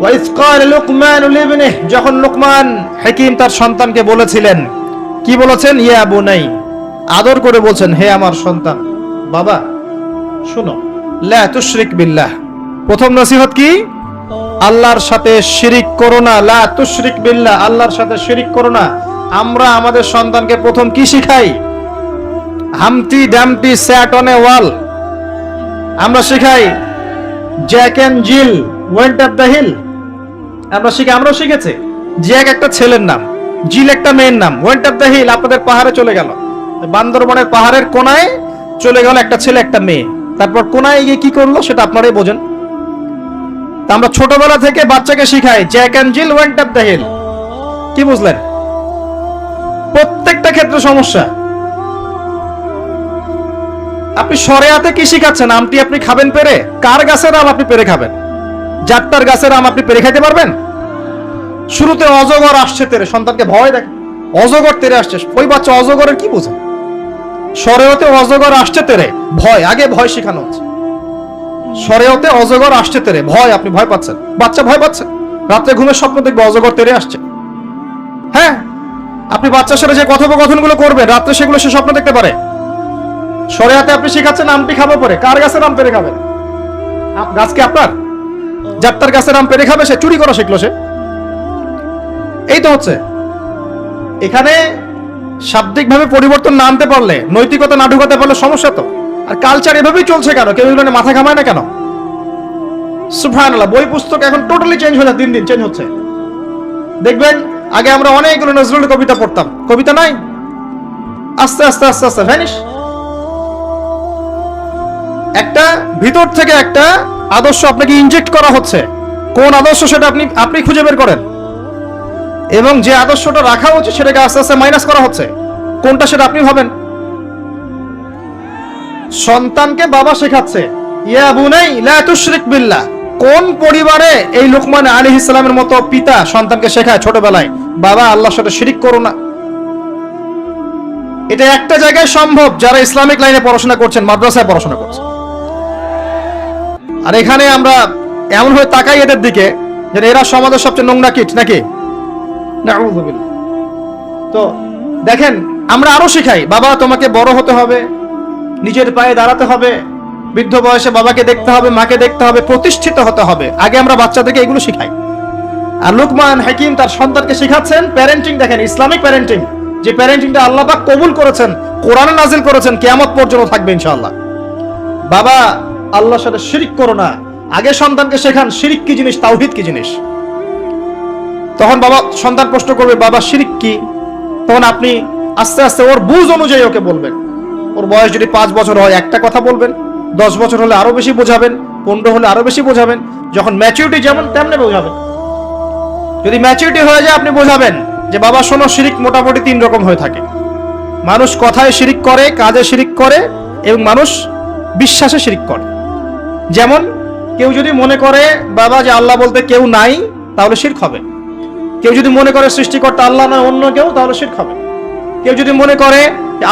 Wise ক্বালা লুকমান লিবনিহি, যখন লুকমান হাকিম তার সন্তানকে বলেছিলেন, কি বলেছেন? ইয়া বুনাই, আদর করে বলছেন, হে আমার সন্তান, বাবা শোনো, লা তুশরিক বিল্লাহ। প্রথম নসিহত কি? আল্লাহর সাথে শিরিক করো না। লা তুশরিক বিল্লাহ, আল্লাহর সাথে শিরিক করো না। আমরা আমাদের সন্তানকে প্রথম কি শিখাই? Humpty Dumpty sat on a wall. আমরা শিখাই Jack and Jill went up the hill. আমরাও শিখেছি। জ্যাক একটা ছেলের নাম, জিল একটা মেয়ের নাম, ওয়েন্ট আপ দ্য হিল আপনাদের পাহাড়ে চলে গেল, বান্দরবনের পাহাড়ের কোনায় চলে গেল একটা ছেলে একটা মেয়ে। তারপর কোনায় গিয়ে কি করলো সেটা আপনারাই বোঝেন। আমরা ছোটবেলা থেকে বাচ্চাকে শিখাই Jack and Jill went up the hill. কি বুঝলেন? প্রত্যেকটা ক্ষেত্রে সমস্যা। আপনি শরিয়াতে কি শিখাচ্ছেন? আমটি আপনি খাবেন পেরে? কার গাছের আম আপনি পেরে খাবেন? যাত্রার গাছের আম আপনি পেরে খাইতে পারবেন? শুরুতে অজগর আসছে তেরে, সন্তানকে ভয় দেখ, অজগর তেরে আসছে। ওই বাচ্চা অজগরের কি বোঝে? শরিয়তে অজগর আসছে তেরে, ভয়, আগে ভয় শেখানো হচ্ছে। শরিয়তে অজগর আসছে তেরে, ভয়, আপনি ভয় পাচ্ছেন, বাচ্চা ভয় পাচ্ছে। রাত্রে ঘুমের স্বপ্ন দেখবে অজগর তেরে আসছে। হ্যাঁ, আপনি বাচ্চার সাথে যে কথোপকথনগুলো করবেন রাত্রে, সেগুলো সে স্বপ্ন দেখতে পারে। শরিয়াতে আপনি শিখাচ্ছেন আমটি খাবো পরে, কার গাছের আম পেরে খাবেন? গাছ কি আপনার? যাত্রার গাছের আম পেরে খাবে? সে চুরি করা শিখলো সে। এই তো হচ্ছে এখানে। শাব্দিক ভাবে পরিবর্তন না আনতে পারলে, নৈতিকতা না ঢুকাতে পারলে সমস্যা তো। আর কালচার এভাবেই চলছে কেন? কেউ এগুলো নিয়ে মাথা ঘামায় না কেন? সুবহানাল্লাহ, বই পুস্তক এখন টোটালি চেঞ্জ হয়ে যায়, দিন দিন চেঞ্জ হচ্ছে। দেখবেন আগে আমরা অনেকগুলো নজরুলের কবিতা পড়তাম, কবিতা নাই, আস্তে আস্তে আস্তে আস্তে ভ্যানিশ। একটা ভিতর থেকে একটা আদর্শ আপনাকে ইনজেক্ট করা হচ্ছে। কোন আদর্শ সেটা আপনি খুঁজে বের করেন, এবং যে আদর্শটা রাখা উচিত সেটাকে আস্তে আস্তে মাইনাস করা হচ্ছে। কোনটা সেটা আপনি ভাবেন। সন্তানকে বাবা শেখাচ্ছে ইয়া বুনাই লা তুশরিক বিল্লাহ। কোন পরিবারে এই লুকমান আলাইহিস সালামের মতো পিতা সন্তানকে শেখায় ছোটবেলায়, বাবা আল্লাহর সাথে শিরিক করো না? এটা একটা জায়গায় সম্ভব, যারা ইসলামিক লাইনে পড়াশোনা করছেন, মাদ্রাসায় পড়াশোনা করছেন। আর এখানে আমরা এমন হয়ে তাকাই এদের দিকে যে এরা সমাজের সবচেয়ে নোংরা কীট নাকি। নাউযুবিল্লাহ। তো দেখেন, আমরা আরো শিখাই বাবা তোমাকে বড় হতে হবে, নিজের পায়ে দাঁড়াতে হবে, বৃদ্ধ বয়সে বাবাকে দেখতে হবে, মাকে দেখতে হবে, প্রতিষ্ঠিত হতে হবে। আগে আমরা বাচ্চাদেরকে এগুলো শিখাই। আর লুকমান হাকিম তার সন্তানকে শিখাচ্ছেন প্যারেন্টিং। দেখেন, ইসলামিক প্যারেন্টিং, যে প্যারেন্টিংটা আল্লাহ পাক কবুল করেছেন, কোরআনে নাজিল করেছেন, কিয়ামত পর্যন্ত থাকবে ইনশাআল্লাহ। বাবা আল্লাহর সাথে শিরিক করো না। আগে সন্তানকে শেখান শিরিক কি জিনিস, তাওহীদ কি জিনিস। তখন বাবা সন্তান প্রশ্ন করবে বাবা শিরিক কি, তখন আপনি আস্তে আস্তে ওর বুঝ অনুযায়ী ওকে বলবেন। ওর বয়স যদি 5 বছর হয় একটা কথা বলবেন, 10 বছর হলে আরো বেশি বোঝাবেন, 15 হলে আরো বেশি বোঝাবেন। যখন ম্যাচুরিটি যেমন তেমনি বোঝাবেন। যদি ম্যাচুরিটি হয়ে যায় আপনি বোঝাবেন যে বাবা শোনো, শিরিক মোটামুটি 3 রকম হয়ে থাকে। মানুষ কথায় শিরিক করে, কাজে শিরিক করে, এবং মানুষ বিশ্বাসে শিরিক করে। যেমন কেউ যদি মনে করে বাবা যে আল্লাহ বলতে কেউ নাই, তাহলে শিরক হবে। কেউ যদি মনে করে সৃষ্টিকর্তা আল্লাহ নয় অন্য কেউ, তাহলে শিরক হবে। কেউ যদি মনে করে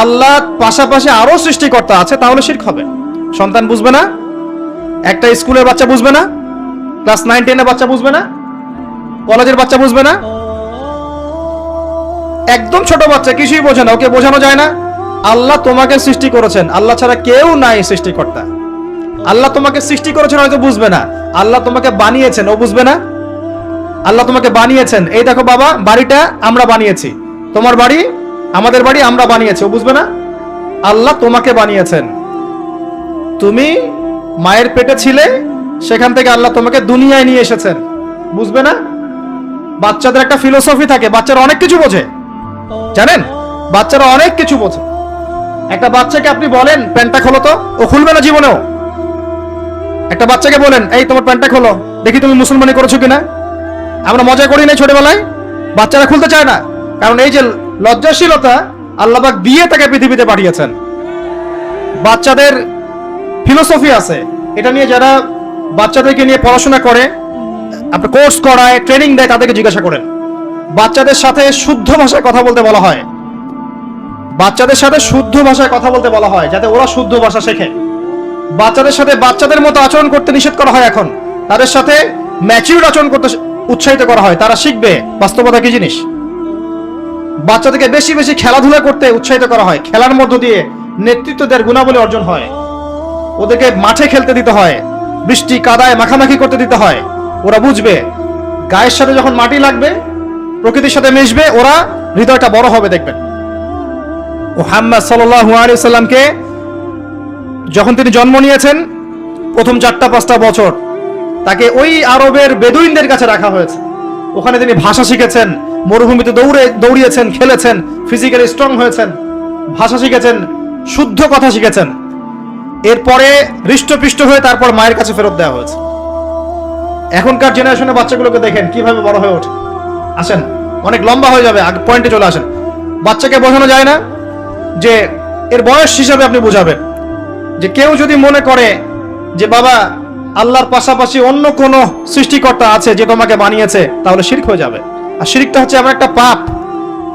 আল্লাহ পাশাপাশি আরো সৃষ্টিকর্তা আছে, তাহলে শিরক হবে। সন্তান বুঝবে না, একটা স্কুলের বাচ্চা বুঝবে না, ক্লাস 9, 10 এর বাচ্চা বুঝবে না, কলেজের বাচ্চা বুঝবে না, একদম ছোট বাচ্চা কিছুই বোঝে না, ওকে বোঝানো যায় না আল্লাহ তোমাকে সৃষ্টি করেছেন, আল্লাহ ছাড়া কেউ নাই সৃষ্টিকর্তা। আল্লাহ তোমাকে সৃষ্টি করেছেন হয়তো বুঝবে না, আল্লাহ তোমাকে বানিয়েছেন ও বুঝবে না। আল্লাহ তোমাকে বানিয়েছেন, এই দেখো বাবা বাড়িটা আমরা বানিয়েছি, তোমার বাড়ি আমাদের বাড়ি আমরা বানিয়েছি, ও বুঝবে না। আল্লাহ তোমাকে বানিয়েছেন, তুমি মায়ের পেটে ছিলে, সেখান থেকে আল্লাহ তোমাকে দুনিয়ায় নিয়ে এসেছেন, বুঝবে না। বাচ্চাদের একটা ফিলোসফি থাকে, বাচ্চারা অনেক কিছু বোঝে, জানেন, বাচ্চারা অনেক কিছু বোঝে। একটা বাচ্চাকে আপনি বলেন প্যান্টটা খোলো তো, ও খুলবে না জীবনেও। একটা বাচ্চাকে বলেন এই তোমার প্যান্টটা খোলো, দেখি তুমি মুসলমানি করেছো কিনা। আমরা মজা করি না ছোটবেলায়, বাচ্চারা খুলতে চায় না, কারণ এই যে লজ্জাশীলতা আল্লাহ পাক দিয়ে তাকে পৃথিবীতে পাঠিয়েছেন। বাচ্চাদের ফিলোসফি আছে, এটা নিয়ে যারা বাচ্চাদেরকে নিয়ে পড়াশোনা করে, আপনার কোর্স করায়, ট্রেনিং দেয়, তাদেরকে জিজ্ঞাসা করেন। বাচ্চাদের সাথে শুদ্ধ ভাষায় কথা বলতে বলা হয়, বাচ্চাদের সাথে শুদ্ধ ভাষায় কথা বলতে বলা হয়, যাতে ওরা শুদ্ধ ভাষা শেখে। বাচ্চাদের সাথে বাচ্চাদের মতো আচরণ করতে নিষেধ করা হয় এখন, তাদের সাথে ম্যাচিউর আচরণ করতে উৎসাহিত করা হয়, তারা শিখবে বাস্তবতা কি জিনিস। বাচ্চাদেরকে বেশি বেশি খেলাধুলা করতে উৎসাহিত করা হয়, খেলার মধ্য দিয়ে নেতৃত্ব দেওয়ার গুণাবলী অর্জন হয়। ওদেরকে মাঠে খেলতে দিতে হয়, বৃষ্টি কাদায় মাখামাখি করতে দিতে হয়। ওরা বুঝবে গায়ের সাথে যখন মাটি লাগবে, প্রকৃতির সাথে মিশবে, ওরা হৃদয়টা বড় হবে। দেখবেন মুহাম্মদ সাল্লাল্লাহু আলাইহি সাল্লামকে যখন তিনি জন্ম নিয়েছেন, প্রথম 4-5 বছর তাকে ওই আরবের বেদুইনদের কাছে রাখা হয়েছে। ওখানে তিনি ভাষা শিখেছেন, মরুভূমিতে দৌড়িয়েছেন, খেলেছেন, ফিজিক্যালি স্ট্রং হয়েছেন, ভাষা শিখেছেন, শুদ্ধ কথা শিখেছেন। এরপরে হৃষ্টপুষ্ট হয়ে তারপর মায়ের কাছে ফেরত দেওয়া হয়েছে। এখনকার জেনারেশনের বাচ্চাগুলোকে দেখেন কিভাবে বড় হয়ে ওঠে। আসেন, অনেক লম্বা হয়ে যাবে, আগে পয়েন্টে চলে আসেন। বাচ্চাকে বোঝানো যায় না যে এর বয়স হিসাবে আপনি বোঝাবেন যে কেউ যদি মনে করে যে বাবা আল্লাহর পাশাপাশি অন্য কোন সৃষ্টিকর্তা আছে যে তোমাকে বানিয়েছে, তাহলে শিরক হয়ে যাবে। আর শিরকটা হচ্ছে এমন একটা পাপ।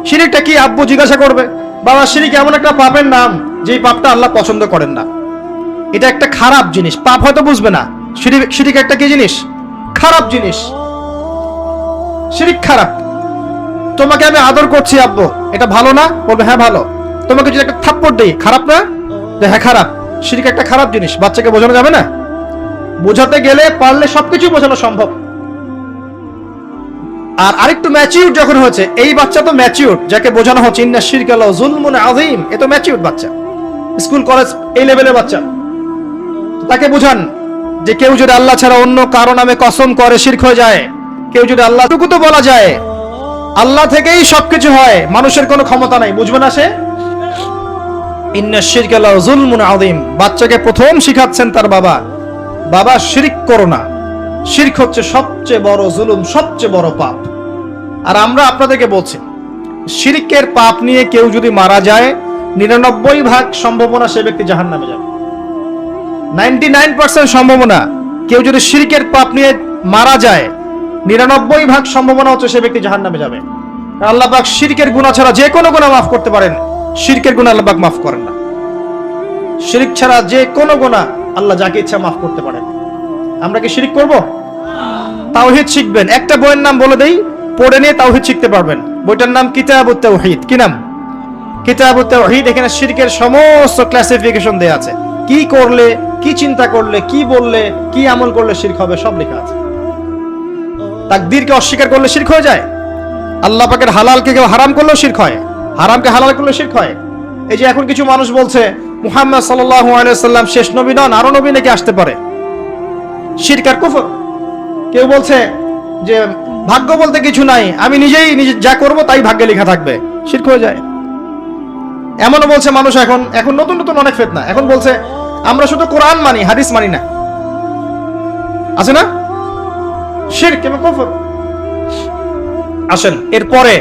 শিরকটা কি আব্বু জিজ্ঞাসা করবে, বাবা শিরক এমন একটা পাপের নাম যেই পাপটা আল্লাহ পছন্দ করেন না। এটা একটা খারাপ জিনিস। পাপ হয়তো বুঝবে না, শিরক একটা কি জিনিস? খারাপ জিনিস। শিরক খারাপ। তোমাকে আমি আদর করছি আব্বু, এটা ভালো না? বলবে হ্যাঁ ভালো। তোমাকে যদি একটা থাপ্পড় দেই, খারাপ না? হ্যাঁ খারাপ। শিরক একটা খারাপ জিনিস, বাচ্চাকে বোঝানো যাবে না। বোঝাতে গেলে পারলে সবকিছু বোঝানো সম্ভব। আর আরেকটু ম্যাচিউর যখন হয়েছে, এই বাচ্চা তো ম্যাচিউর, যাকে বোঝানো হচ্ছে ইন্না শিরকা লাযুলমুন আযীম, এ তো ম্যাচিউর বাচ্চা, স্কুল কলেজ এই লেভেলের বাচ্চা। তাকে বোঝান যে কেউ যদি আল্লাহ ছাড়া অন্য কারো নামে কসম করে শিরক হয়ে যায়। কেউ যদি আল্লাহটুকু তো বলা যায়, আল্লাহ থেকেই সবকিছু হয়, মানুষের কোনো ক্ষমতা নাই, বুঝবে না সে। ইন্না শিরকা লাযুলমুন আযীম, বাচ্চাকে প্রথম শিখাচ্ছেন তার বাবা, বাবা শিরক করো না। শিরক হচ্ছে সবচেয়ে বড় জুলুম, সবচেয়ে বড় পাপ। আর আমরা আপনাদেরকে বলছি, শিরকের পাপ নিয়ে কেউ যদি মারা যায়, 99% সম্ভাবনা সে ব্যক্তি জাহান্নামে যাবে। 99% সম্ভাবনা কেউ যদি শিরকের পাপ নিয়ে মারা যায়, 99% সম্ভাবনা হচ্ছে সে ব্যক্তি জাহান্নামে যাবে। আল্লাহ পাক শিরকের গুনাহ ছাড়া যে কোনো গুনাহ মাফ করতে পারেন, শিরকের গুনাহ আল্লাহ পাক মাফ করেন না। শিরক ছাড়া যে কোনো গুনাহ আল্লাহ যাকে ইচ্ছা মাফ করতে পারেন। আমরা কি শিরক করব? তাওহীদ শিখবেন। একটা বইয়ের নাম বলে দেই, পড়ে নিয়ে তাওহীদ শিখতে পারবেন। বইটার নাম কিতাবুত তাওহীদ। কি নাম? কিতাবুত তাওহীদ। এখানে শিরকের সমস্ত ক্লাসিফিকেশন দেয়া আছে। কি করলে, কি চিন্তা করলে, কি বললে, কি আমল করলে শিরক হবে, সব লেখা আছে। তাকদীরকে অস্বীকার করলে শিরক হয়ে যায়। আল্লাহ পাকের হালালকে কেউ হারাম করলেও শিরক হয়, হারামকে হালাল করলে শিরক হয়। এই যে এখন কিছু মানুষ বলছে মুহাম্মদ সাল্লাল্লাহু আলাইহি সাল্লাম শেষ নবী নন, আরো নবী নাকি আসতে পারে। শিরক আর কুফর। কেউ বলছে যে ভাগ্য বলতে কিছু নাই, আমি নিজে যা করব তাই ভাগ্যে লেখা থাকবে, শিরক হয়ে যায়। এমনও বলছে মানুষ, এখন নতুন নতুন অনেক ফিতনা। এখন বলছে আমরা শুধু কোরআন মানি, হাদিস মানি না। আছে না? শিরক এবং কুফর। আসেন, এরপরে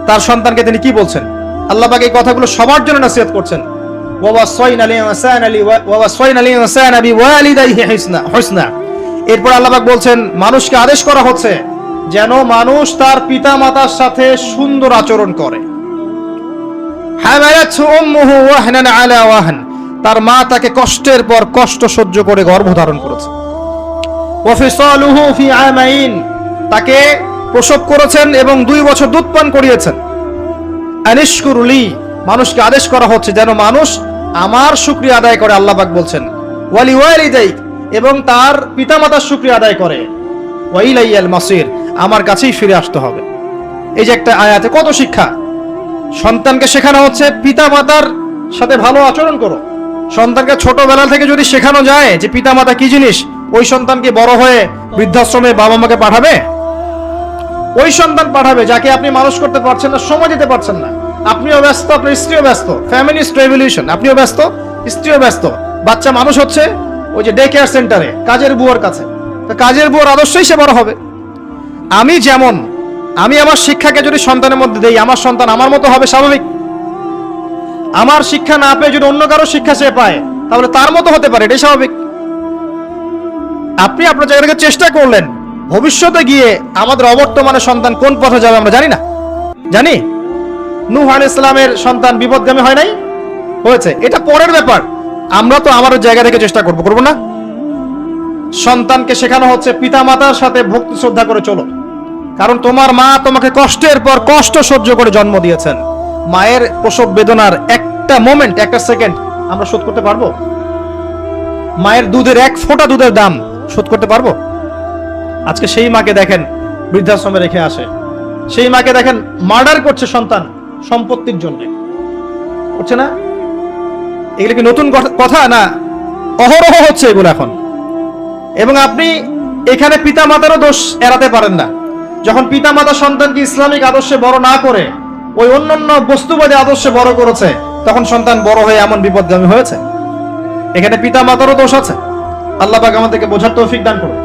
তার সন্তানকে তিনি কি বলছেন? আল্লাহ পাক এই কথাগুলো সবার জন্য নসিহত করছেন। এরপর আল্লাহ পাক বলছেন মানুষকে আদেশ করা হচ্ছে যেন মানুষ তার পিতা মাতার সাথে সুন্দর আচরণ করে। তার মা তাকে কষ্টের পর কষ্ট সহ্য করে গর্ভধারণ করেছে। তাকে প্রসব করেছেন এবং 2 বছর দুধ পান করিয়েছেন। আনিশকুরলি, মানুষকে আদেশ করা হচ্ছে যেন মানুষ আমার শুকরিয়া আদায় করে। আল্লাহ পাক বলছেন ওয়ালি ওয়ালিদাইক, এবং তার পিতামাতার শুকরিয়া আদায় করে। ওয়া ইলাইয়াল মাসির, আমার কাছেই ফিরে আসতে হবে। এই যে একটা আয়াতে কত শিক্ষা। সন্তানকে শেখানো হচ্ছে পিতামাতার সাথে ভালো আচরণ করো। সন্তানকে ছোটবেলা থেকে যদি শেখানো যায় যে পিতামাতা কি জিনিস, ওই সন্তানকে বড় হয়ে বৃদ্ধাশ্রমে বাবা মাকে পাঠাবে? ওই সন্তান পাঠাবে যাকে আপনি মানুষ করতে পারছেন না, সময় দিতে পারছেন না। আপনিও ব্যস্ত, আপনার স্ত্রীও ব্যস্ত, ফ্যামিলিস্ট রেভলিউশন, আপনিও ব্যস্ত, স্ত্রীও ব্যস্ত। বাচ্চা মানুষ হচ্ছে ওই যে ডে কেয়ার সেন্টারে কাজের বুয়ার কাছে। তো কাজের বুয়ার আদর্শই সে বড় হবে। আমি আমার শিক্ষাকে যদি সন্তানের মধ্যে দেই, আমার সন্তান আমার মতো হবে, স্বাভাবিক। আমার শিক্ষা না পেয়ে যদি অন্য কারো শিক্ষা সে পায়, তাহলে তার মতো হতে পারে, এটাই স্বাভাবিক। আপনি আপনার জায়গা থেকে চেষ্টা করলেন, ভবিষ্যতে গিয়ে আমাদের অবর্তমানে সন্তান কোন পথে যাবে আমরা জানি না। জানি নূহ আলাইহিস সালামের সন্তান বিপদগামী হয় নাই? হয়েছে, এটা পরের ব্যাপার। আমরা তো আমাদের জায়গা থেকে চেষ্টা করব না? সন্তানকে শেখানো হচ্ছে পিতামাতার সাথে ভক্তি শ্রদ্ধা করে চলো, কারণ তোমার মা তোমাকে কষ্টের পর কষ্ট সহ্য করে জন্ম দিয়েছেন। মায়ের প্রসব বেদনার একটা মোমেন্ট, একটা সেকেন্ড আমরা শোধ করতে পারবো? মায়ের দুধের এক ফোঁটা দুধের দাম শোধ করতে পারবো? আজকে সেই মাকে দেখেন বৃদ্ধাশ্রমে রেখে আসে, সেই মাকে দেখেন মার্ডার করছে সন্তান সম্পত্তির জন্য, করছে না? এগুলো কি নতুন কথা না? অহরহ হচ্ছে এগুলো এখন। এবং আপনি এখানে পিতা মাতারও দোষ এড়াতে পারেন না। যখন পিতা মাতা সন্তানকে ইসলামিক আদর্শে বড় না করে ওই অন্যান্য বস্তুবাদী আদর্শে বড় করেছে, তখন সন্তান বড় হয়ে এমন বিপদগামী হয়েছে। এখানে পিতা মাতারও দোষ আছে। আল্লাহ পাক আমাদেরকে বোঝার তৌফিক দান করুন।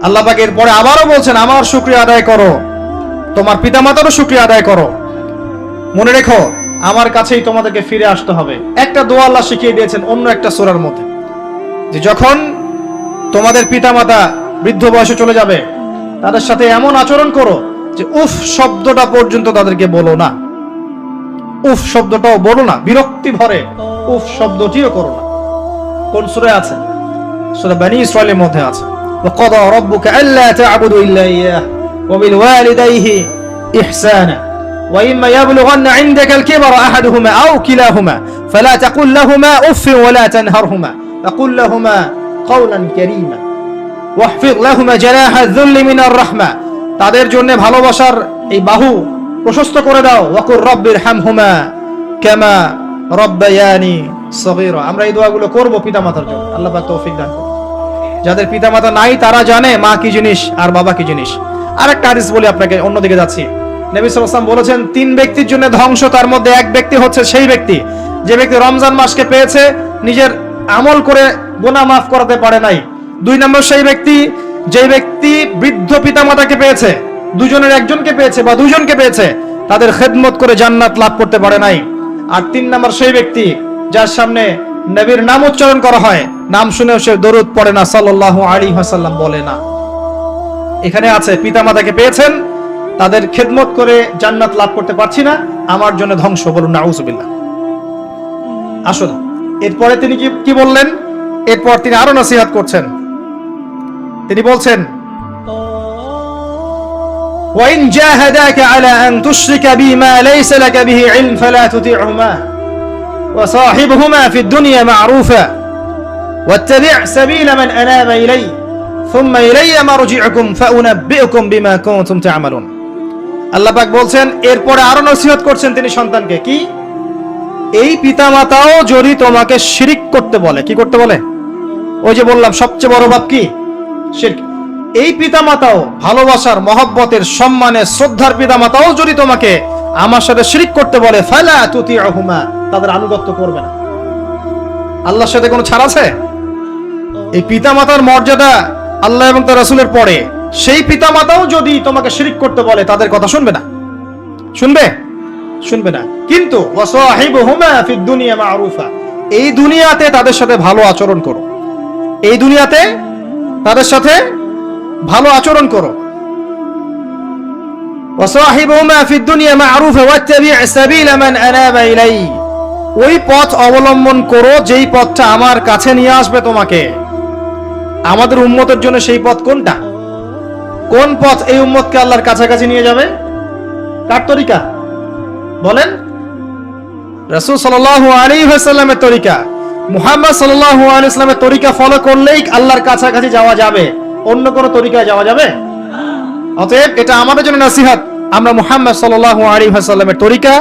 আল্লাহ পাক এরপরে আবারও বলছেন, আমার শুকরিয়া আদায় করো, তোমার পিতা মাতারও শুকরিয়া আদায় করো। মনে রেখো, আমার কাছেই তোমাদেরকে ফিরে আসতে হবে। একটা দোয়া আল্লাহ শিখিয়ে দিয়েছেন অন্য একটা সূরার মধ্যে, যে যখন তোমাদের পিতামাতা বৃদ্ধ বয়সে চলে যাবে, তাদের সাথে এমন আচরণ করো যে উফ শব্দটা পর্যন্ত তাদেরকে বলো না। উফ শব্দটাও বলো না, বিরক্তি ভরে উফ শব্দটিও করো না। কোন সূরায় আছে? সূরা বনী ইসরাঈলের মধ্যে আছে, ওয়াকাদা রাব্বুকা আল্লা তা'বুদু ইল্লা ইয়্যাহু ওয়া বিল ওয়ালিদাইহি ইহসানা ওয়া ইম্মা ইয়াবলুগান্না 'ইনদাকা আল-কিবরা আহাদুহুমা আও কিলাহুমা ফালা তাকুল লাহুমা উফ ওয়া লা তানহারহুমা وقل لهما قولا كريما واحفظ لهما جناح الذل من الرحمة। তাদের জন্য ভালোবাসার এই বাহু প্রশস্ত করে দাও। ওয়াকুর রাব্বিরহামহুমা কামা রাব্বায়ানি সগীরা। আমরা এই দোয়াগুলো করব পিতামাতার জন্য। আল্লাহ পাক তৌফিক দান করুন। যাদের পিতামাতা নাই তারা জানে মা কি জিনিস আর বাবা কি জিনিস। আরেকটা হাদিস বলি আপনাকে, অন্যদিকে যাচ্ছি। নবী সাল্লাল্লাহু আলাইহি ওয়াসাল্লাম বলেছেন, তিন ব্যক্তির জন্য ধ্বংস, তার মধ্যে এক ব্যক্তি হচ্ছে সেই ব্যক্তি যে ব্যক্তি রমজান মাসকে পেয়েছে, নিজের আমল করে গুনাহ মাফ করাতে পারে নাই। দুই নম্বর সেই ব্যক্তি যে ব্যক্তি বৃদ্ধ পিতামাতাকে পেয়েছে, দুজনের একজনকে পেয়েছে বা দুজনকে পেয়েছে, তাদের খেদমত করে জান্নাত লাভ করতে পারে নাই। আর তিন নম্বর সেই ব্যক্তি যার সামনে নবীর নাম উচ্চারণ করা হয়, নাম শুনেও সে দরুদ পড়ে না, সাল্লাল্লাহু আলাইহি ওয়াসাল্লাম বলে না। এখানে আছে পিতামাতাকে পেয়েছেন, তাদের খেদমত করে জান্নাত লাভ করতে পারছি না, আমার জন্য ধ্বংস। বলুন নাউযুবিল্লাহ। আসুন এরপরে তিনি কি বললেন? এরপর তিনি আরো নসিহত করছেন। তিনি বলছেন, وَإِنْ جَاهَدَاكَ عَلَى أَنْ تُشْرِكَ بِي مَا لَيْسَ لَكَ بِهِ عِلْمٌ فَلَا تُطِعْهُمَا وَصَاحِبْهُمَا فِي الدُّنْيَا مَعْرُوفًا وَاتَّبِعْ سَبِيلَ مَنْ أَنَابَ إِلَيَّ ثُمَّ إِلَيَّ مَرْجِعُكُمْ فَأُنَبِّئُكُم بِمَا كُنتُمْ تَعْمَلُونَ। আল্লাহ পাক বলছেন, এরপরে আরো নসিহত করছেন তিনি সন্তানকে। কি? এই পিতামাতাও যদি তোমাকে শিরক করতে বলে, কি করতে বলে? ওই যে বললাম সবচেয়ে বড় পাপ কি? শিরক। এই পিতামাতাও, ভালোবাসার, মহব্বতের, সম্মানের, শ্রদ্ধার পিতামাতাও যদি তোমাকে আমার সাথে শিরক করতে বলে, ফালা তুতিউহুমা, তাদের আনুগত্য করবে না। আল্লাহর সাথে কোনো ছাড় আছে? এই পিতামাতার মর্যাদা আল্লাহ এবং তার রাসূলের পরে। সেই পিতামাতাও যদি তোমাকে শিরক করতে বলে, তাদের কথা শুনবে না। শুনবে? শুনবে না। কিন্তু ওয়াসাহিবহুমা ফিদ দুনিয়া মা'রুফা, এই দুনিয়াতে তাদের সাথে ভালো আচরণ করো। এই দুনিয়াতে তাদের সাথে ভালো আচরণ করো। ওয়াসাহিবহুমা ফিদ দুনিয়া মা'রুফা ওয়াত্তাবি' সাবিলা মান আনাবা ইলাই, ওই পথ অবলম্বন করো যেই পথটা আমার কাছে নিয়ে আসবে তোমাকে। আমাদের উম্মতের জন্য সেই পথ কোনটা? কোন পথ এই উম্মতকে আল্লাহর কাছাকাছি নিয়ে যাবে? কার তরিকা বলেন? রাসূল সাল্লাল্লাহু আলাইহি ওয়াসাল্লামের তরিকা, মুহাম্মদ সাল্লাল্লাহু আলাইহি ওয়াসাল্লামের তরিকা ফলো করলেই আল্লাহর কাছাকাছি যাওয়া যাবে। অন্য কোনো তরিকায় যাওয়া যাবে? অতএব এটা আমাদের জন্য নসিহত, আমরা মুহাম্মদ সাল্লাল্লাহু আলাইহি ওয়াসাল্লামের তরিকা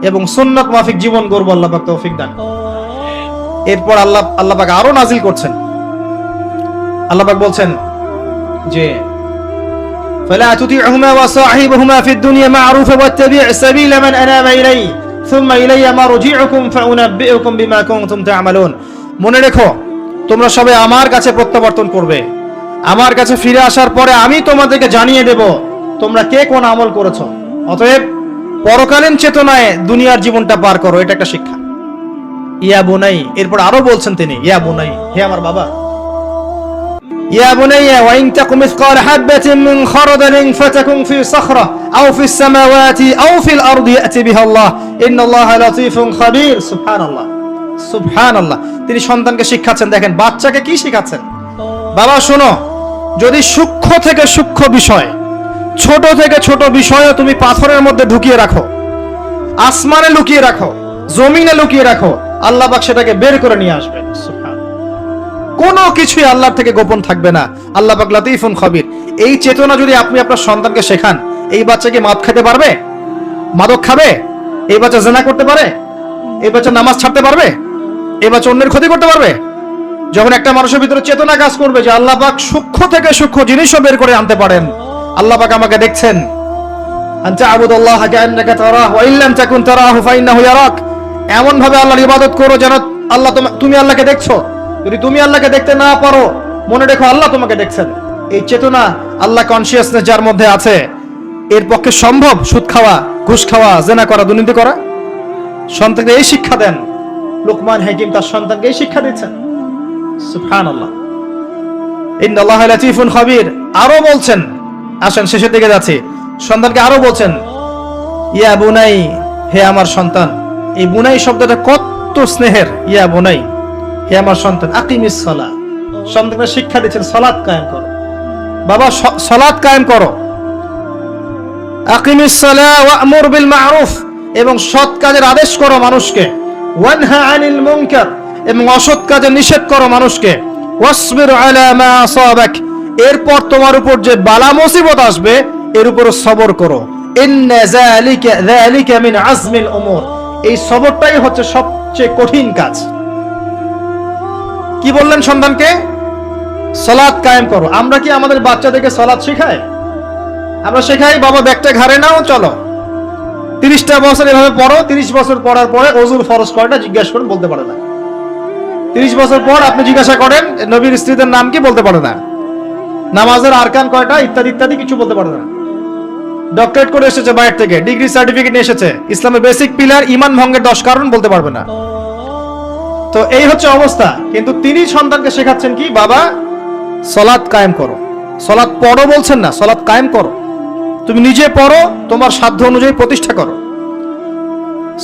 এবং সুন্নাত মাফিক জীবন গড়ব। আল্লাহ পাক তৌফিক দান। এরপর আল্লাহ পাক আরো নাজিল করছেন। আল্লাহ পাক বলছেন যে فلا تطيعهما وصاحبهما في الدنيا معروفا واتبع سبيل من أناب إلي ثم إلي مرجعكم فأنبئكم بما كنتم تعملون। মনে রেখো, তোমরা সবাই আমার কাছে প্রত্যাবর্তন করবে। আমার কাছে ফিরে আসার পরে আমি তোমাদেরকে জানিয়ে দেব তোমরা কে কোন আমল করেছো। অতএব পরকালীন চেতনায় দুনিয়ার জীবনটা পার করো, এটা একটা শিক্ষা। ইয়া বুনাই, এরপর আরো বলছেন তিনি, ইয়া বুনাই, হে আমার বাবা, يا بني وإن تك مثقال حبة من خردل فتكن في صخرة أو في السماوات أو في الأرض يأتي بها الله إن الله لطيف خبير। সুবহানাল্লাহ, সুবহানাল্লাহ। তিনি সন্তানকে শিখাচ্ছেন। দেখেন বাচ্চাকে কি শিখাচ্ছেন? বাবা শোনো, যদি সূক্ষ্ম থেকে সূক্ষ্ম বিষয়, ছোট থেকে ছোট বিষয়ও তুমি পাথরের মধ্যে ঢুকিয়ে রাখো, আসমানে লুকিয়ে রাখো, জমিনে লুকিয়ে রাখো, আল্লাহ পাক সেটাকে বের করে নিয়ে আসবেন। কোনো কিছুই আল্লাহর থেকে গোপন থাকবে না। আল্লাহ পাক লাতীফুন খবীর। এই চেতনা যদি আপনি আপনার সন্তানকে শেখান, এই বাচ্চা কি মদ খেতে পারবে? মাদক খাবে? এই বাচ্চা জেনা করতে পারে? এই বাচ্চা নামাজ ছাড়তে পারবে? এই বাচ্চা অন্যের ক্ষতি করতে পারবে? যখন একটা মানুষের ভিতরে চেতনা কাজ করবে যে আল্লাহ পাক সূক্ষ্ম থেকে সূক্ষ্ম জিনিসও বের করে আনতে পারেন, আল্লাহ পাক আমাকে দেখছেন, আনতা আবুদুল্লাহ কাআন্নাকা তারাহু ওয়া ইল্লাম তাকুন তারাহু ফাইন্নাহু ইয়ারাক, এমন ভাবে আল্লাহর ইবাদত করো যেন আল্লাহ তুমি আল্লাহকে দেখছো। যদি তুমি আল্লাহকে দেখতে না পারো, মনে রেখো আল্লাহ তোমাকে দেখছেন। এই চেতনা, আল্লাহ কনসিয়াসনেস যার মধ্যে আছে, এর পক্ষে সম্ভব সুদ খাওয়া, ঘুষ খাওয়া, জেনা করা, দুর্নীতি করা? সন্তানকে এই শিক্ষা দেন। লুকমান হাকিম তার সন্তানকে এই শিক্ষা দিচ্ছেন। সুবহানাল্লাহ। ইন্নাল্লাহা লাতীফুন খবীর। আরো বলছেন, আসেন শেষের দিকে যাচ্ছি, সন্তানকে আরো বলছেন, ইয়া বুনাই, হে আমার সন্তান। এই বুনাই শব্দটা কত স্নেহের। ইয়া বুনাই, হে আমার সন্তান, আকিমিস সালাহ। সন্তানকে শিক্ষা দিচ্ছেন সালাত কায়েম করো। বাবা সালাত কায়েম করো। আকিমিস সালাহ ওয়া'মুর বিল মা'রুফ, এবং সৎ কাজের আদেশ করো মানুষকে। ওয়ানহা আনিল মুনকার, এবং অসৎ কাজে নিষেধ করো মানুষকে। ওয়াসবির আলা মা আসাবাক, এরপর তোমার উপর যে বালা মুসিবত আসবে এর উপর সবর করো। ইন্না যালিকা মিন আজমিল উমুর, এই সবরটাই হচ্ছে সবচেয়ে কঠিন কাজ। কি বললেন সন্তানকে? সালাত কায়েম করো। আমরা কি আমাদের বাচ্চাদেরকে সালাত শেখাই? আমরা শেখাই, বাবা ব্যাগটা ঘাড়ে নাও, চলো 30টা বছর এভাবে পড়ো। 30 বছর পড়ার পরে ওযুর ফরজ কয়টা জিজ্ঞাসা করেন, বলতে পারে না। 30 বছর পর আপনি জিজ্ঞাসা করেন নবীর স্ত্রীদের নাম কি, বলতে পারে না। নামাজের আরকান কয়টা, ইত্যাদি ইত্যাদি কিছু বলতে পারে না। ডক্টরেট করে এসেছে বাইরে থেকে, ডিগ্রি সার্টিফিকেট নিয়ে এসেছে, ইসলামের বেসিক পিলার ঈমান ভঙ্গের 10 কারণ বলতে পারবে না। তো এই হচ্ছে অবস্থা। কিন্তু তিনি সন্তানকে শেখাচ্ছেন কি, বাবা সালাত কায়েম করো। সালাত পড়ো বলছেন না, সালাত কায়েম করো। তুমি নিজে পড়ো, তোমার সাধ্য অনুযায়ী প্রতিষ্ঠা করো।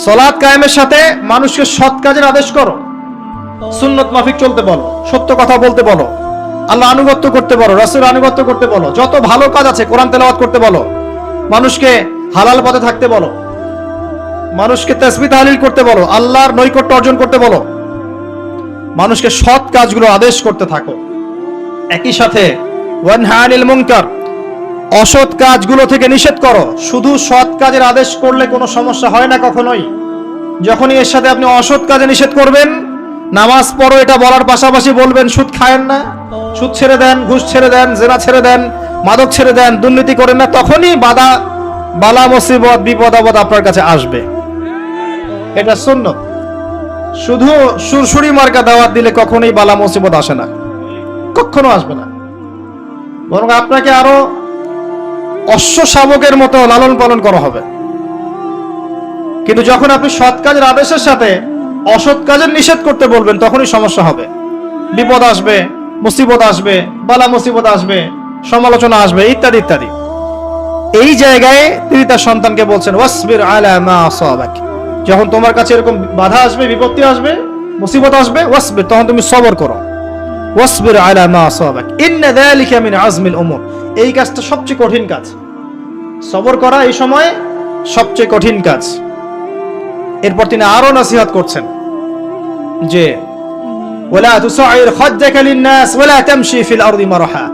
সালাত কায়েমের সাথে মানুষকে সৎ কাজের আদেশ করো। সুন্নত মাফিক চলতে বলো, সত্য কথা বলতে বলো, আল্লাহ আনুগত্য করতে বলো, রাসূল আনুগত্য করতে বলো, যত ভালো কাজ আছে কোরআন তেলাওয়াত করতে বলো, মানুষকে হালাল পথে থাকতে বলো, মানুষকে তাসবিহ তাহলিল করতে বলো, আল্লাহর নৈকট্য অর্জন করতে বলো, মানুষকে সৎ কাজগুলো আদেশ করতে থাকো। একই সাথে ওয়ানহা আনিল মুনকার, অসৎ কাজগুলো থেকে নিষেধ করো। শুধু সৎ কাজের আদেশ করলে কোনো সমস্যা হয় না কখনোই। যখনই এর সাথে আপনি অসৎ কাজে নিষেধ করবেন, নামাজ পড়ো এটা বলার পাশাপাশি বলবেন সুদ খায়েন না, সুদ ছেড়ে দেন, ঘুষ ছেড়ে দেন, জেনা ছেড়ে দেন, মাদক ছেড়ে দেন, দুর্নীতি করেন না, তখনই বালা মুসিবত, বিপদ আপদ আপনার কাছে আসবে। এটা সুন্নাত। শুধু সুরসুরি মার্কা দাওয়াত দিলে কখনোই বালা মুসিবত আসে না, কখনো আসবে না। বরং আপনাকে আরো অশ্ব শাবকের মতো লালন পালন করা হবে। কিন্তু যখন আপনি সৎ কাজের আদেশের সাথে অসৎ কাজের নিষেধ করতে বলবেন, তখনই সমস্যা হবে, বিপদ আসবে, মুসিবত আসবে, বালা মুসিবত আসবে, সমালোচনা আসবে, ইত্যাদি ইত্যাদি। এই জায়গায় তিনি তার সন্তানকে বলছেন, ওয়াসবির আলা মা আসাবাক, যখন তোমার কাছে এরকম বাধা আসবে, বিপত্তি আসবে, মুসিবত আসবে, ওয়াসবির, তখন তুমি সবর করো। ওয়াসবির আলা মা আসাবাক ইন্না যালিকা মিন আজমিল উমুর, এই কাজটা সবচেয়ে কঠিন কাজ। সবর করা এই সময় সবচেয়ে কঠিন কাজ। এরপর তিনি আরো নসিহত করছেন যে ওয়ালা তুসাইর খাদ্দাকা লিন-নাস ওয়ালা তামশি ফিল আরদি মারহা,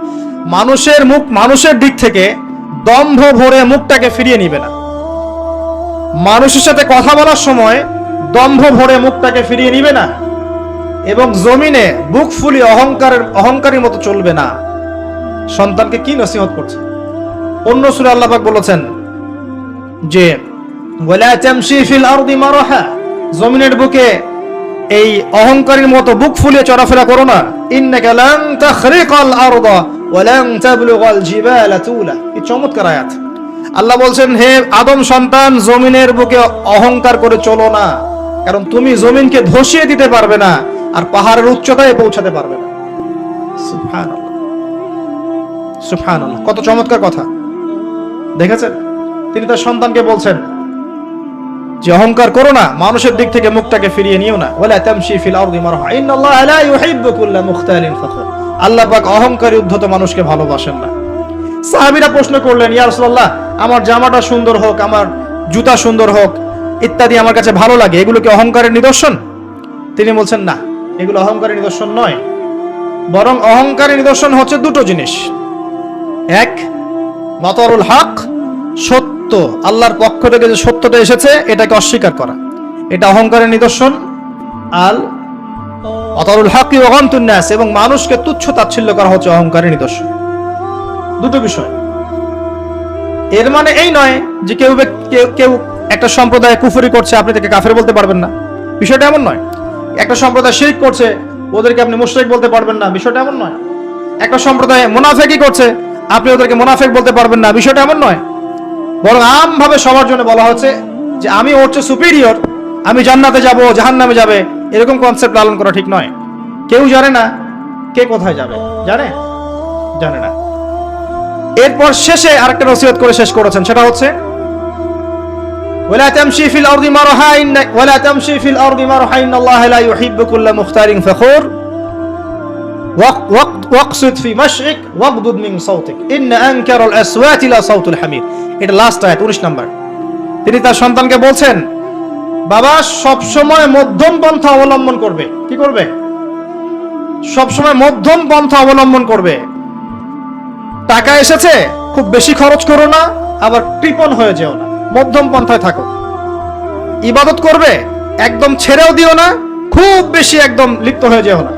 মানুষের দিক থেকে দম্ভ ভরে মুখটাকে ফিরিয়ে নিবে না। মানুষের সাথে কথা বলার সময় দম্ভ ভরে মুখটাকে ফিরিয়ে নিবে না, এবং জমিনে বুক ফুলি অহংকারীর মতো চলবে না। সন্তানকে কি নসিহত করছে? অন্য সূরা আল্লাহ পাক বলেছেন যে ওয়ালা তামশি ফিল আরদি মারহা, জমিনের বুকে এই অহংকারীর মতো বুক ফুলিয়ে চলাফেরা করো না। ইন্নাকা লান তাখরিকাল আরদা ওয়া লান তাবলুগাল জিবালা তুলা। এই চমৎকার আয়াত। আল্লাহ বলছেন, হে আদম সন্তান, জমিনের বুকে অহংকার করে চলো না, কারণ তুমি জমিনকে ধসিয়ে দিতে পারবে না, আর পাহাড়ের উচ্চতায় পৌঁছাতে পারবে না। সুবহানাল্লাহ, সুবহানাল্লাহ, কত চমৎকার কথা দেখেছেন। তিনি তার সন্তানকে বলছেন যে অহংকার করো না, মানুষের দিক থেকে মুখটাকে ফিরিয়ে নিও না। ওয়ালা তামশি ফিল আরদি মারহা ইন্নাল্লাহা লা ইউহিব্বু কুল্লা মুখতালিন ফখুর, আল্লাহ পাক অহংকারী উদ্ধত মানুষকে ভালোবাসেন না। সাহাবীরা প্রশ্ন করলেন, ইয়া রাসূলুল্লাহ, আমার জামাটা সুন্দর হোক, আমার জুতা সুন্দর হোক ইত্যাদি আমার কাছে ভালো লাগে, এগুলো কি অহংকারের নিদর্শন? তিনি বলছেন না, এগুলো অহংকারের নিদর্শন নয়, বরং অহংকারের নিদর্শন হচ্ছে দুটো জিনিস। এক, বাতরুল হক, সত্য, আল্লাহর পক্ষ থেকে যে সত্যটা এসেছে এটাকে অস্বীকার করা, এটা অহংকারের নিদর্শন। আল বাতরুল হক ওয়া গামতুন নাস, এবং মানুষকে তুচ্ছ তাচ্ছিল্য করা হচ্ছে অহংকারের নিদর্শন। দুটো বিষয়। এর মানে এই নয় যে কেউ একটা সম্প্রদায় কুফরি করছে আপনি তাকে কাফের বলতে পারবেন না, বিষয়টা এমন নয়। একটা সম্প্রদায় শিরক করছে ওদেরকে আপনি মুশরিক বলতে পারবেন না, বিষয়টা এমন নয়। একটা সম্প্রদায় মুনাফিকি করছে আপনি ওদেরকে মুনাফিক বলতে পারবেন না, বিষয়টা এমন নয়। বরং আমভাবে সবার জন্য বলা হচ্ছে যে আমি ওর চেয়ে সুপিরিয়র, আমি জান্নাতে যাব জাহান্নামে যাবে, এরকম কনসেপ্ট লালন করা ঠিক নয়। কেউ জানে না কে কোথায় যাবে, জানে না। এরপর শেষে আরেকটা নসিহত করে শেষ করেছেন, সেটা হচ্ছে ওয়ালা তামশি ফিল আরদি মারহা ওয়ালা তামশি ফিল আরদি মারহা ইন্নাল্লাহা লা ইউহিব্বু কুল্লা মুখতারিন ফখুর ওয়াকসিদ ফি মাশইক ওয়াগদুদ মিন সাউতিক ইন্না আনকারাল আসওয়াতি লা সাউতুল হামির। এটা লাস্ট আয়াত 19 নাম্বার। তিনি তার সন্তানকে বলছেন, বাবা সব সময় মধ্যম পন্থা অবলম্বন করবে। কি করবে? সব সময় মধ্যম পন্থা অবলম্বন করবে। টাকা এসেছে, খুব বেশি খরচ করো না, আবার কৃপণ হয়ে যেও না, মধ্যম পন্থায় থাকো। ইবাদত করবে, একদম ছেড়েও দিও না, খুব বেশি একদম লিপ্ত হয়ে যেও না,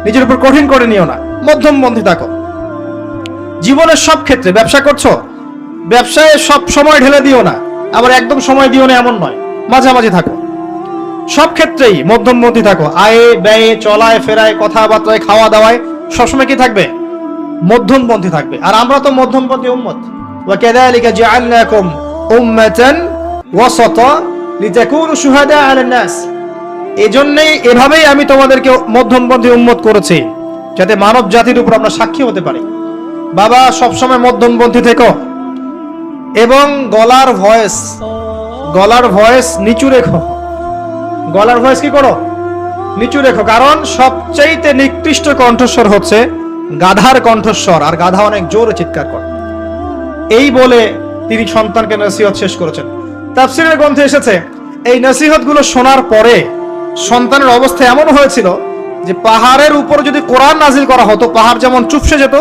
নিজের উপর কঠিন করে নিও না, মধ্যম পন্থী থাকো। জীবনের সব ক্ষেত্রে, ব্যবসা করছো, ব্যবসায় সব সময় ঢেলে দিও না, আবার একদম সময় দিও না এমন নয়, মাঝামাঝি থাকো। সব ক্ষেত্রেই মধ্যমপন্থী থাকো, আয়ে ব্যয়ে, চলায় ফেরায়, কথাবার্তায়, খাওয়া দাওয়ায় সবসময় কি থাকবে? মধ্যমপন্থী থাকবে। আর আমরা তো মধ্যমপন্থী উম্মত। ওয়া কাযালিকা জাআলনাকুম উম্মাতান ওয়াসাতা লিতাকুনু শুহাদা আলান নাস। এজন্যই এভাবেই আমি তোমাদেরকে মধ্যমপন্থী উম্মত করেছি, যাতে মানব জাতির উপর আমরা সাক্ষী হতে পারি। বাবা সবসময় মধ্যমপন্থী থেকো, এবং গলার ভয়েস নিচু রেখো। গলার ভয়েস কি করো? নিচু রেখো। কারণ সবচাইতে নিকৃষ্ট কণ্ঠস্বর হচ্ছে গাধার কণ্ঠস্বর, আর গাধা অনেক জোরে চিৎকার করে। এই বলে তিনি সন্তানকে নসিহত শেষ করেছেন। তাফসীরের গ্রন্থে এসেছে, এই নসিহতগুলো শোনার পরে সন্তানের অবস্থা এমন হয়েছিল যে পাহাড়ের উপর যদি কোরআন নাজিল করা হতো, পাহাড় যেমন চুপসে যেত,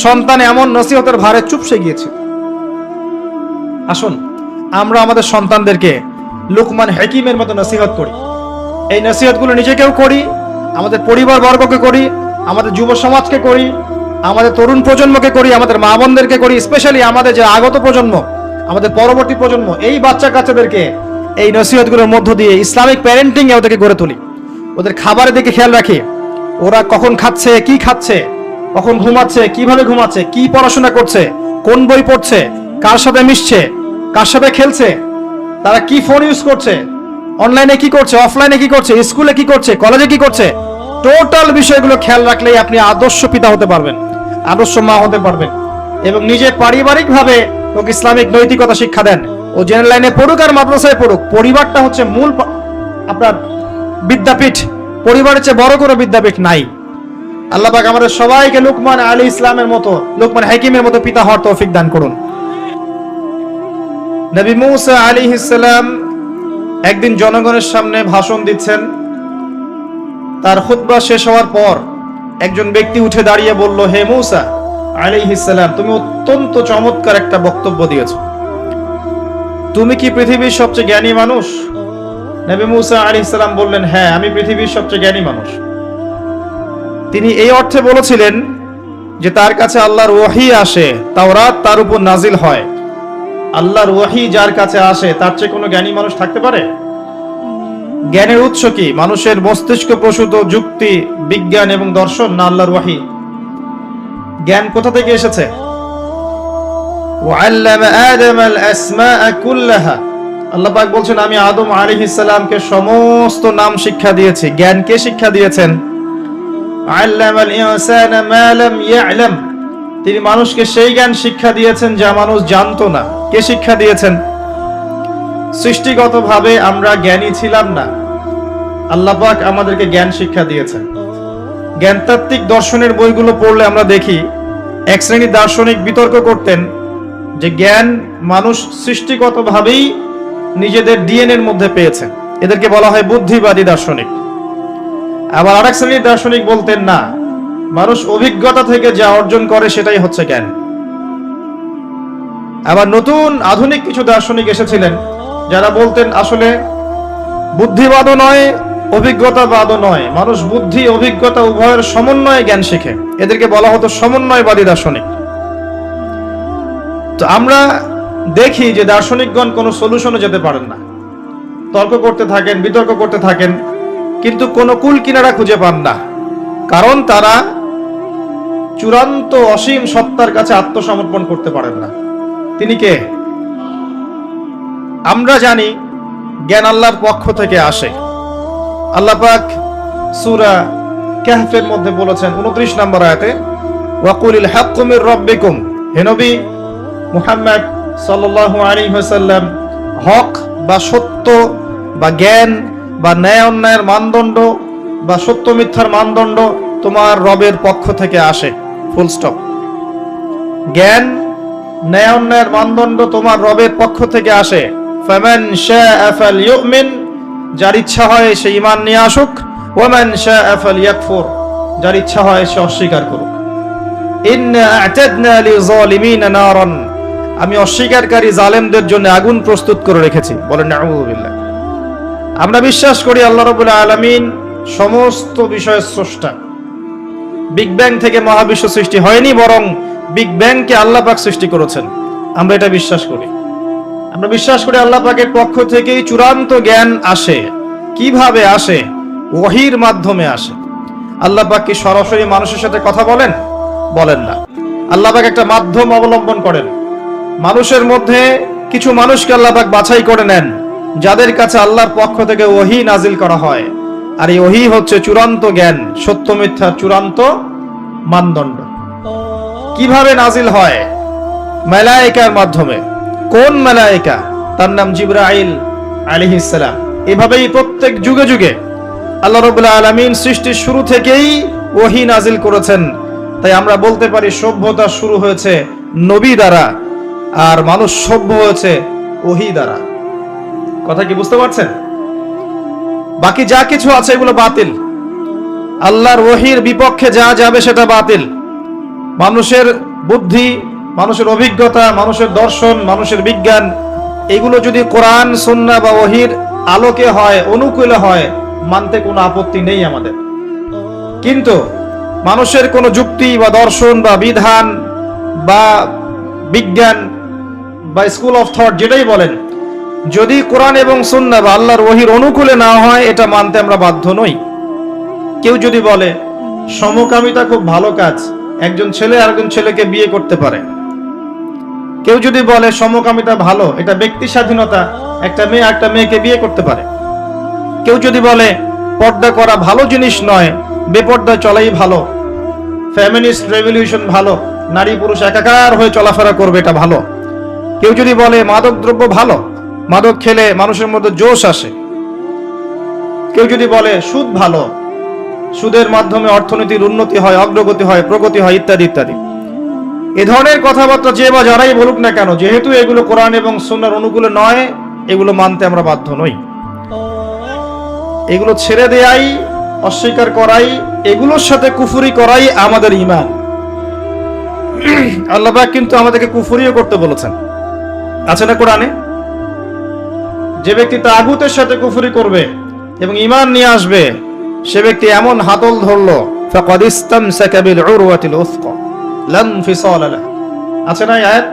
সন্তান এমন নসিহতের ভারে চুপসে গিয়েছে। আসুন আমরা আমাদের সন্তানদেরকে লুকমান হাকিমের মতো নসিহত করি। এই নসিহতগুলো নিজেকেও করি, আমাদের পরিবার বর্গকে করি, আমাদের যুব সমাজকে করি, আমাদের তরুণ প্রজন্মকে করি, আমাদের মা বোনদেরকে করি, স্পেশালি আমাদের যে আগত প্রজন্ম, আমাদের পরবর্তী প্রজন্ম, এই বাচ্চা কাচ্চাদেরকে এই নসিহতগুলোর মধ্য দিয়ে ইসলামিক প্যারেন্টিং এ ওদেরকে গড়ে তুলি। ওদের খাবারের দিকে খেয়াল রাখি, ওরা কখন খাচ্ছে, কি খাচ্ছে, কখন ঘুমাচ্ছে, কিভাবে ঘুমাচ্ছে, কি পড়াশোনা করছে, কোন বই পড়ছে, কার সাথে মিশছে, কার সাথে খেলছে, তারা কি ফোন ইউজ করছে, অনলাইনে কি করছে, অফলাইনে কি করছে, স্কুলে কি করছে, কলেজে কি করছে, টোটাল বিষয়গুলো খেয়াল রাখলেই আপনি আদর্শ পিতা হতে পারবেন, আদর্শ মা হতে পারবেন। এবং নিজে পারিবারিক ভাবে ওকে ইসলামিক নৈতিকতা শিক্ষা দেন। ও জেনারেল লাইনে পড়ুক আর মাদ্রাসায় পড়ুক, পরিবারটা হচ্ছে মূল আপনার বিদ্যাপীঠ। পরিবারের চেয়ে বড় কোনো বিদ্যাপীঠ নাই। আল্লাহ পাক আমাদের সবাইকে লুকমান আলাইহিস সালামের মতো, লুকমান হাকিমের মতো পিতা হওয়ার তৌফিক দান করুন। নবী মুসা আলাইহিস সালাম একদিন জনগণের সামনে ভাষণ দিচ্ছেন। তার খুতবা শেষ হওয়ার পর একজন ব্যক্তি উঠে দাঁড়িয়ে বলল, হে মুসা আলাইহিস সালাম, তুমি অত্যন্ত চমৎকার একটা বক্তব্য দিয়েছো। তুমি কি পৃথিবীর সবচেয়ে জ্ঞানী মানুষ? নবী মুসা আলাইহিস সালাম বললেন, হ্যাঁ, আমি পৃথিবীর সবচেয়ে জ্ঞানী মানুষ। তিনি এই অর্থে বলেছিলেন যে তার কাছে আল্লাহর ওহী আসে, তাওরাত তার উপর নাজিল হয়। আল্লাহর ওহী যার কাছে আসে তার চেয়ে কোনো জ্ঞানী মানুষ থাকতে পারে? জ্ঞানের উৎস কি? মানুষের মস্তিষ্ক প্রসূত যুক্তি, বিজ্ঞান এবং দর্শন, না আল্লাহর ওহী? জ্ঞান কোথা থেকে এসেছে? ওয়াল্লামা আদম আল আসমাআ কুল্লাহা। আল্লাহ পাক বলছেন, আমি আদম আলাইহিস সালামকে সমস্ত নাম শিক্ষা দিয়েছি। জ্ঞান কে শিক্ষা দিয়েছেন? আল্লামাল ইনসানা মা লাম ইয়ালাম। তিনি মানুষকে সেই জ্ঞান শিক্ষা দিয়েছেন যা মানুষ জানতো না। কে শিক্ষা দিয়েছেন? সৃষ্টিগতভাবে আমরা জ্ঞানী ছিলাম না, আল্লাহ পাক আমাদেরকে জ্ঞান শিক্ষা দিয়েছেন। জ্ঞানতাত্ত্বিক দর্শনের বইগুলো পড়লে আমরা দেখি এক শ্রেণীর দার্শনিক বিতর্ক করতেন যে জ্ঞান মানুষ সৃষ্টিগতভাবেই নিজেদের ডিএনএর মধ্যে পেয়েছে, এদেরকে বলা হয় বুদ্ধিবাদী দার্শনিক। আবার আরেক শ্রেণীর দার্শনিক বলতেন না, মানুষ অভিজ্ঞতা থেকে যা অর্জন করে সেটাই হচ্ছে জ্ঞান। আবার নতুন আধুনিক কিছু দার্শনিক এসেছিলেন যারা বলতেন আসলে বুদ্ধিবাদও নয়, অভিজ্ঞতাবাদও নয়, মানুষ বুদ্ধি অভিজ্ঞতা উভয়ের সমন্বয়ে জ্ঞান শেখে, এদেরকে বলা হতো সমন্বয়বাদী দার্শনিক। তো আমরা দেখি যে দার্শনিকগণ কোনো সলিউশনে যেতে পারেন না, তর্ক করতে থাকেন, বিতর্ক করতে থাকেন, কিন্তু কোনো কুল কিনারা খুঁজে পান না, কারণ তারা চূড়ান্ত অসীম সত্তার কাছে আত্মসমর্পণ করতে পারেন না। তিনি কে? আমরা জানি জ্ঞান আল্লাহর পক্ষ থেকে আসে। আল্লাহ পাক সূরা কাহফের মধ্যে বলেছেন 29 নম্বর আয়াতে, ওয়াকুলিল হাক্কু মির রাব্বিকুম, হে নবী মুহাম্মদ সাল্লাল্লাহু আলাইহি ওয়াসাল্লাম, হক বা সত্য বা জ্ঞান বা ন্যায় অন্যায়ের মানদণ্ড বা সত্য মিথ্যার মানদণ্ড তোমার রবের পক্ষ থেকে আসে, ফুল স্টপ। জ্ঞান ন্যায় অন্যায়ের মানদণ্ড তোমার রবের পক্ষ থেকে আসে। ফামান শাআ ফালইউমিন, যার ইচ্ছা হয় সে ঈমান নিয়ে আসুক, ওয়ামান শাআ ফালইয়াকফুর, যার ইচ্ছা হয় সে অস্বীকার করুক। ইন্না আ'তাদনা লিযালিমিনা নারান, আমি অস্বীকারী জালেমদের জন্য আগুন প্রস্তুত করে রেখেছি। বলেন নাউযুবিল্লাহ। আমরা বিশ্বাস করি আল্লাহ রাব্বুল আলামিন সমস্ত বিষয়ের স্রষ্টা। বিগ ব্যাং থেকে মহাবিশ্ব সৃষ্টি হয়নি, বরং বিগ ব্যাংকে আল্লাহ পাক সৃষ্টি করেছেন, আমরা এটা বিশ্বাস করি। আমরা বিশ্বাস করি আল্লাহ পাকের পক্ষ থেকেই চূড়ান্ত জ্ঞান আসে। কিভাবে আসে? ওহীর মাধ্যমে আসে। আল্লাহ পাক কি সরাসরি মানুষের সাথে কথা বলেন? বলেন না। আল্লাহ পাক একটা মাধ্যম অবলম্বন করেন। মানুষের মধ্যে কিছু মানুষকে আল্লাহ পাক বাছাই করে নেন, যাদের কাছে আল্লাহর পক্ষ থেকে ওহী নাজিল করা হয়। আর এই ওহী হচ্ছে চূড়ান্ত জ্ঞান, সত্য মিথ্যার চূড়ান্ত মানদণ্ড। কিভাবে নাজিল হয়? মালায়েকার মাধ্যমে। কোন মালায়েকা? তার নাম জিবরাইল আলাইহিস সালাম। এভাবেই প্রত্যেক যুগে যুগে আল্লাহ রাব্বুল আলামিন সৃষ্টির শুরু থেকেই ওহী নাজিল করেছেন। তাই আমরা বলতে পারি সভ্যতা শুরু হয়েছে নবী দ্বারা, আর মানুষ সভ্য হয়েছে ওহী দ্বারা। কথা কি বুঝতে পারছেন? বাকি যা কিছু আছে এগুলো বাতিল। আল্লাহর ওহীর বিপক্ষে যা যাবে সেটা বাতিল। মানুষের বুদ্ধি, মানুষের অভিজ্ঞতা, মানুষের দর্শন, মানুষের বিজ্ঞান, এগুলো যদি কোরআন সুন্নাহ বা ওহীর আলোকে হয়, অনুকূলে হয়, মানতে কোনো আপত্তি নেই আমাদের। কিন্তু মানুষের কোনো যুক্তি বা দর্শন বা বিধান বা বিজ্ঞান বা স্কুল অফ থট যেটাই বলেন, যদি কোরআন এবং সুন্নাহ বা আল্লাহর ওহীর অনুকূলে না হয়, এটা মানতে আমরা বাধ্য নই। কেউ যদি বলে সমকামিতা খুব ভালো কাজ, একজন ছেলে আরেকজন ছেলেকে বিয়ে করতে পারে। কেউ যদি বলে সমকামিতা ভালো, এটা ব্যক্তি স্বাধীনতা, একটা মেয়ে একটা মেয়েকে বিয়ে করতে পারে। কেউ যদি বলে পর্দা করা ভালো জিনিস নয়, বেপর্দা চলাই ভালো, ফেমিনিস্ট রেভলিউশন ভালো, নারী পুরুষ একাকার হয়ে চলাফেরা করবে, এটা ভালো। কেউ যদি বলে মাদক দ্রব্য ভালো, মাদক খেলে মানুষের মধ্যে জোশ আসে। কেউ যদি বলে সুদ ভালো, সুদের মাধ্যমে অর্থনীতির উন্নতি হয়, অগ্রগতি হয়, প্রগতি হয়, ইত্যাদি ইত্যাদি। এ ধরনের কথাবার্তা যে বা যারাই বলুক না কেন, যেহেতু এগুলো কোরআন এবং সুন্নাহর অনুকূলে নয়, এগুলো মানতে আমরা বাধ্য নই। এগুলো ছেড়ে দেয়াই, অস্বীকার করাই, এগুলোর সাথে কুফরি করাই আমাদের ঈমান। আল্লাহ পাক কিন্তু আমাদেরকে কুফরিও করতে বলেছেন, আছে না কোরআনে? যে ব্যক্তি তাগুতের সাথে কুফরি করবে এবং ঈমান নিয়ে আসবে, সে ব্যক্তি এমন হাতল ধরলো, ফাকাদ ইসতামসাকা বিল উরওয়াতিল উসকা লা ইনফিসালা লাহা। আছে না আয়াত?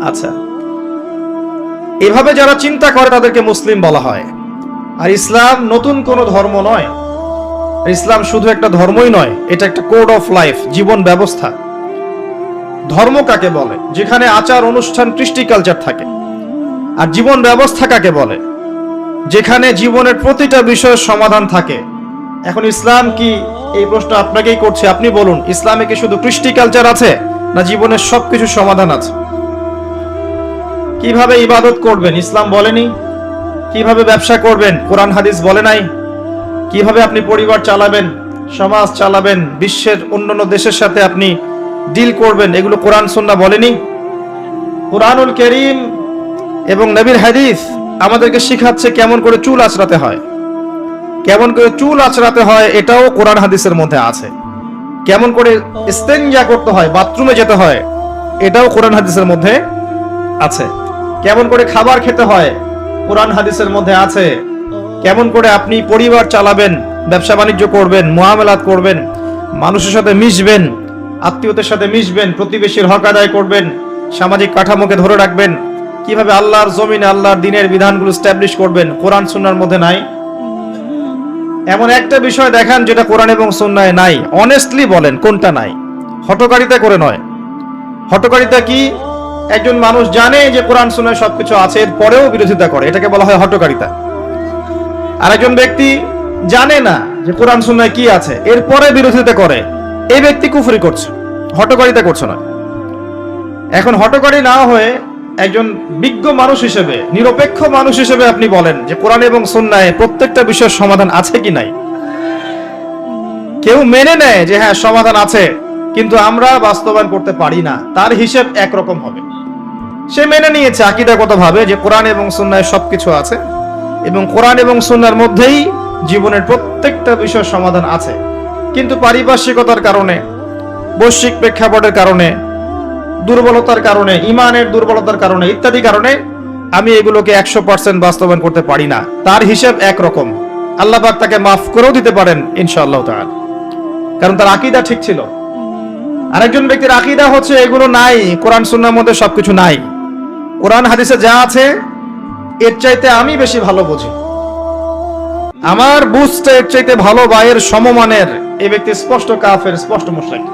আচ্ছা, এভাবে যারা চিন্তা করে তাদেরকে মুসলিম বলা হয়। আর ইসলাম নতুন কোনো ধর্ম নয়। ইসলাম শুধু একটা ধর্মই নয়, এটা একটা কোড অফ লাইফ, জীবন ব্যবস্থা। ধর্ম কাকে বলে? যেখানে আচার অনুষ্ঠান, কৃষ্টি কালচার থাকে। আর জীবন ব্যবস্থা কাকে বলে? যেখানে জীবনের প্রতিটা বিষয়ের সমাধান থাকে। এখন ইসলাম কি, এই প্রশ্ন আপনাকেই করছে, আপনি বলুন, ইসলামে কি শুধু কৃষ্টি কালচার আছে, না জীবনের সবকিছু সমাধান আছে? কিভাবে ইবাদত করবেন ইসলাম বলেনি? কিভাবে ব্যবসা করবেন কোরআন হাদিস বলে নাই? কিভাবে আপনি পরিবার চালাবেন সমাজ চালাবেন, বিশ্বের অন্যান্য দেশের সাথে আপনি ডিল করবেন, এগুলো কোরআন সুন্নাহ বলেনি? কুরআনুল কারীম এবং নবীর হাদিস আমাদেরকে শিখাচ্ছে কেমন করে চুল আঁচড়াতে হয়, কেমন করে চুল আঁচড়াতে হয়, এটাও কোরআন হাদিসের মধ্যে আছে। কেমন করে ইস্তেঞ্জা করতে হয়, বাথরুমে যেতে হয়, এটাও কোরআন হাদিসের মধ্যে আছে। কেমন করে খাবার খেতে হয়, কোরআন হাদিসের মধ্যে আছে। কেমন করে আপনি পরিবার চালাবেন, ব্যবসা বাণিজ্য করবেন, মুআমালাত করবেন, মানুষের সাথে মিশবেন, আত্মীয়দের সাথে মিশবেন, প্রতিবেশীর হক আদায় করবেন, সামাজিক কাঠামোকে ধরে রাখবেন, কিভাবে আল্লাহর জমিনে আল্লাহর দ্বীনের বিধানগুলো এস্টাবলিশ করবেন, কোরআন সুন্নাহর মধ্যে নাই? এমন একটা বিষয় দেখান যেটা কোরআন এবং সুন্নাহে নাই, অনেস্টলি বলেন কোনটা নাই। হঠকারিতা করে নয়। হঠকারিতা কি? একজন মানুষ জানে যে কোরআন সুন্নাহে সবকিছু আছে, এরপরেও বিরোধিতা করে, এটাকে বলা হয় হঠকারিতা। আর একজন ব্যক্তি জানে না যে কোরআন সুন্নাহে কি আছে, এরপরে বিরোধিতা করে, এই ব্যক্তি কুফরি করছে, হঠকারিতা করছে না। এখন হঠকারী না হয়ে একজন বিজ্ঞ মানুষ হিসেবে, নিরপেক্ষ মানুষ হিসেবে আপনি বলেন যে কোরআন এবং সুন্নাহে প্রত্যেকটা বিষয়ের সমাধান আছে কি নাই। কেউ মেনে নেয় যে হ্যাঁ সমাধান আছে, কিন্তু আমরা বাস্তবায়ন করতে পারি না, তার হিসেব একরকম হবে। সে মেনে নিয়েছে আকীদাগতভাবে যে কোরআন এবং সুন্নাহে সবকিছু আছে এবং কোরআন এবং সুন্নাহর মধ্যেই জীবনের প্রত্যেকটা বিষয়ের সমাধান আছে, কিন্তু পারিপার্শ্বিকতার কারণে, বৈশ্বিক প্রেক্ষাপটের কারণে, দুর্বলতার কারণে, ইমানের দুর্বলতার কারণে ইত্যাদি কারণে আমি এগুলোকে 100% বাস্তবায়ন করতে পারি না, তার হিসাব একরকম। আল্লাহ পাক তাকে মাফ করেও দিতে পারেন ইনশাআল্লাহ তাআলা, কারণ তার আকীদা ঠিক ছিল। আরেকজন ব্যক্তির আকীদা হচ্ছে এগুলো নাই, কোরআন সুন্নাহর মধ্যে সবকিছু নাই, কোরআন হাদিসে যা আছে এর চাইতে আমি বেশি ভালো বুঝি, আমার বুঝতে এর চাইতে ভালো বা এর সমমানের, এই ব্যক্তি স্পষ্ট কাফের, স্পষ্ট মুশরিক।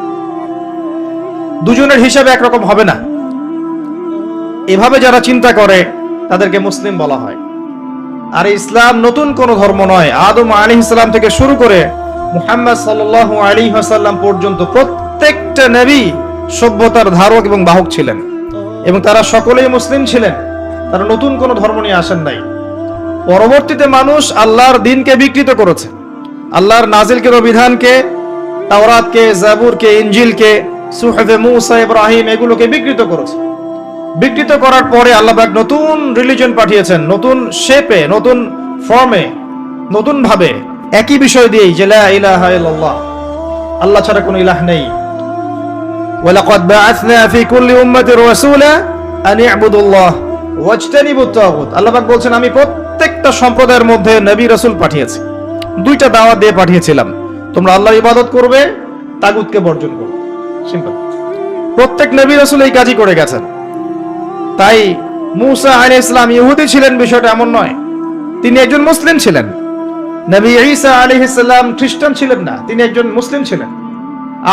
দুজনের হিসাবে একরকম হবে না। এভাবে যারা চিন্তা করে তাদেরকে মুসলিম বলা হয়। আর ইসলাম নতুন কোন ধর্ম নয়। আদম আলাইহিস সালাম থেকে শুরু করে মুহাম্মদ সাল্লাল্লাহু আলাইহি ওয়াসাল্লাম পর্যন্ত প্রত্যেকটা নবী সভ্যতার ধারক এবং বাহক ছিলেন, এবং তারা সকলেই মুসলিম ছিলেন। তারা নতুন কোন ধর্ম নিয়ে আসেন নাই। পরবর্তীতে মানুষ আল্লাহর দ্বীনকে বিকৃত করেছে, আল্লাহর নাজিলকৃত বিধানকে, তাওরাতকে, জাবুরকে, ইনজিলকে, সুহফে মূসা, ইব্রাহিম, এগুলোকে বিকৃত করেছে। বিকৃত করার পরে আল্লাহ পাক নতুন রিলিজন পাঠিয়েছেন, নতুন শেপে, নতুন ফর্মে, নতুন ভাবে, একই বিষয় দিয়েই যে লা ইলাহা ইল্লাল্লাহ, আল্লাহ ছাড়া কোনো ইলাহ নেই। ওয়ালাকাদ বাআসনা ফি কুল্লি উম্মাতির রাসূলা আন ইবুদুল্লাহ ওয়াজতানিবুত তাগুত। আল্লাহ পাক বলছেন আমি প্রত্যেকটা সম্প্রদায়ের মধ্যে নবী রাসূল পাঠিয়েছি, দুইটা দাওয়াত দিয়ে পাঠিয়েছিলাম, তোমরা আল্লাহর ইবাদত করবে, তাগুতকে বর্জন করবে। সিম্পল। প্রত্যেক নবী রাসূল এই কাজই করে গেছেন। তাই মূসা আলাইহিস সালাম ইহুদি ছিলেন বিষয়টা এমন নয়, তিনি একজন মুসলিম ছিলেন। নবী ঈসা আলাইহিস সালাম খ্রিস্টান ছিলেন না, তিনি একজন মুসলিম ছিলেন।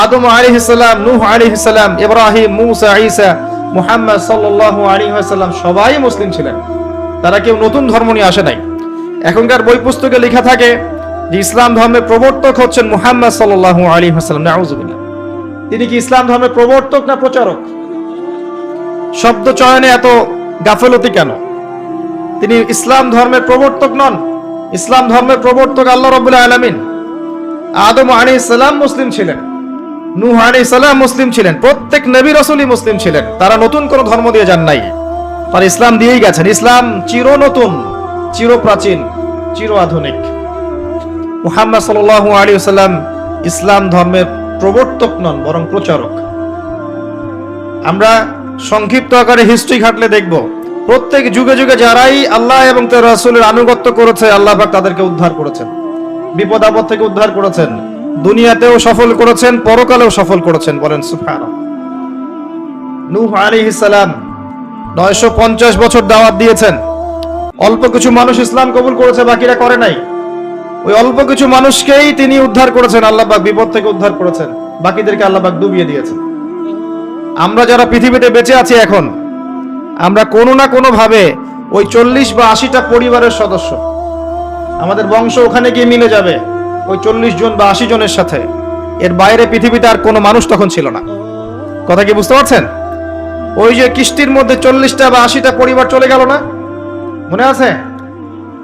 আদম আলাইহিস সালাম, নূহ আলাইহিস সালাম, ইব্রাহিম, মূসা, ঈসা, মুহাম্মদ সাল্লাল্লাহু আলাইহি ওয়াসাল্লাম সবাই মুসলিম ছিলেন। তারা কেউ নতুন ধর্ম নিয়ে আসে নাই। এখনকার বই পুস্তকে লেখা থাকে যে ইসলাম ধর্মের প্রবর্তক হচ্ছেন মুহাম্মদ সাল্লাল্লাহু আলাইহি ওয়াসাল্লাম। নাউযুবিল্লাহ। তিনি কি ইসলাম ধর্মের প্রবর্তক না প্রচারক? শব্দ চয়নে এত গাফলতি কেন? তিনি ইসলাম ধর্মের প্রবর্তক নন। ইসলাম ধর্মের প্রবর্তক আল্লাহ রাব্বুল আলামিন। আদম আলাইহিস সালাম মুসলিম ছিলেন, নূহ আলাইহিস সালাম মুসলিম ছিলেন, প্রত্যেক নবী রাসূলই মুসলিম ছিলেন। তারা নতুন কোনো ধর্ম দিয়ে যান নাই, তারা ইসলাম দিয়েই গেছেন। ইসলাম চির নতুন, চির প্রাচীন, চির আধুনিক। মুহাম্মদ সাল্লাল্লাহু আলাইহি ওয়াসাল্লাম ইসলাম ধর্মের প্রবর্তক নন, বরং প্রচারক। আমরা সংক্ষিপ্ত আকারে হিস্ট্রি ঘাটলে দেখব প্রত্যেক যুগে যুগে যারাই আল্লাহ এবং তার রাসূলের আনুগত্য করেছে, আল্লাহ পাক তাদেরকে উদ্ধার করেছেন, বিপদ আপদ থেকে উদ্ধার করেছেন, দুনিয়াতেও সফল করেছেন, পরকালেও সফল করেছেন। বলেন সুবহানাল্লাহ। নূহ আলাইহিস সালাম 950 বছর দাওয়াত দিয়েছেন। অল্প কিছু মানুষ ইসলাম কবুল করেছে, বাকিরা করে নাই। ওই অল্প কিছু মানুষকেই তিনি উদ্ধার করেছেন, আল্লাহ পাক বিপদ থেকে উদ্ধার করেছেন, বাকিদেরকে আল্লাহ পাক ডুবিয়ে দিয়েছেন। আমরা যারা পৃথিবীতে বেঁচে আছি এখন, আমরা কোনো না কোনো ভাবে ওই 40 বা 80টা পরিবারের সদস্য। আমাদের বংশ ওখানে গিয়ে মিলে যাবে ওই 40 জন বা 80 জনের সাথে। এর বাইরে পৃথিবীতে আর কোনো মানুষ তখন ছিল না। কথা কি বুঝতে পারছেন? ওই যে কিস্তির মধ্যে 40টা বা 80টা পরিবার চলে গেল না, মনে আছে?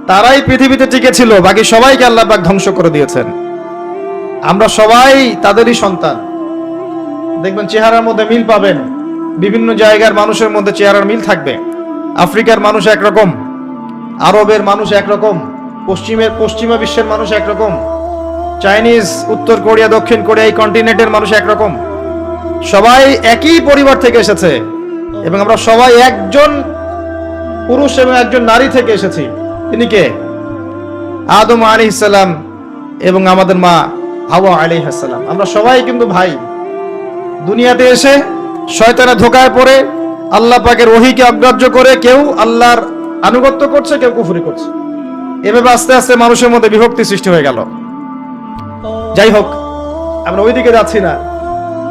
তারাই পৃথিবীতে টিকে ছিল, বাকি সবাইকে আল্লাহ পাক ধ্বংস করে দিয়েছেন। আমরা সবাই তাদেরই সন্তান। দেখবেন চেহারার মধ্যে মিল পাবেন, বিভিন্ন জায়গার মানুষের মধ্যে চেহারার মিল থাকবে। আফ্রিকার মানুষ একরকম, আরবের মানুষ একরকম, পশ্চিমা বিশ্বের মানুষ একরকম, চাইনিজ, উত্তর কোরিয়া, দক্ষিণ কোরিয়া, এই কন্টিনেন্টের মানুষ একরকম। সবাই একই পরিবার থেকে এসেছে এবং আমরা সবাই একজন পুরুষ এবং একজন নারী থেকে এসেছি। তিনি কে? আদম আলাইহিস সালাম এবং আমাদের মা হাওয়া আলাইহিস সালাম। আমরা সবাই কিন্তু ভাই। দুনিয়াতে এসে শয়তানের ধোঁকায় পড়ে আল্লাহ পাকের ওহীকে অগ্রাহ্য করে কেউ আল্লাহর আনুগত্য করছে, কেউ কুফরি করছে। এভাবে আস্তে আস্তে মানুষের মধ্যে বিভক্তি সৃষ্টি হয়ে গেল। যাই হোক, আমরা ওইদিকে যাচ্ছি না।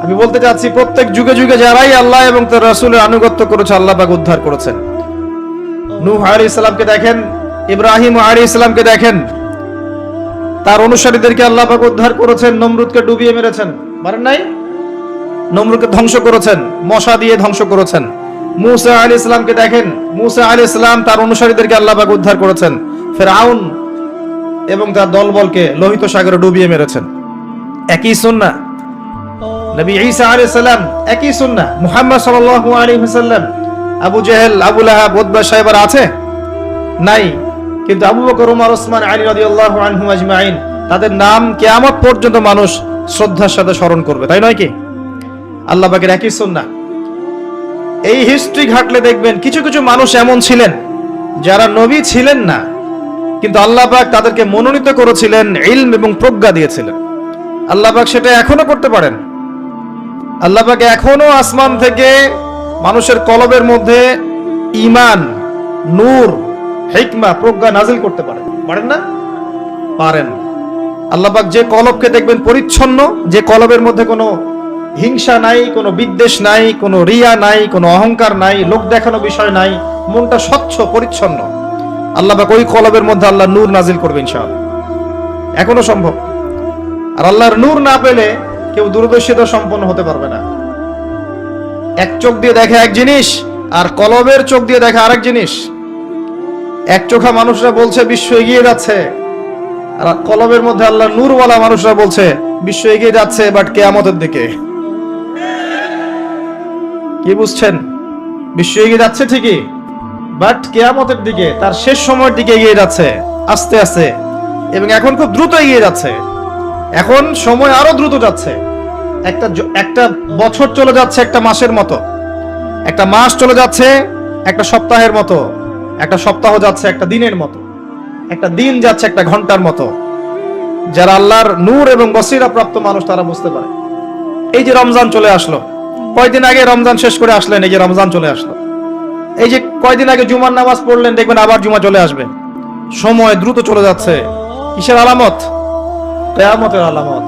আমি বলতে চাচ্ছি প্রত্যেক যুগে যুগে যারাই আল্লাহ এবং তার রাসূলের আনুগত্য করেছে, আল্লাহ পাক উদ্ধার করেছেন। নূহ আলাইহিস সালামকে দেখেন, ইব্রাহিম আলাইহিস সালামকে দেখেন, তার অনুসারীদেরকে আল্লাহ পাক উদ্ধার করেছেন। নমরুদকে ডুবিয়ে মেরেছেন, মারেন নাই? নমরুদকে ধ্বংস করেছেন, মশা দিয়ে ধ্বংস করেছেন। মূসা আলাইহিস সালামকে দেখেন, মূসা আলাইহিস সালাম তার অনুসারীদেরকে আল্লাহ পাক উদ্ধার করেছেন। ফিরআউন এবং তার দলবলকে লোহিত সাগরে ডুবিয়ে মেরেছেন। একই সুন্নাহ। নবী ঈসা আলাইহিস সালাম একই সুন্নাহ। মুহাম্মদ সাল্লাল্লাহু আলাইহি ওয়াসাল্লাম, আবু জেহেল, আবু লাহাব, উতবা, শাইবার আছে? নাই। কিন্তু আবু বকর, ওমর, ওসমান, আলী রাদিয়াল্লাহু আনহুম আজমাইন, তাদের নাম কিয়ামত পর্যন্ত মানুষ শ্রদ্ধার সাথে স্মরণ করবে, তাই নয় কি? আল্লাহ পাকের একই সুন্নাহ। এই হিস্ট্রি ঘাটলে দেখবেন কিছু কিছু মানুষ এমন ছিলেন যারা নবী ছিলেন না, কিন্তু আল্লাহ পাক তাদেরকে মনোনীত করেছিলেন, ইলম এবং প্রজ্ঞা দিয়েছিলেন। আল্লাহ পাক সেটা এখনো করতে পারেন। আল্লাহ পাক এখনো আসমান থেকে মানুষের কলবের মধ্যে ঈমান, নূর, হিকমা, প্রজ্ঞা নাজিল করতে পারেন। পারেন না? পারেন। আল্লাহ পাক যে কলবকে দেখবেন পরিচ্ছন্ন, যে কলবের মধ্যে কোনো হিংসা নাই, কোনো বিদ্বেষ নাই, কোনো রিয়া নাই, কোনো অহংকার নাই, লোক দেখানো বিষয় নাই, মনটা স্বচ্ছ পরিচ্ছন্ন, আল্লাহ পাক ওই কলবের মধ্যে আল্লাহ নূর নাজিল করবে ইনশাআল্লাহ। এখনো সম্ভব। আর আল্লাহর নূর না পেলে কেউ দূরদর্শিতা সম্পন্ন হতে পারবে না। এক চোখ দিয়ে দেখে এক জিনিস, আর কলবের চোখ দিয়ে দেখে আরেক জিনিস। এক চোখা মানুষরা বলছে বিশ্ব এগিয়ে যাচ্ছে, আর কলবের মধ্যে আল্লাহর নূরওয়ালা মানুষরা বলছে বিশ্ব এগিয়ে যাচ্ছে বাট কিয়ামতের দিকে। কি বুঝছেন? বিশ্ব এগিয়ে যাচ্ছে ঠিকই, বাট কিয়ামতের দিকে, তার শেষ সময়ের দিকে এগিয়ে যাচ্ছে আস্তে আস্তে, এবং এখন খুব দ্রুত এগিয়ে যাচ্ছে। এখন সময় আরো দ্রুত যাচ্ছে। একটা বছর চলে যাচ্ছে একটা মাসের মতো, একটা মাস চলে যাচ্ছে একটা সপ্তাহের মতো, একটা সপ্তাহ যাচ্ছে একটা দিনের মতো, একটা দিন যাচ্ছে একটা ঘন্টার মতো। যারা আল্লাহর নূর এবং বসিরা প্রাপ্ত মানুষ তারা বুঝতে পারে। এই যে রমজান চলে আসলো, কয়দিন আগে রমজান শেষ করে আসলেন, এই যে রমজান চলে আসলো। এই যে কয়দিন আগে জুমার নামাজ পড়লেন, দেখবেন আবার জুমা চলে আসবে। সময় দ্রুত চলে যাচ্ছে। কিসের আলামত? কিয়ামতের আলামত।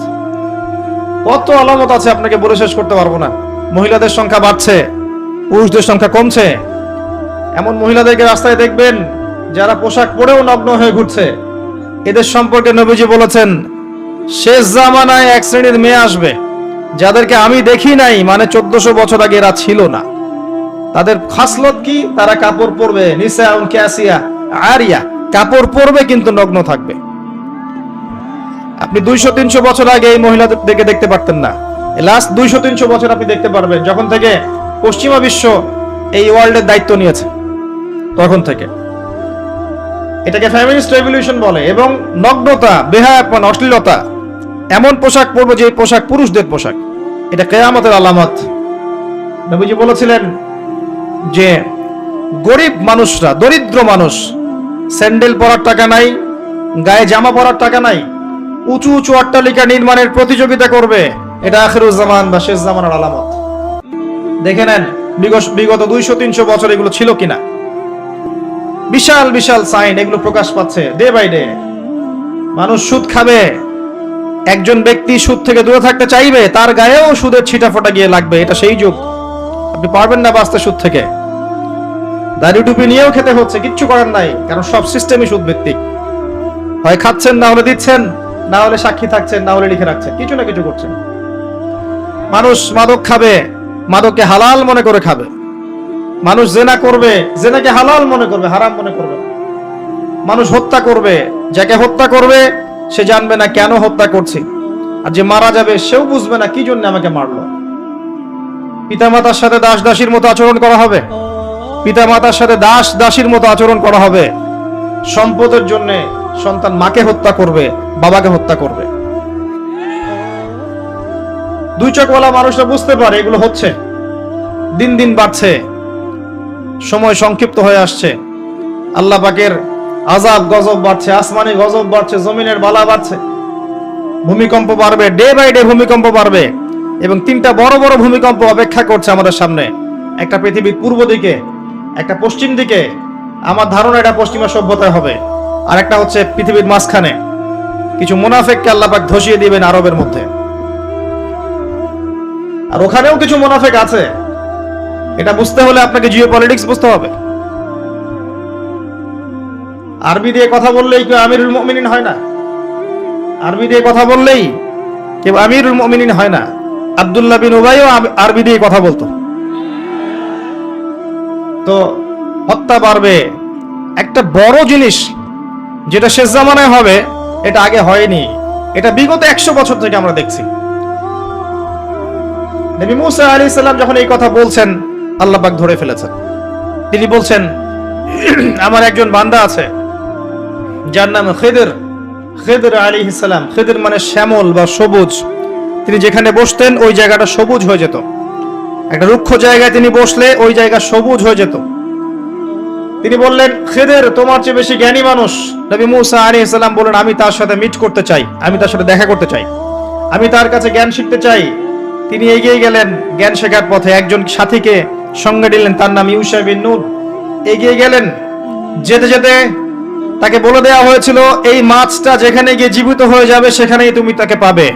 কত আলামত আছে আপনাকে বলে শেষ করতে পারবো না। মহিলাদের সংখ্যা বাড়ছে, পুরুষদের সংখ্যা কমছে। এমন মহিলাদেরকে রাস্তায় দেখবেন যারা পোশাক পরেও নগ্ন হয়ে ঘুরছে। এদের সম্পর্কে নবীজি বলেছেন, শেষ জামানায় এক শ্রেণীর মেয়ে আসবে যাদেরকে আমি দেখি নাই, মানে 1400 বছর আগে এরা ছিল না। তাদের খাসলত কি? তারা কাপড় পরবে, নিসাউন কাসিয়া আরিয়া, কাপড় পরবে কিন্তু নগ্ন থাকবে। আপনি 200-300 বছর আগে এই মহিলাদেরকে দেখতে পারতেন না। লাস্ট 200-300 বছর আপনি দেখতে পারবেন, যখন থেকে পশ্চিমা বিশ্ব এই ওয়ার্ল্ডের দায়িত্ব নিয়েছে তখন থেকে। এটাকে ফেমিনিস্ট রেভলিউশন বলে। এবং নগ্নতা, বেহায়াপন, অশ্লীলতা, এমন পোশাক পরবে যে পোশাক পুরুষদের পোশাক, এটা কিয়ামতের আলামত। নবীজি বলেছিলেন যে গরিব মানুষরা, দরিদ্র মানুষ, স্যান্ডেল পরার টাকা নাই, গায়ে জামা পরার টাকা নাই, উঁচু উঁচু অট্টালিকা নির্মাণের প্রতিযোগিতা করবে। এটা আখিরুজ জামান বা শেষ জামানের আলামত। দেখে নেন বিগত 200-300 বছর এগুলো ছিল কিনা। বিশাল বিশাল সাইন এগুলো প্রকাশ পাচ্ছে ডে বাই ডে। মানুষ সুদ খাবে, একজন ব্যক্তি সুদ থেকে দূরে থাকতে চাইবে, তার গায়েও সুদের ছিটাফোঁটা গিয়ে লাগবে। এটা সেই যুগ। আপনি পারবেন না বাঁচতে সুদ থেকে। দাড়ি টুপি নিয়েও খেতে হচ্ছে, কিচ্ছু করার নাই, কারণ সব সিস্টেমই সুদ ভিত্তিক। হয় খাচ্ছেন, না হলে দিচ্ছেন, না হলে সাক্ষী থাকছেন, না হলে লিখে রাখছেন, কিছু না কিছু করছেন। মানুষ মাদক খাবে, মাদককে হালাল মনে করে খাবে। মানুষ জেনা করবে, জেনাকে হালাল মনে করবে, হারাম মনে করবে। মানুষ হত্যা করবে, যাকে হত্যা করবে সে জানবে না কেন হত্যা করছে। আর যে মারা যাবে সেও বুঝবে না কি জন্য আমাকে মারলো। পিতামাতার সাথে দাস দাসীর মতো আচরণ করা হবে, পিতামাতার সাথে দাস দাসীর মতো আচরণ করা হবে। সম্পদের জন্য সন্তান মাকে হত্যা করবে, বাবাকে হত্যা করবে। দুই চোখওয়ালা মানুষরা বুঝতে পারে এগুলো হচ্ছে, দিন দিন বাড়ছে, সময় সংক্ষিপ্ত হয়ে আসছে, আল্লাহ পাকের আযাব গজব বাড়ছে, আসমানি গজব বাড়ছে, জমিনের বালা বাড়ছে, ভূমিকম্প বাড়বে, ডে বাই ডে ভূমিকম্প বাড়বে। এবং তিনটা বড় বড় ভূমিকম্প অপেক্ষা করছে আমাদের সামনে। একটা পৃথিবীর পূর্ব দিকে, একটা পশ্চিম দিকে, আমার ধারণা এটা পশ্চিমা সভ্যতায় হবে, আর একটা হচ্ছে পৃথিবীর মাঝখানে। কিছু মুনাফিককে আল্লাহ পাক ধসিয়ে দিবেন আরবের মধ্যে, আর ওখানেও কিছু মুনাফিক আছে। এটা বুঝতে হলে আপনাকে জিওপলিটিক্স বুঝতে হবে। আরবি দিয়ে কথা বললেই কেউ আমিরুল মুমিনিন হয় না, আরবি দিয়ে কথা বললেই কেউ আমিরুল মুমিনিন হয় না। আব্দুল্লাহ বিন উবাইও আরবি দিয়ে কথা বলতো। তো হত্যা বাড়বে, একটা বড় জিনিস যেটা শেষ জামানায় হবে, এটা আগে হয়নি, এটা বিগত 100 বছর থেকে আমরা দেখছি। নবী মুসা আলাইহিস সালাম যখন এই কথা বলছেন, আল্লাহ পাক ধরে ফেলেছেন। তিনি বলছেন, আমার একজন বান্দা আছে যার নাম খিদর, খিদর আলাইহিস সালাম। খিদর মানে শ্যামল বা সবুজ। তিনি যেখানে বসতেন ওই জায়গাটা সবুজ হয়ে যেত। একটা রুক্ষ জায়গায় তিনি বসলে ওই জায়গা সবুজ হয়ে যেত। তিনি বললেন, খিদর তোমার চেয়ে বেশি জ্ঞানী মানুষ। নবী মুসা আলাইহিস সালাম বলেন, আমি তার সাথে মিট করতে চাই, আমি তার সাথে দেখা করতে চাই, আমি তার কাছে জ্ঞান শিখতে চাই। তিনি এগিয়ে গেলেন জ্ঞান শেখার পথে, একজন সাথীকে সঙ্গে নিলেন, তার নাম ইউশা বিন নূন। এগিয়ে গেলেন, যেতে যেতে তাকে বলে দেওয়া হয়েছিল, এই মাছটা যেখানে গিয়ে জীবিত হয়ে যাবে সেখানেই তুমি তাকে পাবে,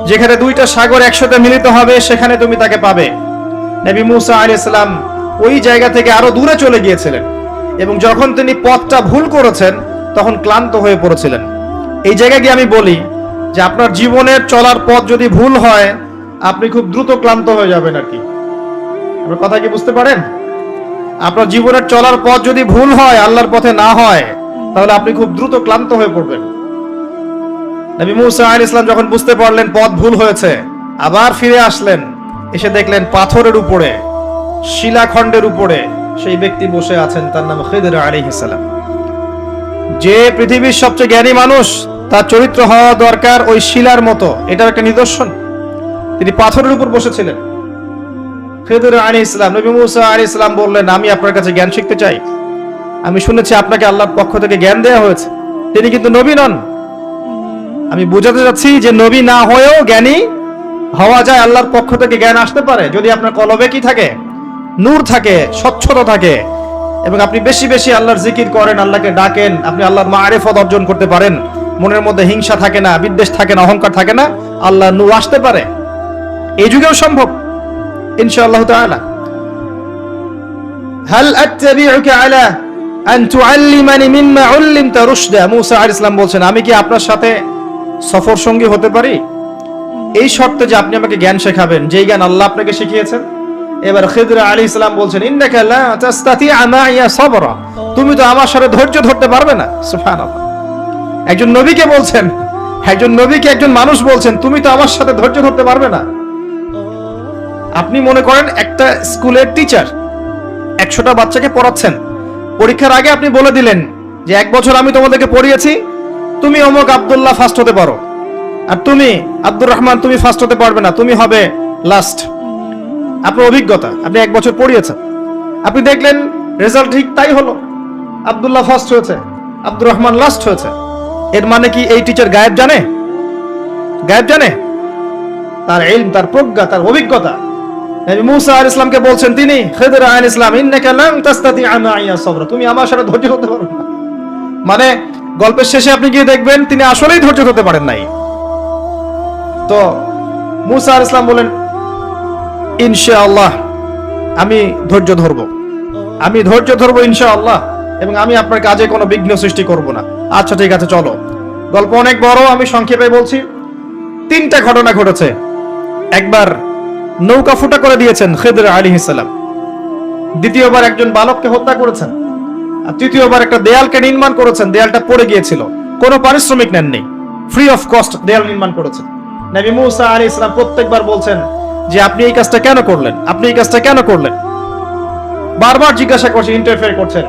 যেখানে দুইটা সাগর একসাথে মিলিত হবে সেখানে তুমি তাকে পাবে। নবী মুসা আলাইহিস সালাম ওই জায়গা থেকে আরো দূরে চলে গিয়েছিলেন, এবং যখন তিনি পথটা ভুল করেছেন তখন ক্লান্ত হয়ে পড়েছিলেন। এই জায়গায় গিয়ে আমি বলি যে আপনার জীবনের চলার পথ যদি ভুল হয়, আপনি খুব দ্রুত ক্লান্ত হয়ে যাবেন। আর কি আপনার কথা কি বুঝতে পারেন? আপনার জীবনের চলার পথ যদি ভুল হয়, আল্লাহর পথে না হয়, তাহলে আপনি খুব দ্রুত ক্লান্ত হয়ে পড়বেন। নবী মুসা আলাইহিস সালাম যখন বুঝতে পারলেন পথ ভুল হয়েছে, আবার ফিরে আসলেন, এসে দেখলেন পাথরের উপরে, শিলাখণ্ডের উপরে সেই ব্যক্তি বসে আছেন, তার নাম খিদর আলাইহিস সালাম। যে পৃথিবীর সবচেয়ে জ্ঞানী মানুষ, তার চরিত্র হওয়া দরকার ওই শিলার মতো, এটার একটা নিদর্শন। তিনি পাথরের উপর বসেছিলেন। খিদর আলাইহিস সালাম, নবী মুসা আলাইহিস সালাম বললেন, আমি আপনার কাছে জ্ঞান শিখতে চাই, আমি শুনেছি আপনাকে আল্লাহর পক্ষ থেকে জ্ঞান দেওয়া হয়েছে। তিনি কিন্তু নবী নন। আমি বোঝাতে চাচ্ছি যে নবী না হয়েও জ্ঞানী হওয়া যায়, আল্লাহর পক্ষ থেকে জ্ঞান আসতে পারে যদি আপনার কলবে কি থাকে, নূর থাকে, স্বচ্ছতা থাকে, এবং আপনি বেশি বেশি আল্লাহর জিকির করেন, আল্লাহকে ডাকেন, আপনি আল্লাহর মারিফত অর্জন করতে পারেন, মনের মধ্যে হিংসা থাকে না, বিদ্বেষ থাকে না, অহংকার থাকে না, আল্লাহর নূর আসতে পারে। এই যুগেও সম্ভব ইনশাআল্লাহ তাআলা। হাল আত্তাবিউকা আলা আন তুআল্লিমানি মিম্মা উল্লিমতা রুশদা। মুসা আলাইহিস সালাম বলছেন, আমি কি আপনার সাথে সফর সঙ্গী হতে পারি, এই শর্তে যে আপনি আমাকে জ্ঞান শেখাবেন, যেই জ্ঞান আল্লাহ আপনাকে শিখিয়েছেন। এবার খিদর আলাইহিস সালাম বলছেন, ইন্নাকা লা তাস্তাতিআ মাইয়া সাবরা, তুমি তো আমার সাথে ধৈর্য ধরতে পারবে না। সুবহানাল্লাহ, একজন নবীকে বলছেন, একজন নবীকে একজন মানুষ বলছেন, তুমি তো আমার সাথে ধৈর্য ধরতে পারবে না। আপনি মনে করেন একটা স্কুলের টিচার 100টা বাচ্চাকে পড়াচ্ছেন, পরীক্ষার আগে আপনি বলে দিলেন যে 1 বছর আমি তোমাদেরকে পড়িয়েছি, তুমি অমুক আব্দুল্লাহ ফার্স্ট হতে পারো, আর তুমি আব্দুর রহমান তুমি ফার্স্ট হতে পারবে না, তুমি হবে লাস্ট। আপনার অভিজ্ঞতা, আপনি 1 বছর পড়িয়েছেন, আপনি দেখলেন রেজাল্ট ঠিক তাই হলো, আব্দুল্লাহ ফার্স্ট হয়েছে, আব্দুর রহমান লাস্ট হয়েছে। এর মানে কি এই টিচার গায়েব জানে? গায়েব জানে? তার ইলম, তার প্রজ্ঞা, তার অভিজ্ঞতা। নবী মুসা আলাইহিস সালামকে বলছেন তিনি, খিদর আলাইহিস সালাম, ইন্নাকা লান তাস্তাতিআ মাইয়া সাবরা, তুমি আমার সাথে ধৈর্য ধরতে পারবে না। মানে গল্পের শেষে আপনি গিয়ে দেখবেন তিনি আসলেই ধৈর্য ধরতে পারেন নাই। তো মুসা আলাইহিস সালাম বলেন, ইনশাআল্লাহ আমি ধৈর্য ধরব, আমি ধৈর্য ধরব ইনশাআল্লাহ, এবং আমি আপনার কাজে কোনো বিঘ্ন সৃষ্টি করব না। আচ্ছা ঠিক আছে, চলো। গল্প অনেক বড়, আমি সংক্ষেপে বলছি। 3টা ঘটনা ঘটেছে। একবার নৌকা ফুটা করে দিয়েছেন খিদর আলাইহিস সালাম, দ্বিতীয়বার একজন বালককে হত্যা করেছেন, আর তৃতীয়বার একটা দেয়ালকে নির্মাণ করেছেন, দেয়ালটা পড়ে গিয়েছিল, কোনো পারিশ্রমিক নেননি, ফ্রি অফ কস্ট দেয়াল নির্মাণ করেছেন। নবী মুসা আলাইহিস সালাম প্রত্যেকবার বলছেন যে আপনি এই কাজটা কেন করলেন, আপনি এই কাজটা কেন করলেন, বারবার জিজ্ঞাসা করছেন, ইন্টারফেয়ার করছেন।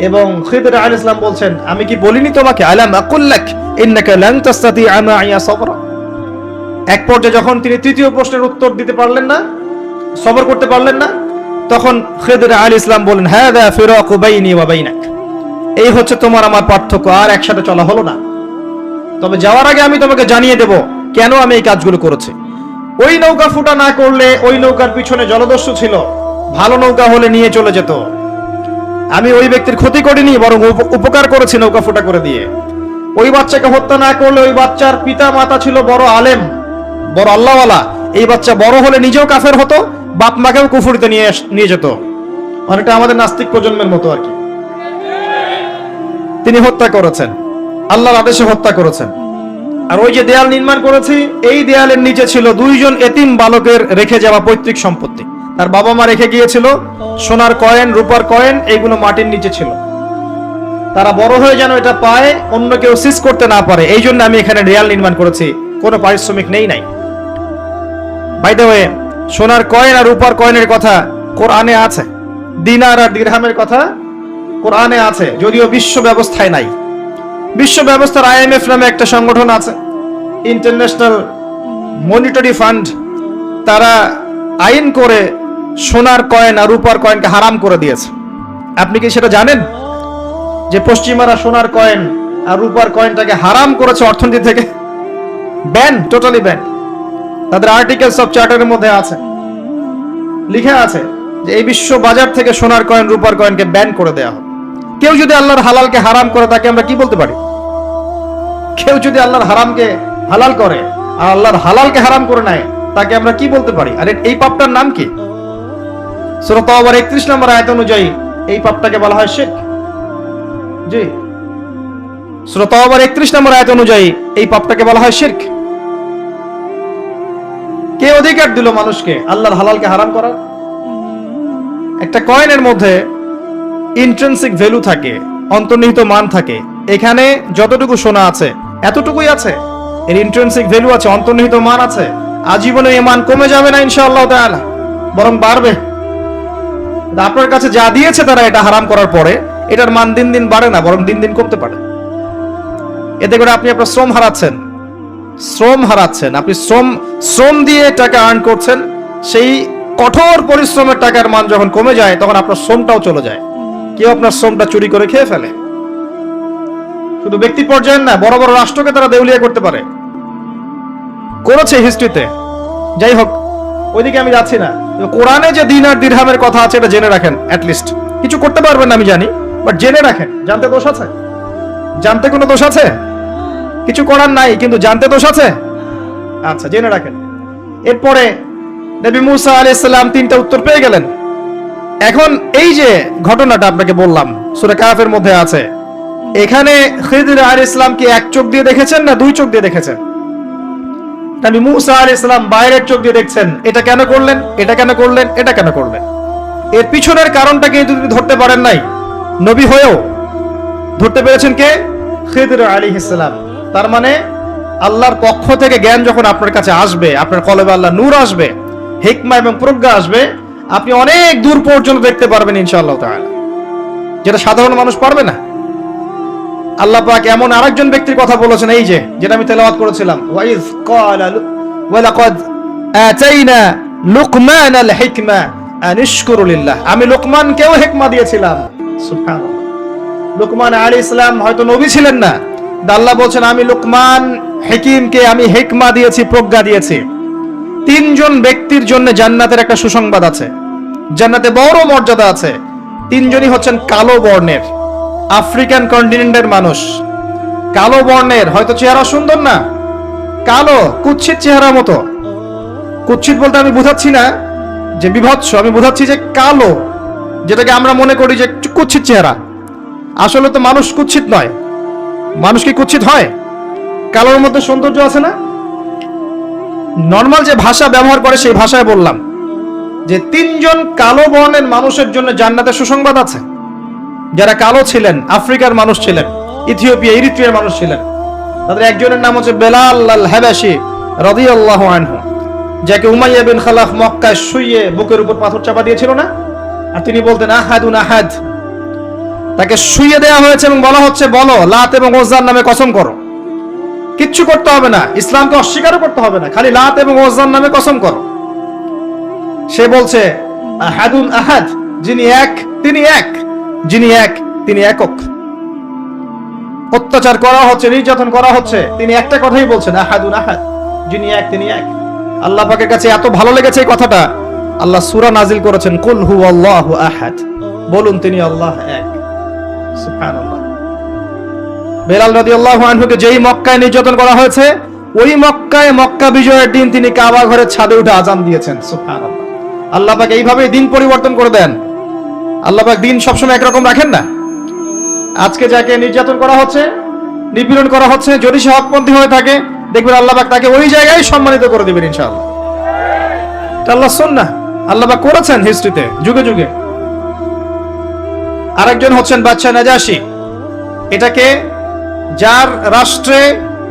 এবং খিদর আলাইহিস সালাম বলছেন আমি কি বলিনি তোমাকে, আলাম আকুল লাক ইন্নাকা লান তাসতাতিআ মা'ইয়া সাবরা। এক পর্যায়ে যখন তিনি তৃতীয় প্রশ্নের উত্তর দিতে পারলেন না, সবর করতে পারলেন না, তখন খিদর আলাইহিস সালাম বলেন হাযা ফিরাকু বাইনি ওয়া বাইনাক, এই হচ্ছে তোমার আমার পার্থক্য, আর একসাথে চলা হলো না। তবে যাওয়ার আগে আমি তোমাকে জানিয়ে দেব কেন আমি এই কাজগুলো করেছি। ওই নৌকা ফুটা না করলে ওই নৌকার পিছনে জলদস্যু ছিল, ভালো নৌকা হলে নিয়ে চলে যেত। আমি ওই ব্যক্তির ক্ষতি করিনি, বরং উপকার করেছি নৌকা ফুটা করে দিয়ে। ওই বাচ্চাকে হত্যা না করলে ওই বাচ্চার পিতা মাতা ছিল বড় আলেম, বড় আল্লাহওয়ালা, এই বাচ্চা বড় হলে নিজেও কাফের হতো, বাপ মাকেও কুফরিতে নিয়ে যেত। অনেকটা আমাদের নাস্তিক প্রজন্মের মতো আর কি। তিনি হত্যা করেছেন, আল্লাহর আদেশে হত্যা করেছেন। আর ওই যে দেয়াল নির্মাণ করেছি, এই দেয়ালের নিচে ছিল 2 জন এতিম বালকের রেখে যাওয়া পৈতৃক সম্পত্তি। তার বাবা মা রেখে গিয়েছিল সোনার কয়েন, রূপার কয়েন, এইগুলো মাটির নিচে ছিল। তারা বড় হয়ে যেন এটা পায়, অন্য কেউ সিজ করতে না পারে, এই জন্য আমি এখানে দেয়াল নির্মাণ করেছি, কোনো পারিশ্রমিক নেই নাই। বাই দ্য ওয়ে, সোনার কয়েন আর রূপার কয়েনের কথা কোরআনে আছে, দিনার আর দিরহামের কথা কোরআনে আছে, যদিও বিশ্ব ব্যবস্থায় নাই। বিশ্ব ব্যবস্থার IMF নামে একটা সংগঠন আছে, ইন্টারন্যাশনাল মনিটারি ফান্ড, তারা আইন করে সোনার কয়েন আর রূপার কয়েনকে হারাম করে দিয়েছে। আপনি কি সেটা জানেন যে পশ্চিমারা সোনার কয়েন আর রূপার কয়েনটাকে হারাম করেছে অর্থনীতি থেকে? Ban, totally ban. তাদের আর্টিকেলস অফ চার্টারের মধ্যে আছে, লিখা আছে যে এই বিশ্ব বাজার থেকে সোনার কয়েন রূপার কয়েনকে ব্যান করে দেওয়া হবে। কেউ যদি আল্লাহর হালালকে হারাম করে তাকে আমরা কি বলতে পারি? কেউ যদি আল্লাহর হারামকে হালাল করে আর আল্লাহর হালালকে হারাম করে নেয় তাকে আমরা কি বলতে পারি? আরে এই পাপটার নাম কি? সূরা তাওবার 31 নম্বর আয়াত অনুযায়ী এই পাপটাকে বলা হয় শিরক। জি, সূরা তাওবার 31 নম্বর আয়াত অনুযায়ী এই পাপটাকে বলা হয় শিরক। কে অধিকার দিল মানুষকে আল্লাহর হালালকে হারাম করার? একটা কয়েনের মধ্যে ইন্ট্রিনসিক ভ্যালু থাকে, অন্তর্নিহিত মান থাকে। এখানে যতটুকু সোনা আছে এতটুকুই আছে, এর ইন্ট্রিনসিক ভ্যালু আছে, অন্তর্নিহিত মান আছে। আজীবনে এই মান কমে যাবে না ইনশাআল্লাহ তাআলা, বরং বাড়বে। আপনার কাছে যা দিয়েছে তারা এটা হারাম করার পরে এটার মান দিন দিন বাড়ে না, বরং দিন দিন কমতে পারে। এতে করে আপনি আপনার শ্রম হারাচ্ছেন, শ্রম হারাচ্ছেন। আপনি শ্রম দিয়ে টাকা আর্ন করছেন, সেই কঠোর পরিশ্রমের টাকার মান যখন কমে যায় তখন আপনার শ্রমটাও চলে যায়। কেউ আপনার শ্রমটা চুরি করে খেয়ে ফেলে। শুধু ব্যক্তি পর্যায়ে না, বড় বড় রাষ্ট্রকে তারা দেউলিয়া করতে পারে, করেছে হিস্ট্রিতে। যাই হোক, ওইদিকে আমি যাচ্ছি না। কোরআনে যে দিনার দিরহামের কথা আছে এটা জেনে রাখেন। অ্যাটলিস্ট কিছু করতে পারবেন না আমি জানি, বাট জেনে রাখেন। জানতে দোষ আছে? জানতে কোনো দোষ আছে? কিছু করার নাই, কিন্তু জানতে দোষ আছে? আচ্ছা, জেনে রাখেন। এরপরে নবী মুসা আলাইহিস সালাম 3টা উত্তর পেয়ে গেলেন। এখন এই যে ঘটনাটা আপনাকে বললাম সূরা কাহফের মধ্যে আছে, এখানে খিদর আলাইহিস সালাম কি এক চোখ দিয়ে দেখেছেন না 2 চোখ দিয়ে দেখেছেন? নবী মুসা আলাইহিস সালাম বাইরের চোখ দিয়ে দেখছেন, এটা কেন করলেন, এটা কেন করলেন, এটা কেন করলেন। এর পিছনের কারণটা কিন্তু তিনি ধরতে পারেন নাই। নবী হয়েও ধরতে পেরেছেন কে? খিদর আলাইহিস সালাম। তার মানে আল্লাহর পক্ষ থেকে জ্ঞান যখন আপনার কাছে আসবে, আপনার কলবে আল্লাহ নূর আসবে, হিকমা এবং প্রজ্ঞা আসবে, আপনি অনেক দূর পর্যন্ত দেখতে পারবেন ইনশাআল্লাহ তাআলা, যেটা সাধারণ মানুষ পারবে না। আল্লাহ পাক এমন আরেকজন ব্যক্তির কথা বলেছেন, এই যে যেটা আমি তেলাওয়াত করেছিলাম, ওয়াইজ ক্বালা ওয়ালাকাদ আতাইনা লুকমানাল হিকমা আন ইশকুরু লিল্লাহ। আমি লুকমানকেও হিকমা দিয়েছিলাম। সুবহানাল্লাহ। লুকমান আলাইহিস সালাম হয়তো নবী ছিলেন না, আল্লাহ বলছেন আমি লুকমান হাকিমকে আমি হিকমা দিয়েছি, প্রজ্ঞা দিয়েছি। 3 জন ব্যক্তির জন্য জান্নাতের একটা সুসংবাদ আছে, জান্নাতে বড় মর্যাদা আছে। 3 জনই হচ্ছেন কালো বর্ণের, আফ্রিকান কন্টিনেন্টের মানুষ। কালো বর্ণের, হয়তো চেহারা সুন্দর না, কালো কুৎসিত চেহারা মতো। কুৎসিত বলতে আমি বুঝাচ্ছি না যে বিভৎস, আমি বুঝাচ্ছি যে কালো, যেটাকে আমরা মনে করি যে কুৎসিত চেহারা। আসলে তো মানুষ কুৎসিত নয়। মানুষ কি কুৎসিত হয়? কালোর মধ্যে সৌন্দর্য আছে না? নর্মাল যে ভাষা ব্যবহার করে সেই ভাষায় বললাম যে 3 জন কালো বর্ণের মানুষের জন্য জান্নাতের সুসংবাদ আছে। যারা কালো ছিলেন, আফ্রিকার মানুষ ছিলেন, ইথিওপিয়া ইরিত্রিয়ার মানুষ ছিলেন। তাদের একজনের নাম হচ্ছে বেলাল আল হাবাশি রাদিয়াল্লাহু আনহু, যাকে উমাইয়া বিন খালাফ মক্কায় শুইয়ে বুকের উপর পাথর চাপা দিয়েছিল না, আর তিনি বলতেন আহাদুন আহাদ, তাকে শুইয়ে দেওয়া হয়েছে এবং বলা হচ্ছে বলো লাত এবং উজ্জার নামে কসম করো। কিচ্ছু করতে হবে না, ইসলামকে অস্বীকারও করতে হবে না, খালি লাত এবং উজ্জার নামে কসম করো। সে বলছে আহাদুন আহাদ, যিনি এক তিনি এক, যিনি এক তিনি একক। অত্যাচার করা হচ্ছে, নির্যাতন করা হচ্ছে, তিনি একটা কথাই বলছেন আহাদুন আহাদ, যিনি এক তিনি এক। আল্লাহ পাকের কাছে এত ভালো লেগেছে এই কথাটা, আল্লাহ সূরা নাজিল করেছেন কুল হুয়াল্লাহু আহাদ, বলুন তিনি আল্লাহ এক। সুবহানাল্লাহ। বেলাল রাদিয়াল্লাহু আনহুকে যেই মক্কায় নির্যাতন করা হয়েছে, ওই মক্কায় মক্কা বিজয়ের দিন তিনি কাবা ঘরের ছাদে উঠে আজান দিয়েছেন। সুবহানাল্লাহ। আল্লাহ পাক এইভাবে দিন পরিবর্তন করে দেন। আল্লাহ পাক দিন সবসময় একরকম রাখেন না। আজকে যাকে নির্যাতন করা হচ্ছে, নিপীড়ন করা হচ্ছে, যদি সে হকপন্থী হয়ে থাকে, দেখবেন আল্লাহ পাক তাকে ওই জায়গায় সম্মানিত করে দিবেন ইনশাআল্লাহ। এটা আল্লাহর সুন্নাহ, আল্লাহ পাক করেছেন হিস্ট্রিতে যুগে যুগে। আরেকজন হচ্ছেন বাদশা নাজাশী। এটাকে যার রাষ্ট্রে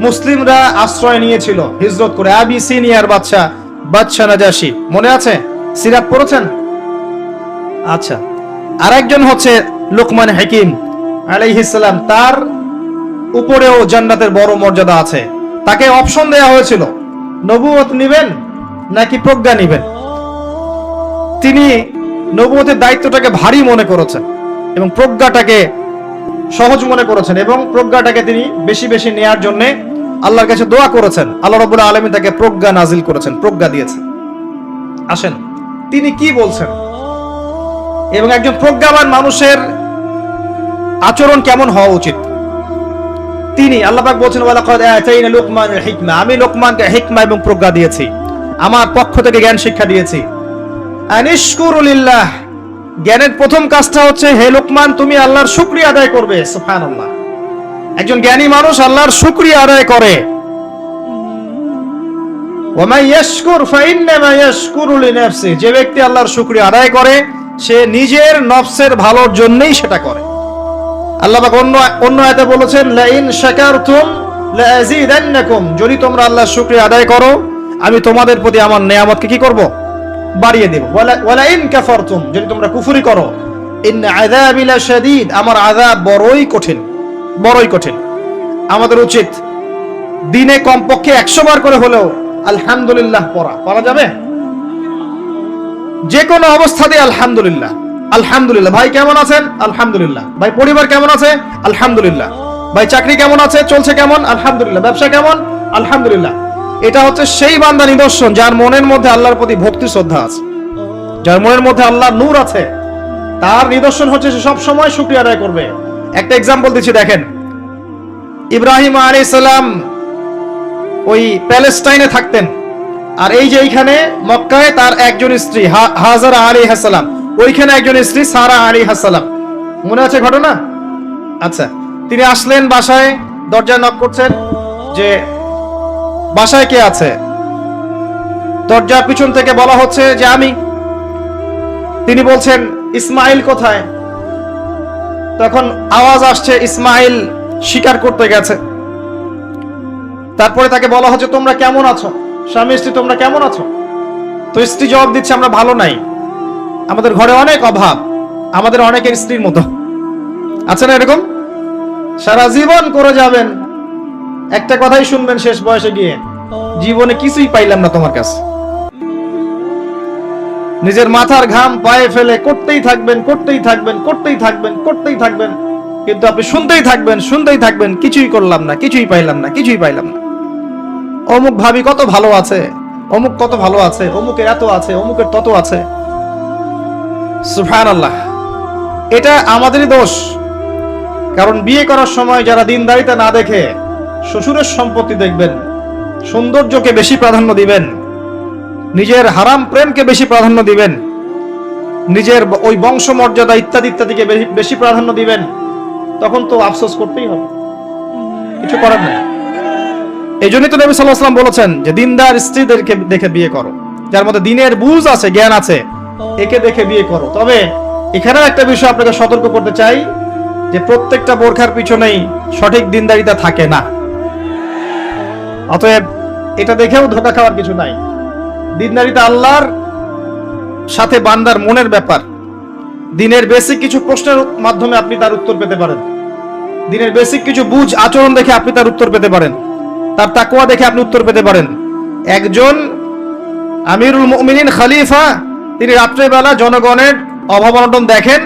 মুসলিমরা আশ্রয় নিয়েছিল হিজরত করে, আবিসিনিয়ার বাদশা নাজাশী, মনে আছে? সিরাত পড়েছেন? আচ্ছা। আরেকজন হচ্ছে লুকমান হাকিম আলাইহিস সালাম, তার উপরেও জান্নাতের বড় মর্যাদা আছে। তাকে অপশন দেয়া হয়েছিল নবুয়ত নিবেন নাকি প্রজ্ঞা নিবেন। তিনি নবুয়তের দায়িত্বটাকে ভারী মনে করেছেন এবং প্রজ্ঞাটাকে সহজ মনে করেছেন, এবং প্রজ্ঞাটাকে তিনি বেশি বেশি নেয়ার জন্য আল্লাহর কাছে দোয়া করেছেন। আল্লাহ রাব্বুল আলামিন তাকে প্রজ্ঞা নাজিল করেছেন, প্রজ্ঞা দিয়েছেন। আসেন তিনি কি বলছেন এবং একজন প্রজ্ঞাবান মানুষের আচরণ কেমন হওয়া উচিত। তিনি আল্লাহ পাক বলছেন ওয়ালাকাদ আতাইনা লুকমানাল হিকমা, আমি লোকমানকে হিকমা এবং প্রজ্ঞা দিয়েছি, আমার পক্ষ থেকে জ্ঞান শিক্ষা দিয়েছি। আনিশকুরু লিল্লাহ, জ্ঞানের প্রথম কাজটা হচ্ছে হে লোকমান তুমি আল্লাহর শুকরিয়া আদায় করবে। সুবহানাল্লাহ। একজন জ্ঞানী মানুষ আল্লাহর শুকরিয়া আদায় করে। ওয়া মান ইয়াশকুর ফাইন্নামা ইয়াশকুরু লিনাফসি, যে ব্যক্তি আল্লাহর শুকরিয়া আদায় করে সে নিজের নফসের ভালোর জন্যই সেটা করে। আল্লাহ পাক অন্য আয়াতে বলেছেন লা ইন শাকারতুম লা আযীদান্নাকুম, যদি তোমরা আল্লাহর শুকরিয়া আদায় করো আমি তোমাদের প্রতি আমার নেয়ামতকে কি করব? বাড়িয়ে দেব। ওয়ালা ইন কাফারতুম, যদি তোমরা কুফরি করো ইন্না আযাবি লাশাদীদ, আমার আযাব বড়ই কঠিন, বড়ই কঠিন। আমাদের উচিত দিনে কমপক্ষে 100 বার করে হলেও আলহামদুলিল্লাহ পড়া যাবে? যে কোনো অবস্থাতে আলহামদুলিল্লাহ, আলহামদুলিল্লাহ। ভাই কেমন আছেন? আলহামদুলিল্লাহ। ভাই পরিবার কেমন আছে? আলহামদুলিল্লাহ। ভাই চাকরি কেমন আছে, চলছে কেমন? আলহামদুলিল্লাহ। ব্যবসা কেমন? আলহামদুলিল্লাহ। এটা হচ্ছে সেই বান্দা নিদর্শন যার মনের মধ্যে আল্লাহর প্রতি ভক্তি শ্রদ্ধা আছে, যার মনের মধ্যে আল্লাহর নূর আছে। তার নিদর্শন হচ্ছে সে সব সময় শুকরিয়া আদায় করবে। একটা এক্সাম্পল দিচ্ছি, দেখেন ইব্রাহিম আলাইহিস সালাম ওই প্যালেস্টাইনে থাকতেন, আর এই যে এইখানে মক্কায় তার একজন স্ত্রী হাজারা আলাইহিস সালাম, ওইখানে একজন স্ত্রী সারা আলাইহিস সালাম। মনে আছে ঘটনা? আচ্ছা, তিনি আসলেন বাসায়, দরজায় নক করছেন যে বাসায় কে আছে। দরজার পিছন থেকে বলা হচ্ছে যে আমি। তিনি বলছেন ইসমাইল কোথায়? তখন আওয়াজ আসছে ইসমাইল শিকার করতে গেছে। তারপরে তাকে বলা হচ্ছে তোমরা কেমন আছো, স্বামী স্ত্রী তোমরা কেমন আছো? তো স্ত্রী জবাব দিচ্ছে আমরা ভালো নাই, আমাদের ঘরে অনেক অভাব, আমাদের অনেকের স্ত্রীর মতো। আছে না এরকম? সারা জীবন করে যাবেন, একটা কথাই শুনবেন শেষ বয়সে গিয়ে, জীবনে কিছুই পাইলাম না তোমার কাছে। নিজের মাথার ঘাম পায়ে ফেলে করতেই থাকবেন, করতেই থাকবেন, করতেই থাকবেন, করতেই থাকবেন, কিন্তু আপনি শুনতেই থাকবেন, শুনতেই থাকবেন, কিছুই করলাম না, কিছুই পাইলাম না, কিছুই পাইলাম না। অমুক ভাবি কত ভালো আছে, অমুক কত ভালো আছে, অমুকের এত আছে, অমুকের তত আছে। সুবহানাল্লাহ। এটা আমাদেরই দোষ, কারণ বিয়ে করার সময় যারা দিনদারিতা না দেখে শ্বশুরের সম্পত্তি দেখবেন, সৌন্দর্যকে বেশি প্রাধান্য দিবেন, নিজের হারাম প্রেমকে বেশি প্রাধান্য দিবেন, নিজের ওই বংশ মর্যাদা ইত্যাদি ইত্যাদিকে বেশি প্রাধান্য দিবেন, তখন তো আফসোস করতেই হবে, কিছু করার নেই। এই জন্যই তো নবী সাল্লাল্লাহু আলাইহি ওয়াসাল্লাম বলেছেন যে দিনদার স্ত্রীদেরকে দেখে বিয়ে করো, যার মধ্যে দিনের বুঝ আছে, জ্ঞান আছে, একে দেখে বিয়ে করো। তবে এখানেও একটা বিষয় আপনাকে সতর্ক করতে চাই যে প্রত্যেকটা বোরখার পিছনেই সঠিক দিনদারিতা থাকে না। অতএব এটা দেখেও ধোঁকা খাওয়ার কিছু নাই। দিনদারিতা আল্লাহর সাথে বান্দার মনের ব্যাপার। দিনের বেসিক কিছু প্রশ্নের মাধ্যমে আপনি তার উত্তর পেতে পারেন। দিনের বেসিক কিছু বুঝ আচরণ দেখে আপনি তার উত্তর পেতে পারেন। তার তাকওয়া দেখে আপনি উত্তর পেতে পারেন। একজন আমিরুল মুমিনিন খলিফা, তিনি রাত্রেবেলা জনগণের অভাব অনটন দেখেন।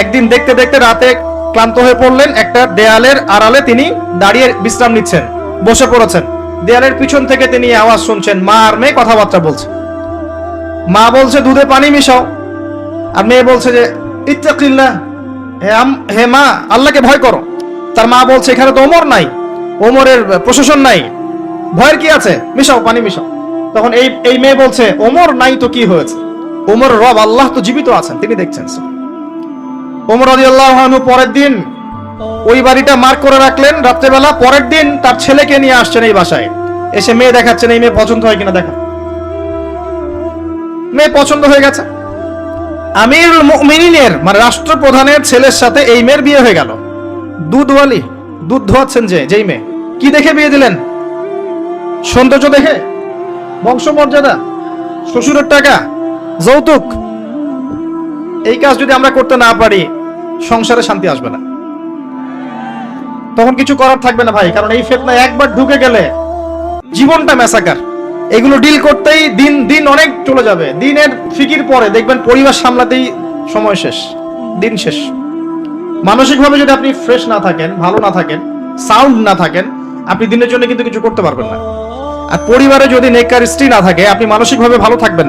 একদিন দেখতে দেখতে রাতে ক্লান্ত হয়ে পড়লেন, একটা দেয়ালের আড়ালে তিনি দাঁড়িয়ে বিশ্রাম নিচ্ছেন, বসে পড়েছেন। দেয়ালের পিছন থেকে তিনি আওয়াজ শুনছেন, মা আর মেয়ে কথাবার্তা বলছে। মা বলছে দুধে পানি মিশাও, আর মেয়ে বলছে যে ইত্তাকিল্লাহ, হে মা আল্লাহকে ভয় করো। তার মা বলছে এখানে তো ওমর নাই, ওমরের প্রশাসন নাই, ভয়ের কি আছে, মিশাও, পানি মিশাও। তখন এই মেয়ে বলছে ওমর নাই তো কি হয়েছে, ওমর রব আল্লাহ তো জীবিত আছেন, তিনি দেখছেন। ওমর রাদিয়াল্লাহু আনহু পরের দিন ওই বাড়িটা মার্ক করে রাখলেন রাত্রেবেলা। পরের দিন তার ছেলেকে নিয়ে আসছেন এই বাসায়, এসে মেয়ে দেখাচ্ছেন, এই মেয়ে পছন্দ হয় কিনা দেখা। মেয়ে পছন্দ হয়ে গেছে। আমিরুল মুমিনিনের মানে রাষ্ট্রপ্রধানের ছেলের সাথে এই মেয়ের বিয়ে হয়ে গেল। দুধওয়ালি, দুধ ধোয়াচ্ছেন যেই মেয়ে। কি দেখে বিয়ে দিলেন? সৌন্দর্য দেখে? বংশমর্যাদা? শ্বশুরের টাকা? যৌতুক? এই কাজ যদি আমরা করতে না পারি, সংসারে শান্তি আসবে না, তখন কিছু করার থাকবে না ভাই। কারণ এই ফিতনা একবার ঢুকে গেলে জীবনটা ম্যাসাকার। এগুলো ডিল করতেই দিন অনেক চলে যাবে। দিনের ফিকির পরে দেখবেন পরিবার সামলাতেই সময় শেষ, দিন শেষ। মানসিকভাবে যদি আপনি ফ্রেশ না থাকেন, ভালো না থাকেন, সাউন্ড না থাকেন, আপনি দিনের জন্য কিন্তু কিছু করতে পারবেন না। আর পরিবারে যদি নেককার স্ত্রী না থাকে, আপনি মানসিকভাবে ভালো থাকবেন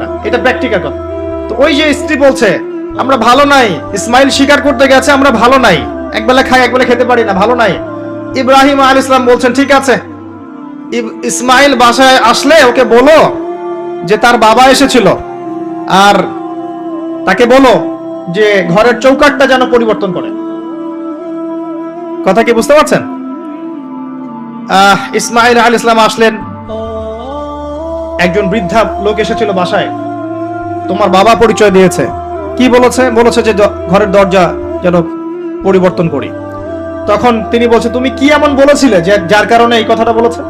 না, এটা প্র্যাকটিক্যাল কথা। তো ওই যে স্ত্রী বলছে আমরা ভালো নাই, ইসমাইল স্বীকার করতে গেছে আমরা ভালো নাই, একবেলা খাই একবেলা খেতে পারি না, ভালো নাই। ইব্রাহিম আলাইহিস সালাম বলছেন ঠিক আছে, ইসমাইল বাসায় আসলে ওকে বলো যে তার বাবা এসেছিল, আর তাকে বলো যে ঘরের চৌকাঠটা যেন পরিবর্তন করে। কথা কি বুঝতে পারছেন? ইসমাইল আলাইহিস সালাম আসলেন, একজন বৃদ্ধা লোক এসেছিল বাসায়, তোমার বাবা পরিচয় দিয়েছে। কি বলেছে? বলেছে যে ঘরের দরজা যেন পরিবর্তন করি। তখন তিনি বলছে তুমি কি এমন বলেছিলে যে যার কারণে এই কথাটা বলেছে?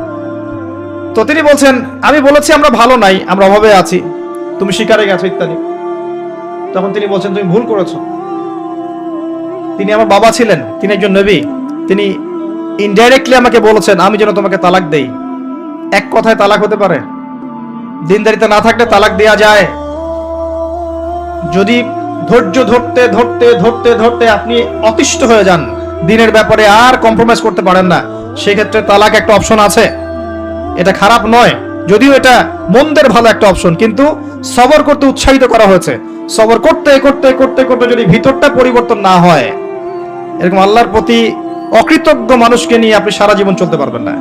তো তিনি বলছেন আমি বলেছি আমরা ভালো নাই, আমরা অভাবে আছি, তুমি শিকারে গেছো ইত্যাদি। তখন তিনি বলছেন তুমি ভুল করেছো, তিনি আমার বাবা ছিলেন, তিনি একজন নবী, তিনি ইনডাইরেক্টলি আমাকে বলেছেন আমি যেন তোমাকে তালাক দেই। এক কথায় তালাক হতে পারে? দিনদারিতা না থাকলে তালাক দেয়া যায়। যদি ধৈর্য ধরতে ধরতে ধরতে ধরতে আপনি অতিষ্ঠ হয়ে যান, দিনের ব্যাপারে আর কম্প্রোমাইজ করতে পারেন না, সেক্ষেত্রে তালাক একটা অপশন আছে। এটা খারাপ নয়, যদিও এটা মন্দের ভালো একটা অপশন, কিন্তু সবর করতে উৎসাহিত করা হয়েছে। সবর করতে করতে করতে করতে যদি ভিতরটা পরিবর্তন না হয়, এরকম আল্লাহর প্রতি অকৃতজ্ঞ মানুষকে নিয়ে আপনি সারা জীবন চলতে পারবেন না।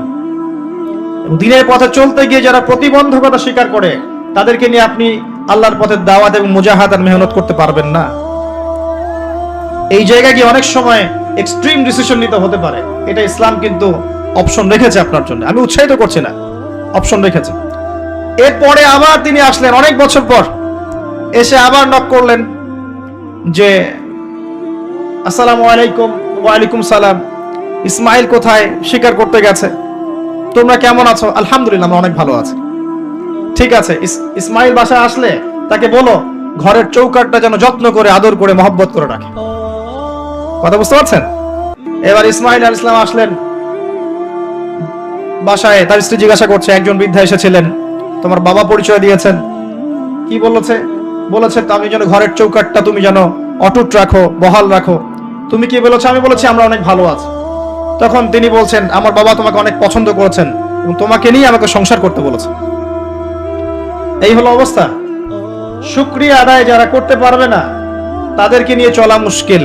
দিনের পথে চলতে গিয়ে যারা প্রতিবন্ধকতা স্বীকার করে, তাদেরকে নিয়ে আপনি আল্লাহর পথে দাওয়াত এবং মুজাহাদ আর মেহনত করতে পারবেন না। এই জায়গায় গিয়ে অনেক সময় এক্সট্রিম ডিসিশন নিতে হতে পারে। এটা ইসলাম কিন্তু অপশন রেখেছে আপনার জন্য, আমি উৎসাহিত করছি না, অপশন রেখেছে। এরপরে আবার তিনি আসলেন অনেক বছর পর, এসে আবার নক করলেন যে আসসালামু আলাইকুম। ওয়ালাইকুম সালাম। ইসমাইল কোথায়? শিকার করতে গেছে। তোমরা কেমন আছো? আলহামদুলিল্লাহ আমরা অনেক ভালো আছি। ঠিক আছে, ইসমাইল বাসায় আসলে তাকে বলো ঘরের চৌকাঠটা যেন যত্ন করে আদর করে মহব্বত করে রাখে। কথা বুঝতে পারছেন? এবার ইসমাইল আলাইহিস সালাম আসলেন বাসায়, তার স্ত্রী জিজ্ঞাসা করছে, একজন বৃদ্ধা এসেছিলেন, তোমার বাবা পরিচয় দিয়েছেন, কি বলেছে? বলেছে আমি যেন ঘরের চৌকাঠটা তুমি যেন অটুট রাখো, বহাল রাখো। তুমি কি বলেছো? আমি বলেছি আমরা অনেক ভালো আছি। তখন তিনি বলছেন আমার বাবা তোমাকে অনেক পছন্দ করেছেন এবং তোমাকে নিয়ে আমাকে সংসার করতে বলেছে। এই হলো অবস্থা। শুকরিয়া আদায় যারা করতে পারবে না, তাদেরকে নিয়ে চলা মুশকিল।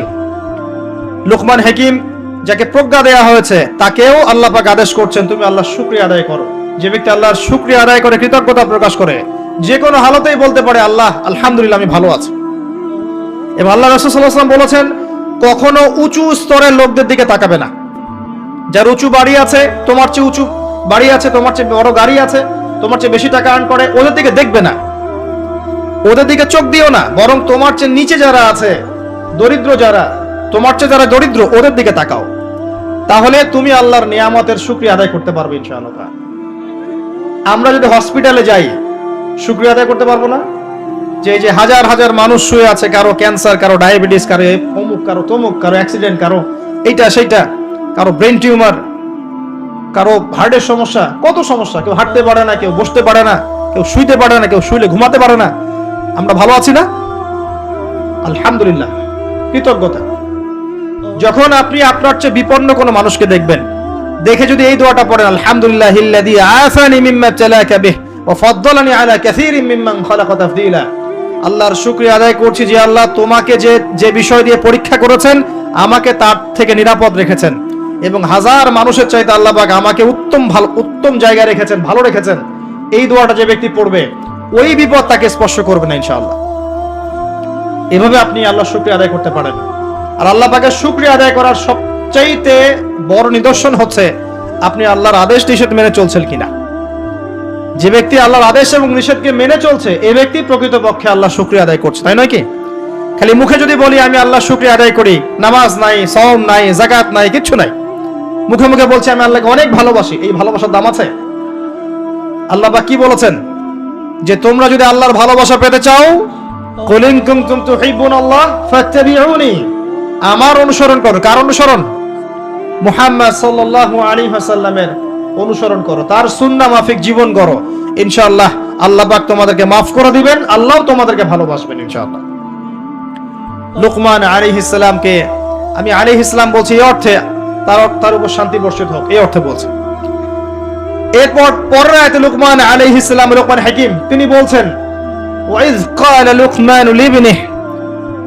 লুকমান হাকিম, যাকে প্রজ্ঞা দেয়া হয়েছে, তাকেও আল্লাহ পাক আদেশ করছেন তুমি আল্লাহর শুকরিয়া আদায় করো। যে ব্যক্তি আল্লাহর শুকরিয়া আদায় করে, কৃতজ্ঞতা প্রকাশ করে, যে কোনো হালতেই বলতে পারে আল্লাহ আলহামদুলিল্লাহ আমি ভালো আছি। এবং আল্লাহ রাসূল সাল্লাল্লাহু আলাইহি ওয়াসাল্লাম বলেছেন কখনো উঁচু স্তরের লোকদের দিকে তাকাবে না। যার উঁচু বাড়ি আছে, তোমার চেয়ে উঁচু বাড়ি আছে, তোমার চেয়ে বড় গাড়ি আছে, তোমার চেয়ে বেশি টাকা আর্ন করে, ওদের দিকে দেখবে না, ওদের দিকে চোখ দিও না, বরং তোমার চেয়ে নিচে যারা আছে, দরিদ্র যারা, তোমার চেয়ে যারা দরিদ্র, ওদের দিকে তাকাও। তাহলে তুমি আল্লাহর নিয়ামতের শুকরিয়া আদায় করতে পারবে ইনশাআল্লাহ। আমরা যদি হসপিটালে যাই শুকরিয়া আদায় করতে পারবো না? যে যে হাজার হাজার মানুষ শুয়ে আছে, কারো ক্যান্সার, কারো ডায়াবেটিস, কারো অমুক, কারো তমুক, কারো অ্যাক্সিডেন্ট, কারো এইটা সেইটা, কারো ব্রেন টিউমার, কারো হার্টের সমস্যা, কত সমস্যা, কেউ হাঁটতে পারে না, কেউ বসতে পারে না, কেউ শুইতে পারে না, কেউ শুইলে ঘুমাতে পারে না। আমরা ভালো আছি না? আলহামদুলিল্লাহ, কৃতজ্ঞতা। যখন আপনি আপনার চেয়ে বিপন্ন কোনো মানুষকে দেখবেন, দেখে যদি এই দোয়াটা পড়েন, আলহামদুলিল্লাহিল্লাযী আফানি মিম্মা ইবতালাকা বিহি ওয়া ফাদ্দালানি আলা কাসীরিন মিম্মান খালাকা তাফদীলা, আল্লাহর শুকরিয়া আদায় করছি যে আল্লাহ তোমাকে যে বিষয় দিয়ে পরীক্ষা করেছেন আমাকে তার থেকে নিরাপদ রেখেছেন, এবং হাজার মানুষের চাইতে আল্লাহ পাক আমাকে উত্তম জায়গায় রেখেছেন, ভালো রেখেছেন। এই দোয়াটা যে ব্যক্তি পড়বে ওই বিপদ তাকে স্পর্শ করবে না ইনশাআল্লাহ। এভাবে আপনি আল্লাহর শুকরিয়া আদায় করতে পারেন। আর আল্লাহ পাকের শুকরিয়া আদায় করার সবচাইতে বড় নিদর্শন হচ্ছে আপনি আল্লাহর আদেশ নিষেধ মেনে চলছেন কিনা। যে ব্যক্তি আল্লাহর আদেশ এবং নিষেধকে মেনে চলছে এই ব্যক্তি প্রকৃতপক্ষে আল্লাহ শুকরিয়া আদায় করছে, তাই নয় কি? খালি মুখে যদি বলি আমি আল্লাহ শুকরিয়া আদায় করি, নামাজ নাই, সওম নাই, যাকাত নাই, কিচ্ছু নাই, মুখে মুখে বলছি আমি আল্লাহকে অনেক ভালোবাসি, এই ভালোবাসার দাম আছে? আল্লাহ পাক কি বলেছেন? যে তোমরা যদি আল্লাহর ভালোবাসা পেতে চাও, কুল ইন কুনতুম তুহিব্বুনাল্লাহ ফাত্তাবিউনি, আমার অনুসরণ করো। কার অনুসরণ? মুহাম্মদ সাল্লাল্লাহু আলাইহি ওয়াসাল্লামের অনুসরণ করো, তার সুন্নাহ মাফিক জীবন করো। ইনশাআল্লাহ আল্লাহ পাক তোমাদেরকে মাফ করে দিবেন, আল্লাহও তোমাদেরকে ভালোবাসবেন ইনশাআল্লাহ। লুকমান আলাইহিস সালামকে আমি আলাইহিস সালাম বলছি এই অর্থে তার উপর শান্তি বর্ষিত হোক, এই অর্থে বলছি। এরপর পরের আয়াতে লুকমান আলাইহিস সালাম, লুকমান হাকিম, তিনি বলছেন ওয়াইজ ক্বালা লুকমান লিবনিহি,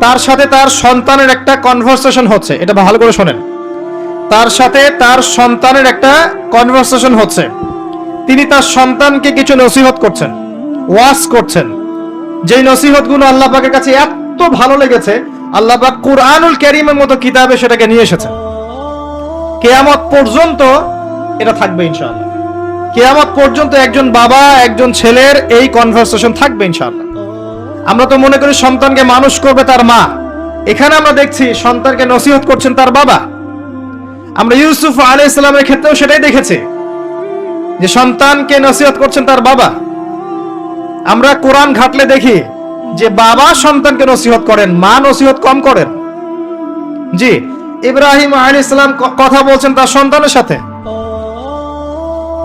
তার সাথে তার সন্তানের একটা কনভারসেশন হচ্ছে। এটা ভালো করে শোনেন, তার সাথে তার সন্তানের একটা কনভারসেশন হচ্ছে। তিনি তার সন্তানকে কিছু নসিহত করছেন, ওয়াজ করছেন, যেই নসিহতগুলো আল্লাহ পাকের কাছে এত ভালো লেগেছে, আল্লাহ পাক কুরআনুল কারীমের মতো কিতাবে সেটাকে নিয়ে এসেছেন। কিয়ামত পর্যন্ত এটা থাকবে ইনশাআল্লাহ। কিয়ামত পর্যন্ত একজন বাবা একজন ছেলের এই কনভারসেশন থাকবে ইনশাআল্লাহ। আমরা তো মনে করি সন্তানকে মানুষ করবে তার মা, এখানে আমরা দেখছি সন্তানকে নসিহত করছেন তার বাবা। আমরা ইউসুফ আলাইহিস সালামের ক্ষেত্রেও সেটাই দেখেছি যে সন্তানকে নসিহত করছেন তার বাবা। আমরা কোরআন ঘাটলে দেখি যে বাবা সন্তানকে নসিহত করেন, মা নসিহত কম করেন। জি, ইব্রাহিম আলাইহিস সালাম কথা বলছেন তার সন্তানের সাথে,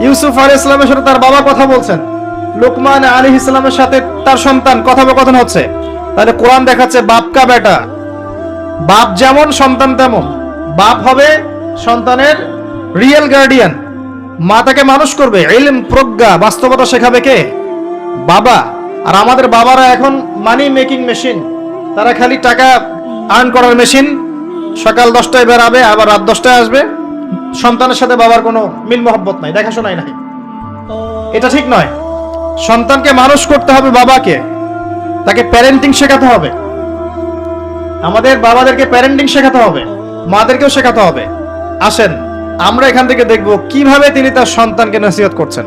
ইউসুফ আলাইহিস সালামের সাথে তার বাবা কথা বলছেন, লুকমান আলাইহিস সালামের সাথে তার সন্তান কথোপকথন হচ্ছে। তাহলে কোরআন দেখাচ্ছে বাপ কা বেটা, বাপ যেমন সন্তান তেমন। বাপ হবে সন্তানের রিয়েল গার্ডিয়ান, মা তাকে মানুষ করবে, ইলম, প্রজ্ঞা, বাস্তবতা শেখাবে কে? বাবা। আর আমাদের বাবারা এখন মানি মেকিং মেশিন, তারা খালি টাকা আর্ন করার মেশিন। সকাল 10টায় বেরাবে, আবার রাত 10টায় আসবে। সন্তানের সাথে বাবার কোনো মিল মহব্বত নাই, দেখাশোনাই নাই। এটা ঠিক নয়। সন্তানকে মানুষ করতে হবে বাবাকে, তাকে প্যারেন্টিং শেখাতে হবে। আমাদের বাবাদেরকে প্যারেন্টিং শেখাতে হবে, মাদেরকেও শেখাতে হবে। আসেন আমরা এখান থেকে দেখব কিভাবে তিনি তার সন্তানকে নসিহত করছেন।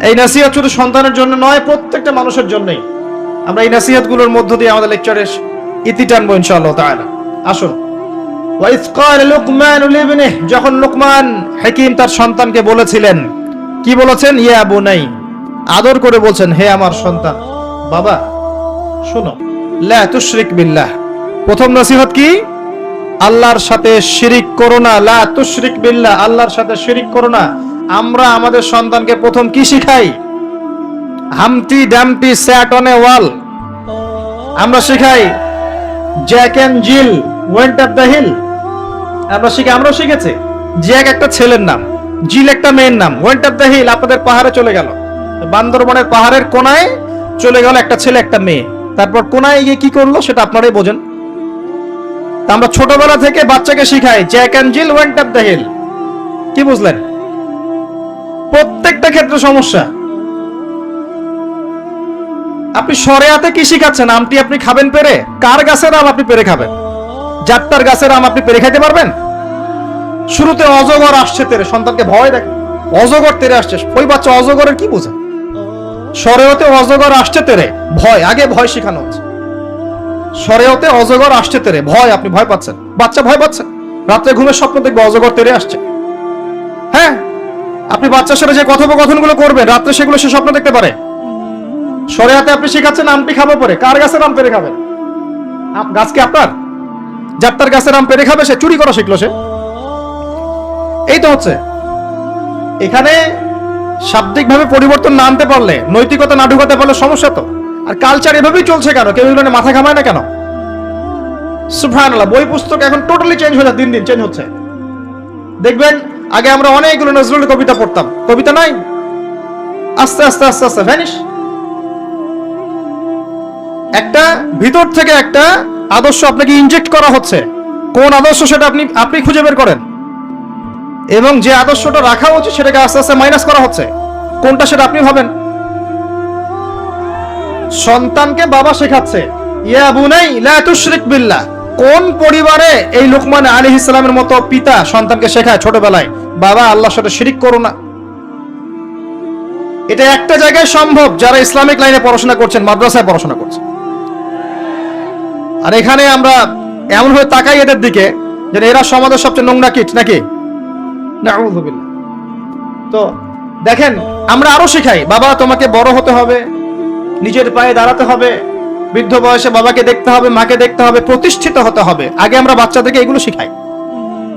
এই নসিহত শুধু সন্তানের জন্য নয়, প্রত্যেকটা মানুষের জন্যই। আমরা এই নসিহতগুলোর মধ্য দিয়ে আমাদের লেকচারের ইতি টানবো ইনশাআল্লাহ তাআলা। আসুন, ওয়াইজ ক্বালা লুকমান লিবনিহি, যখন লুকমান হাকিম তার সন্তানকে বলেছিলেন, কি বলেছেন? ইয়া বুনাই, আদর করে বলছেন, হে আমার সন্তান, বাবা শোনো, লা তুশরিক বিল্লাহ। প্রথম নসিহত কি? আল্লাহর সাথে শিরিক করো না। লা তুশরিক বিল্লাহ, আল্লাহর সাথে শিরিক করো না। আমরা আমাদের সন্তানকে প্রথম কি শিখাই? Humpty Dumpty sat on a wall. আমরা শিখাই Jack and Jill went up the hill. আমরাও শিখেছি। জ্যাক একটা ছেলের নাম, জিল একটা মেয়ের নাম, ওয়েন্ট আপ দ্য হিল আপনাদের পাহাড়ে চলে গেল, বান্দরবনের পাহাড়ের কোনায় চলে গেল একটা ছেলে একটা মেয়ে। তারপর কোনায় গিয়ে কি করলো সেটা আপনারাই বোঝেন। আমরা ছোটবেলা থেকে বাচ্চাকে শিখাই Jack and Jill went up the hill. কি বুঝলেন? প্রত্যেকটা ক্ষেত্রে সমস্যা। আপনি শরিয়াতে কি শিখাচ্ছেন? আমটি আপনি খাবেন পেরে? কার গাছের আম আপনি পেরে খাবেন? যাত্রার গাছের আম আপনি পেরে খাইতে পারবেন? শুরুতে অজগর আসছে তেরে, সন্তানকে ভয় দেখ, অজগর তেরে আসছে। ওই বাচ্চা অজগরের কি বোঝে? শরিয়তে অজগর আসছে তেরে, ভয়, আগে ভয় শেখানো হচ্ছে। শরিয়তে অজগর আসছে তেরে, ভয়, আপনি ভয় পাচ্ছেন, বাচ্চা ভয় পাচ্ছে। রাত্রে ঘুমের স্বপ্ন দেখবে অজগর তেরে আসছে, হ্যাঁ, আপনি বাচ্চার সাথে যে কথোপকথনগুলো করবেন রাত্রে, সেগুলো সে স্বপ্ন দেখতে পারে। শরিয়াতে আপনি শেখাচ্ছেন আমটি খাবো পরে, কার গাছের আম পেরে খাবেন? গাছ কি আপনার? যার তার গাছের আম পেরে খাবে, সে চুরি করা শিখলো সে। এই তো হচ্ছে এখানে শাব্দিক ভাবে পরিবর্তন না আনতে পারলে, নৈতিকতা না ঢুকাতে পারলে সমস্যা তো। আর কালচার এভাবেই চলছে কেন? কেউ এগুলো নিয়ে মাথা ঘামায় না কেন? সুবহানাল্লাহ, বই পুস্তক এখন টোটালি চেঞ্জ হয়ে যায়, দিন দিন চেঞ্জ হচ্ছে। দেখবেন আগে আমরা অনেকগুলো নজরুলের কবিতা পড়তাম, কবিতা নাই, আস্তে আস্তে আস্তে আস্তে ভ্যানিশ। একটা ভিতর থেকে একটা আদর্শ আপনাকে ইনজেক্ট করা হচ্ছে। কোন আদর্শ সেটা আপনি খুঁজে বের করেন, এবং যে আদর্শটা রাখা উচিত সেটাকে আস্তে আস্তে মাইনাস করা হচ্ছে। কোনটা সেটা আপনি ভাবেন। সন্তানকে বাবা শেখাচ্ছে ইয়া বুনাই লা তুশরিক বিল্লাহ। কোন পরিবারে এই লুকমান আলাইহিস সালামের মতো পিতা সন্তানকে শেখায় ছোটবেলায়, বাবা আল্লাহর সাথে শিরিক করো না? এটা একটা জায়গায় সম্ভব যারা ইসলামিক লাইনে পড়াশোনা করছেন, মাদ্রাসায় পড়াশোনা করছেন। আর এখানে আমরা এমন ভাবে তাকাই এদের দিকে যে এরা সমাজের সবচেয়ে নোংরা কীট নাকি। নাউযুবিল্লাহ। তো দেখেন, আমরা আরো শেখাই বাবা তোমাকে বড় হতে হবে, নিজের পায়ে দাঁড়াতে হবে, বৃদ্ধ বয়সে বাবাকে দেখতে হবে, মাকে দেখতে হবে, প্রতিষ্ঠিত হতে হবে। আগে আমরা বাচ্চাদেরকে এগুলো শিখাই।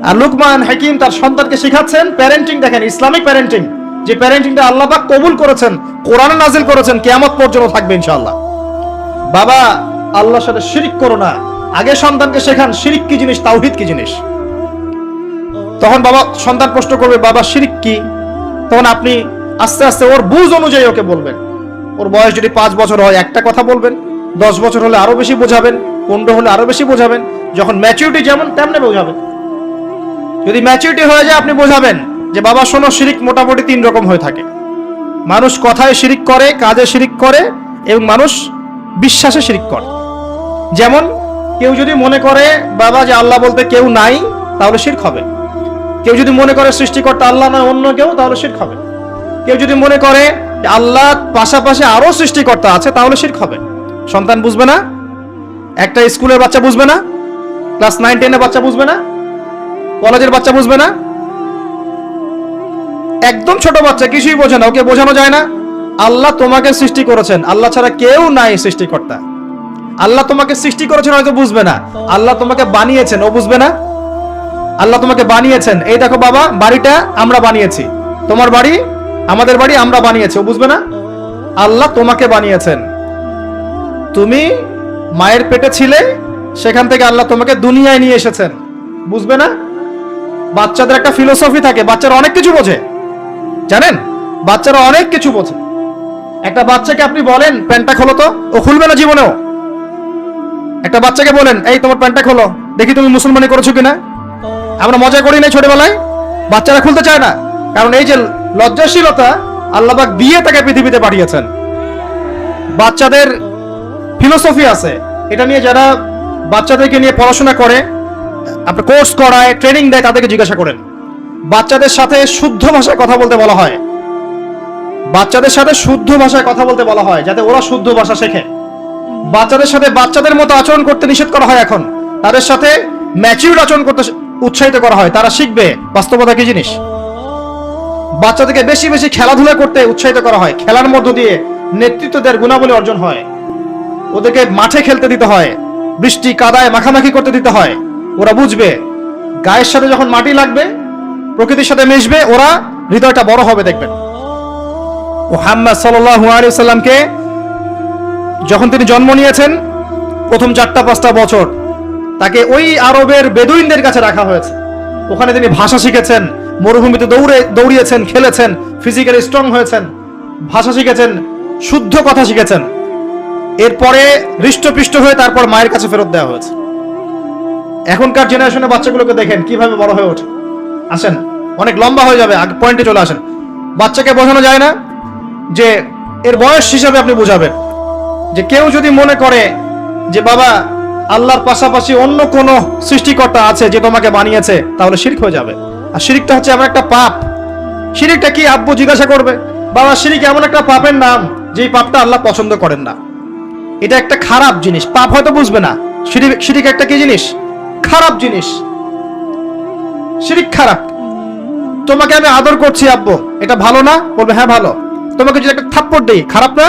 আর লুকমান হাকিম তার সন্তানকে শিখাচ্ছেন প্যারেন্টিং। দেখেন, ইসলামিক প্যারেন্টিং, যে প্যারেন্টিংটা আল্লাহ পাক কবুল করেছেন, কোরআনে নাজিল করেছেন, কিয়ামত পর্যন্ত থাকবে ইনশাআল্লাহ। বাবা আল্লাহর সাথে শিরিক করো না। আগে সন্তানকে শেখান শিরিক কি জিনিস, তাওহীদ কি জিনিস। তখন বাবা সন্তান প্রশ্ন করবে বাবা শিরিক কি, তখন আপনি আস্তে আস্তে ওর বুঝ অনুযায়ী ওকে বলবেন। ওর বয়স যদি 5 বছর হয় একটা কথা বলবেন, 10 বছর হলে আরো বেশি বোঝাবেন, 15 হলে আরো বেশি বোঝাবেন। যখন ম্যাচুরিটি যেমন তেমনি বোঝাবেন। যদি ম্যাচুরিটি হয়ে যায় আপনি বোঝাবেন যে বাবা শোনো, শিরিক মোটামুটি 3 রকম হয়ে থাকে। মানুষ কথায় শিরিক করে, কাজে শিরিক করে, এবং মানুষ বিশ্বাসে শিরিক করে। যেমন কেউ যদি মনে করে বাবা যে আল্লাহ বলতে কেউ নাই, তাহলে শিরক হবে। কেউ যদি মনে করে সৃষ্টিকর্তা আল্লাহ নয় অন্য কেউ, তাহলে শিরক হবে। কেউ যদি মনে করে যে আল্লাহ পাশাপাশি আরো সৃষ্টিকর্তা আছে, তাহলে শিরক হবে। সন্তান বুঝবে না, একটা স্কুলের বাচ্চা বুঝবে না, ক্লাস 9-10 এর বাচ্চা বুঝবে না, কলেজের বাচ্চা বুঝবে না, একদম ছোট বাচ্চা কিছুই বোঝে না, ওকে বোঝানো যায় না আল্লাহ তোমাকে সৃষ্টি করেছেন, আল্লাহ ছাড়া কেউ নাই সৃষ্টিকর্তা। আল্লাহ তোমাকে সৃষ্টি করেছেন হয়তো বুঝবে না, আল্লাহ তোমাকে বানিয়েছেন ও বুঝবে না। আল্লাহ তোমাকে বানিয়েছেন, এই দেখো বাবা বাড়িটা আমরা বানিয়েছি, তোমার বাড়ি আমাদের বাড়ি আমরা বানিয়েছি, ও বুঝবে না। আল্লাহ তোমাকে বানিয়েছেন, তুমি মায়ের পেটে ছিলে, সেখান থেকে আল্লাহ তোমাকে দুনিয়ায় নিয়ে এসেছেন, বুঝবে না। বাচ্চাদের একটা ফিলোসফি থাকে, বাচ্চারা অনেক কিছু বোঝে, জানেন, বাচ্চারা অনেক কিছু বোঝে। একটা বাচ্চাকে আপনি বলেন প্যান্টটা খোলো তো, ও খুলবে না জীবনেও। একটা বাচ্চাকে বলেন এই তোমার প্যান্টটা খোলো, দেখি তুমি মুসলমানি করেছো কিনা। আমরা মজা করি না ছোটবেলায়, বাচ্চারা খুলতে চায় না, কারণ এই যে লজ্জাশীলতা আল্লাহ পাক দিয়ে তাকে পৃথিবীতে পাঠিয়েছেন। বাচ্চাদের ফিলোসফি আছে, এটা নিয়ে যারা বাচ্চাদেরকে নিয়ে পড়াশোনা করে, আপনার কোর্স করায়, ট্রেনিং দেয়, তাদেরকে জিজ্ঞাসা করেন। বাচ্চাদের সাথে শুদ্ধ ভাষায় কথা বলতে বলা হয়, বাচ্চাদের সাথে শুদ্ধ ভাষায় কথা বলতে বলা হয়, যাতে ওরা শুদ্ধ ভাষা শেখে। বাচ্চাদের সাথে বাচ্চাদের মতো আচরণ করতে নিষেধ করা হয় এখন, তাদের সাথে ম্যাচিউর আচরণ করতে উৎসাহিত করা হয়, তারা শিখবে বাস্তবতা কি জিনিস। বাচ্চাদেরকে বেশি বেশি খেলাধুলা করতে উৎসাহিত করা হয়, খেলার মধ্য দিয়ে নেতৃত্ব দেওয়ার গুণাবলী অর্জন হয়। ওদেরকে মাঠে খেলতে দিতে হয়, বৃষ্টি কাদায় মাখামাখি করতে দিতে হয়, ওরা বুঝবে। গায়ের সাথে যখন মাটি লাগবে, প্রকৃতির সাথে মিশবে, ওরা হৃদয়টা বড় হবে। দেখবেন মুহাম্মদ সাল্লাল্লাহু আলাইহি সাল্লামকে যখন তিনি জন্ম নিয়েছেন, প্রথম 4-5 বছর তাকে ওই আরবের বেদুইনদের কাছে রাখা হয়েছে। ওখানে তিনি ভাষা শিখেছেন, মরুভূমিতে দৌড়িয়েছেন, খেলেছেন, ফিজিক্যালি স্ট্রং হয়েছেন, ভাষা শিখেছেন, শুদ্ধ কথা শিখেছেন। এরপরে হৃষ্টপুষ্ট হয়ে তারপর মায়ের কাছে ফেরত দেওয়া হয়েছে। এখনকার জেনারেশনের বাচ্চাগুলোকে দেখেন কিভাবে বড় হয়ে ওঠে। আসেন, অনেক লম্বা হয়ে যাবে, আগে পয়েন্টে চলে আসেন। বাচ্চাকে বোঝানো যায় না যে এর বয়স হিসাবে আপনি বোঝাবেন যে কেউ যদি মনে করে যে বাবা আল্লাহর পাশাপাশি অন্য কোন সৃষ্টিকর্তা আছে যে তোমাকে বানিয়েছে, তাহলে শিরক হয়ে যাবে। আর শিরকটা হচ্ছে এমন একটা পাপ। শিরকটা কি আব্বু জিজ্ঞাসা করবে, বাবা শিরক এমন একটা পাপের নাম যেই পাপটা আল্লাহ পছন্দ করেন না। এটা একটা খারাপ জিনিস, পাপ হয়তো বুঝবে না। শিরক একটা কি জিনিস? খারাপ জিনিস। শিরক খারাপ। তোমাকে আমি আদর করছি আব্বু, এটা ভালো না? বলবে হ্যাঁ ভালো। তোমাকে যদি একটা থাপ্পড় দেই, খারাপ না?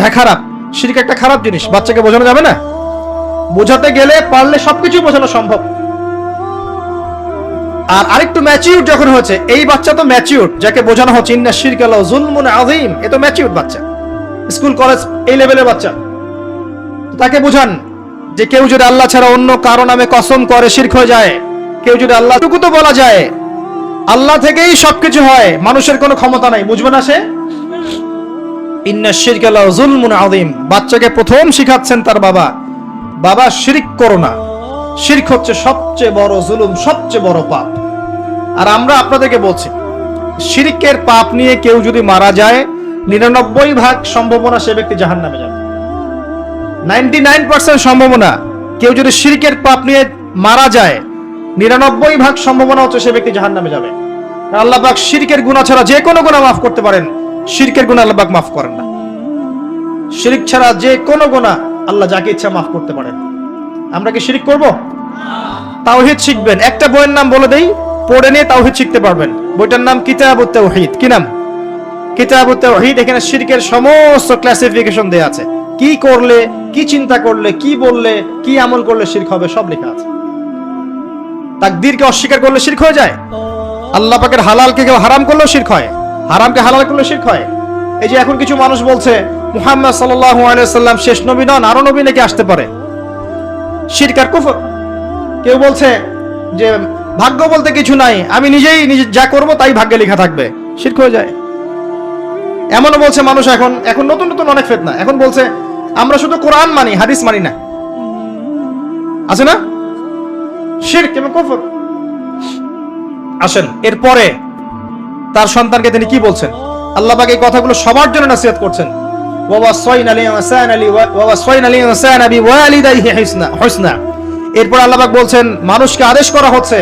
হ্যাঁ খারাপ। শিরক একটা খারাপ জিনিস, বাচ্চাকে বোঝানো যাবে না? বোঝাতে গেলে পারলে সবকিছু বোঝানো সম্ভব। আর আরেকটু ম্যাচিউর যখন হচ্ছে, এই বাচ্চা তো ম্যাচিউর, যাকে বোঝানো হচ্ছে ইন্না শিরকা লাযুলমুন আযীম, এ তো ম্যাচিউর বাচ্চা, স্কুল কলেজ এই লেভেলের বাচ্চা। তাকে বোঝান যে কেউ যদি আল্লাহ ছাড়া অন্য কারো নামে কসম করে শিরক হয়ে যায়। কেউ যদি আল্লাহ টুকু তো বলা যায়, আল্লাহ থেকেই সবকিছু হয়, মানুষের কোনো ক্ষমতা নাই, বুঝবে না সে? ইন্না শিরকা লাযুলমুন আযীম, বাচ্চাকে প্রথম শিখাচ্ছেন তার বাবা, বাবা শিরক করো না, শিরক হচ্ছে সবচেয়ে বড় জুলুম, সবচেয়ে বড় পাপ। আর আমরা আপনাদেরকে বলছি, শিরকের পাপ নিয়ে কেউ যদি মারা যায়, 99% সম্ভাবনা সে ব্যক্তি জাহান্নামে যাবে। 99% সম্ভাবনা, কেউ যদি শিরকের পাপ নিয়ে মারা যায়, 99% সম্ভাবনা হচ্ছে সে ব্যক্তি জাহান্নামে যাবে। আল্লাহ পাক শিরকের গুনাহ ছাড়া যে কোনো গুনাহ মাফ করতে পারেন, শিরকের গুনাহ আল্লাহ পাক মাফ করেন না। শিরক ছাড়া যে কোনো গুনাহ আল্লাহ যাকে ইচ্ছা মাফ করতে পারেন। আমরা কি শিরক করব? তাওহীদ শিখবেন। একটা বইয়ের নাম বলে দেই, পড়ে নিয়ে তাওহীদ শিখতে পারবেন। বইটার নাম কিতাবুত তাওহীদ। কি নাম? কিতাবুত তাওহীদ। এখানে শিরকের সমস্ত ক্লাসিফিকেশন দেয়া আছে, কি করলে, কি চিন্তা করলে, কি বললে, কি আমল করলে শিরক হবে, সব লেখা আছে। তাকদীরকে অস্বীকার করলে শিরক হয়ে যায়। আল্লাহ পাকের হালালকে কেউ হারাম করলেও শিরক হয়, হারামকে হালাল করলে শিরক হয়। এই যে এখন কিছু মানুষ বলছে মুহাম্মদ সাল্লাল্লাহু আলাইহি ওয়াসাল্লাম শেষ নবী নন, আরো নবী নাকি আসতে পারে, শিরক আর কুফর। কেউ বলছে যে ভাগ্য বলতে কিছু নাই, আমি নিজেই যা করব তাই ভাগ্যে লেখা থাকবে, শিরক হয়ে যায়। এমনও বলছে মানুষ, এখন নতুন নতুন অনেক ফিতনা, এখন বলছে আমরা শুধু কোরআন মানি, হাদিস মানি না, আছে না? শিরক এবং কুফর। আসেন এরপরে তার সন্তানকে তিনি কি বলছেন? আল্লাহ পাক এই কথাগুলো সবার জন্য নসিহত করছেন। এরপর আল্লাহ পাক বলছেন মানুষকে আদেশ করা হচ্ছে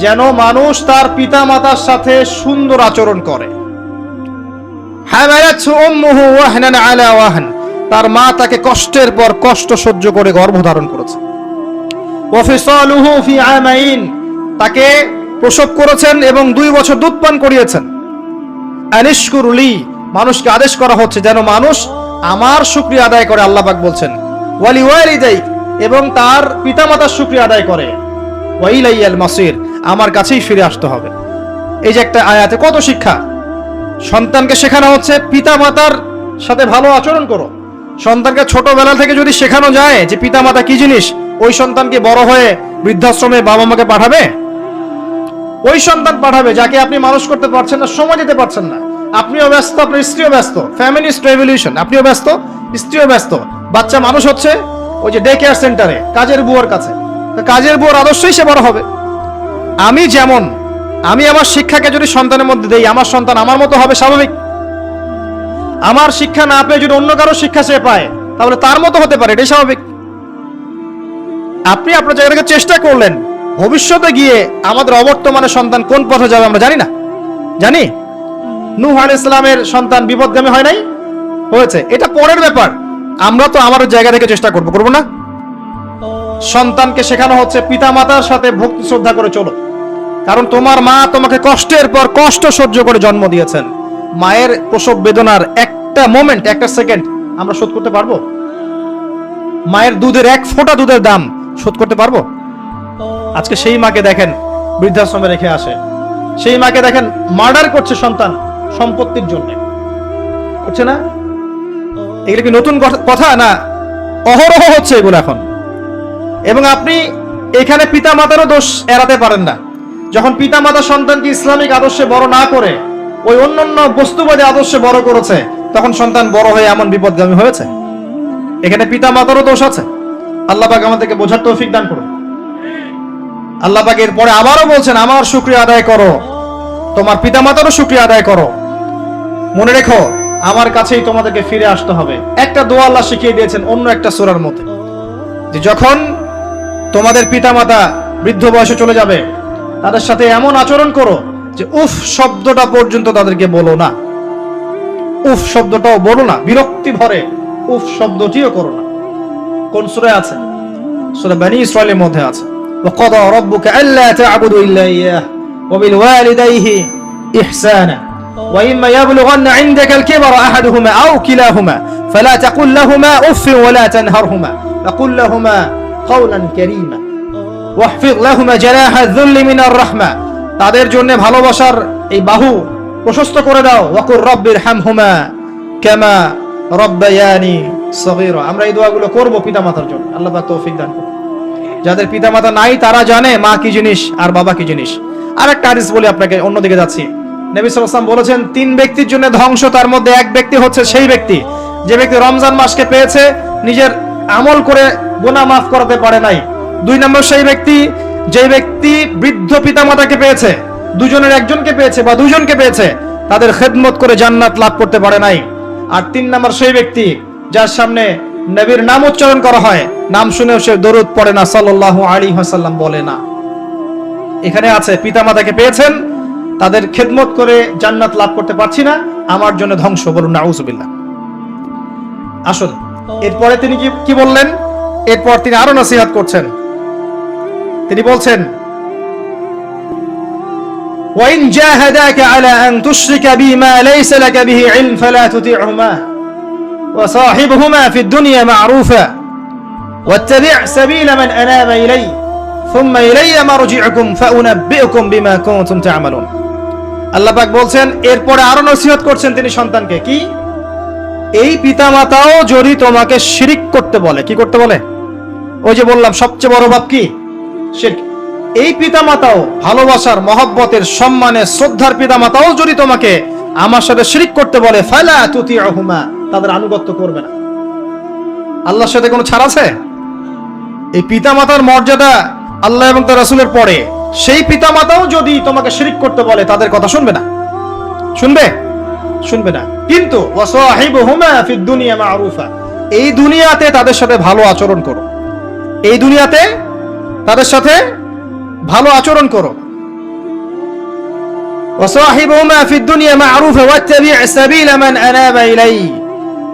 যেন মানুষ তার পিতা মাতার সাথে সুন্দর আচরণ করে। তার মা তাকে কষ্টের পর কষ্ট সহ্য করে গর্ভধারণ করেছে। তাকে প্রসব করেছেন এবং 2 বছর দুধ পান করিয়েছেন। আনিশকুরলি, মানুষকে আদেশ করা হচ্ছে যেন মানুষ আমার শুকরিয়া আদায় করে। আল্লাহ পাক বলছেন ওয়ালি ওয়ালিদাইক, এবং তার পিতামাতার শুকরিয়া আদায় করে। ওয়া ইলাইয়াল মাসির, আমার কাছেই ফিরে আসতে হবে। এই যে একটা আয়াতে কত শিক্ষা। সন্তানকে শেখানো হচ্ছে পিতামাতার সাথে ভালো আচরণ করো। সন্তানকে ছোটবেলা থেকে যদি শেখানো যায় যে পিতামাতা কি জিনিস, ওই সন্তানকে বড় হয়ে বৃদ্ধাশ্রমে বাবা মাকে পাঠাবে? ওই সন্তান পাঠাবে যাকে আপনি মানুষ করতে পারছেন না, সময় দিতে পারছেন না। আপনিও ব্যস্ত, আপনার স্ত্রীও ব্যস্ত, ফ্যামিলিস্ট রেভলিউশন, আপনিও ব্যস্ত, স্ত্রীও ব্যস্ত। বাচ্চা মানুষ হচ্ছে ওই যে ডে কেয়ার সেন্টারে কাজের বুয়ার কাছে, কাজের বুয়ার আদর্শই সে বড় হবে। আমি যেমন, আমি আমার শিক্ষাকে যদি সন্তানের মধ্যে দেই, আমার সন্তান আমার মতো হবে, স্বাভাবিক। আমার শিক্ষা না পেয়ে যদি অন্য কারো শিক্ষা সে পায়, তাহলে তার মতো হতে পারে, এটাই স্বাভাবিক। আপনি আপনার জায়গা থেকে চেষ্টা করলেন, ভবিষ্যতে গিয়ে আমাদের অবর্তমানে সন্তান কোন পথে যাবে আমরা জানি না। জানি নূহ আলাইহিস সালামের সন্তান বিপদগামী হয় নাই? হয়েছে, এটা পরের ব্যাপার। আমরা তো আমাদের জায়গা থেকে চেষ্টা করব না? সন্তানকে শেখানো হচ্ছে পিতা মাতার সাথে ভক্তি শ্রদ্ধা করে চলো, কারণ তোমার মা তোমাকে কষ্টের পর কষ্ট সহ্য করে জন্ম দিয়েছেন। মায়ের প্রসব বেদনার একটা মোমেন্ট, একটা সেকেন্ড আমরা শোধ করতে পারবো? মায়ের দুধের 1 ফোঁটা দুধের দাম শোধ করতে পারবো? আজকে সেই মাকে দেখেন বৃদ্ধাশ্রমে রেখে আসে, সেই মাকে দেখেন মার্ডার করছে সন্তান সম্পত্তির জন্য, করছে না? এগুলো কি নতুন কথা না? অহরহ হচ্ছে এগুলো এখন। এবং আপনি এখানে পিতা মাতারও দোষ এড়াতে পারেন না। যখন পিতা মাতা সন্তানকে ইসলামিক আদর্শে বড় না করে ওই অন্যান্য বস্তুবাদী আদর্শে বড় করেছে, তখন সন্তান বড় হয়ে এমন বিপদগামী হয়েছে। এখানে পিতা মাতারও দোষ আছে। আল্লাহ পাক আমাদেরকে বোঝার তৌফিক দান করুন। আল্লাহ পাক এর পরে আবারও বলছেন আমার শুকরিয়া আদায় করো, তোমার পিতা মাতারও শুকরিয়া আদায় করো। মনে রেখো আমার কাছেই তোমাদেরকে ফিরে আসতে হবে। একটা দোয়া আল্লাহ শিখিয়ে দিয়েছেন অন্য একটা সূরার মধ্যে, যে যখন তোমাদের পিতা মাতা বৃদ্ধ বয়সে চলে যাবে, তাদের সাথে এমন আচরণ করো যে উফ শব্দটা পর্যন্ত তাদেরকে বলো না। উফ শব্দটাও বলো না, বিরক্তি ভরে উফ শব্দটিও করো না। কোন সূরায় আছে? সূরা বনী ইসরাঈলের মধ্যে আছে। ওয়া ক্বাদা রাব্বুকা আল্লা তা'বুদু ইল্লা ইয়্যাহু ওয়া বিল ওয়ালিদাইহি إحسانا وإما يبلغن عندك الكبر أحدهما أو كلاهما فلا تقل لهما أف ولا تنهرهما وقل لهما قولا كريما واحفظ لهما جناح الذل من الرحمة তাদের জন্য ভালোবাসার এই বাহু প্রশস্ত করে দাও ওয়াকুর রব্বিরহামহুমা কামা রব্বায়ানি সগীরা আমরা এই দোয়াগুলো করব পিতামাতার জন্য আল্লাহ পাক তৌফিক দান করুন যাদের পিতামাতা নাই তারা জানে মা কি জিনিস আর বাবা কি জিনিস আরেকটা হাদিস বলি আপনাকে অন্যদিকে যাচ্ছি নবী সাল্লাল্লাহু আলাইহি ওয়াসাল্লাম বলেছেন তিন ব্যক্তির জন্য ধ্বংস তার মধ্যে এক ব্যক্তি হচ্ছে সেই ব্যক্তি যে ব্যক্তি রমজান মাসকে পেয়েছে নিজের আমল করে গুনাহ মাফ করাতে পারে নাই দুই নম্বর সেই ব্যক্তি যে ব্যক্তি বৃদ্ধ পিতামাতাকে পেয়েছে দুজনের একজনকে পেয়েছে বা দুজনকে পেয়েছে তাদের খেদমত করে জান্নাত লাভ করতে পারে নাই আর তিন নম্বর সেই ব্যক্তি যার সামনে নবীর নাম উচ্চারণ করা হয় নাম শুনেও সে দরুদ পড়ে না সাল্লাল্লাহু আলাইহি ওয়াসাল্লাম বলে না এখানে আছে পিতামাতাকে পেয়েছেন তাদের খেদমত করে জান্নাত লাভ করতে পারছি না আমার জন্য ধ্বংস বলুন নাউজুবিল্লাহ আসুন এরপরে তিনি কি বললেন এরপর তিনি আরো নসিহত করছেন তিনি বলছেন وإن جاهداك على أن تشرك بي ما ليس لك به علم فلا تطيعهما وصاحبهما في الدنيا معروفا واتبع سبيل من أناب إلي ثم إلي مرجعكم فأنبئكم بما كنتم تعملون আল্লাহ পাক বলছেন এরপরে আরো নসিহত করছেন তিনি সন্তানকে কি এই পিতামাতাও যদি তোমাকে শিরক করতে বলে কি করতে বলে ওই যে বললাম সবচেয়ে বড় পাপ কি শিরক এই পিতামাতাও ভালোবাসার মহব্বতের সম্মানের শ্রদ্ধার পিতামাতাও যদি তোমাকে আমার সাথে শিরক করতে বলে ফালা তুতিউহুমা তাদের আনুগত্য করবে না আল্লাহর সাথে কোনো ছাড় আছে এই পিতামাতার মর্যাদা আল্লাহ এবং তার রাসূলের পরে সেই পিতামাতাও যদি তোমাকে শিরক করতে বলে তাদের কথা শুনবে না শুনবে না কিন্তু ওয়াসাহিবুহুমা ফিদ দুনিয়া মা'রুফা এই দুনিয়াতে তাদের সাথে ভালো আচরণ করো এই দুনিয়াতে তাদের সাথে ভালো আচরণ করো ওয়াসাহিবুহুমা ফিদ দুনিয়া মা'রুফা ওয়াত্তাবি' সাবিলা মান আনাবা ইলাই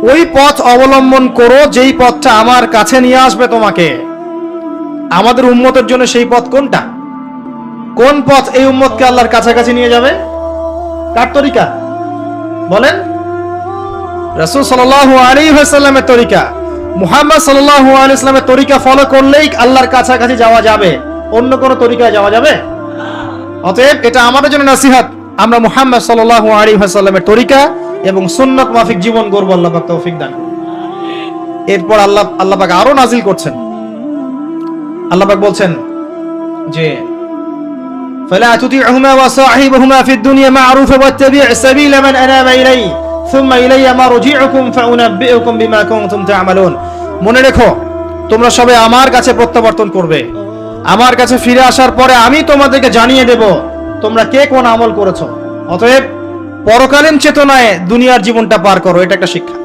ওই পথ অবলম্বন করো যেই পথটা আমার কাছে নিয়ে আসবে তোমাকে আমাদের উম্মতের জন্য সেই পথ কোনটা কোন পথ এই উম্মতকে আল্লাহর কাছাকাছি নিয়ে যাবে কার তরিকা বলেন রাসূল সাল্লাল্লাহু আলাইহি ওয়াসাল্লামের তরিকা মুহাম্মদ সাল্লাল্লাহু আলাইহি ওয়াসাল্লামের তরিকা ফলো করলেই আল্লাহর কাছাকাছি যাওয়া যাবে অন্য কোনো তরিকায় যাওয়া যাবে অতএব এটা আমাদের জন্য নসিহত আমরা মুহাম্মদ সাল্লাল্লাহু আলাইহি ওয়াসাল্লামের তরিকা এবং সুন্নাত মাফিক জীবন গড়ব আল্লাহ পাক তৌফিক দান করুন এরপর আল্লাহ পাক আরো নাজিল করছেন আল্লাহ পাক বলছেন যে فلا تطيعهما وصاحبهما في الدنيا معروفا واتبع سبيل من أناب إلي ثم إلي مرجعكم فأنبئكم بما كنتم تعملون মনে রেখো তোমরা সবাই আমার কাছে প্রত্যাবর্তন করবে আমার কাছে ফিরে আসার পরে আমি তোমাদেরকে জানিয়ে দেব তোমরা কে কোন আমল করেছো অতএব পরকালীন চেতনায় দুনিয়ার জীবনটা পার করো এটা একটা শিক্ষা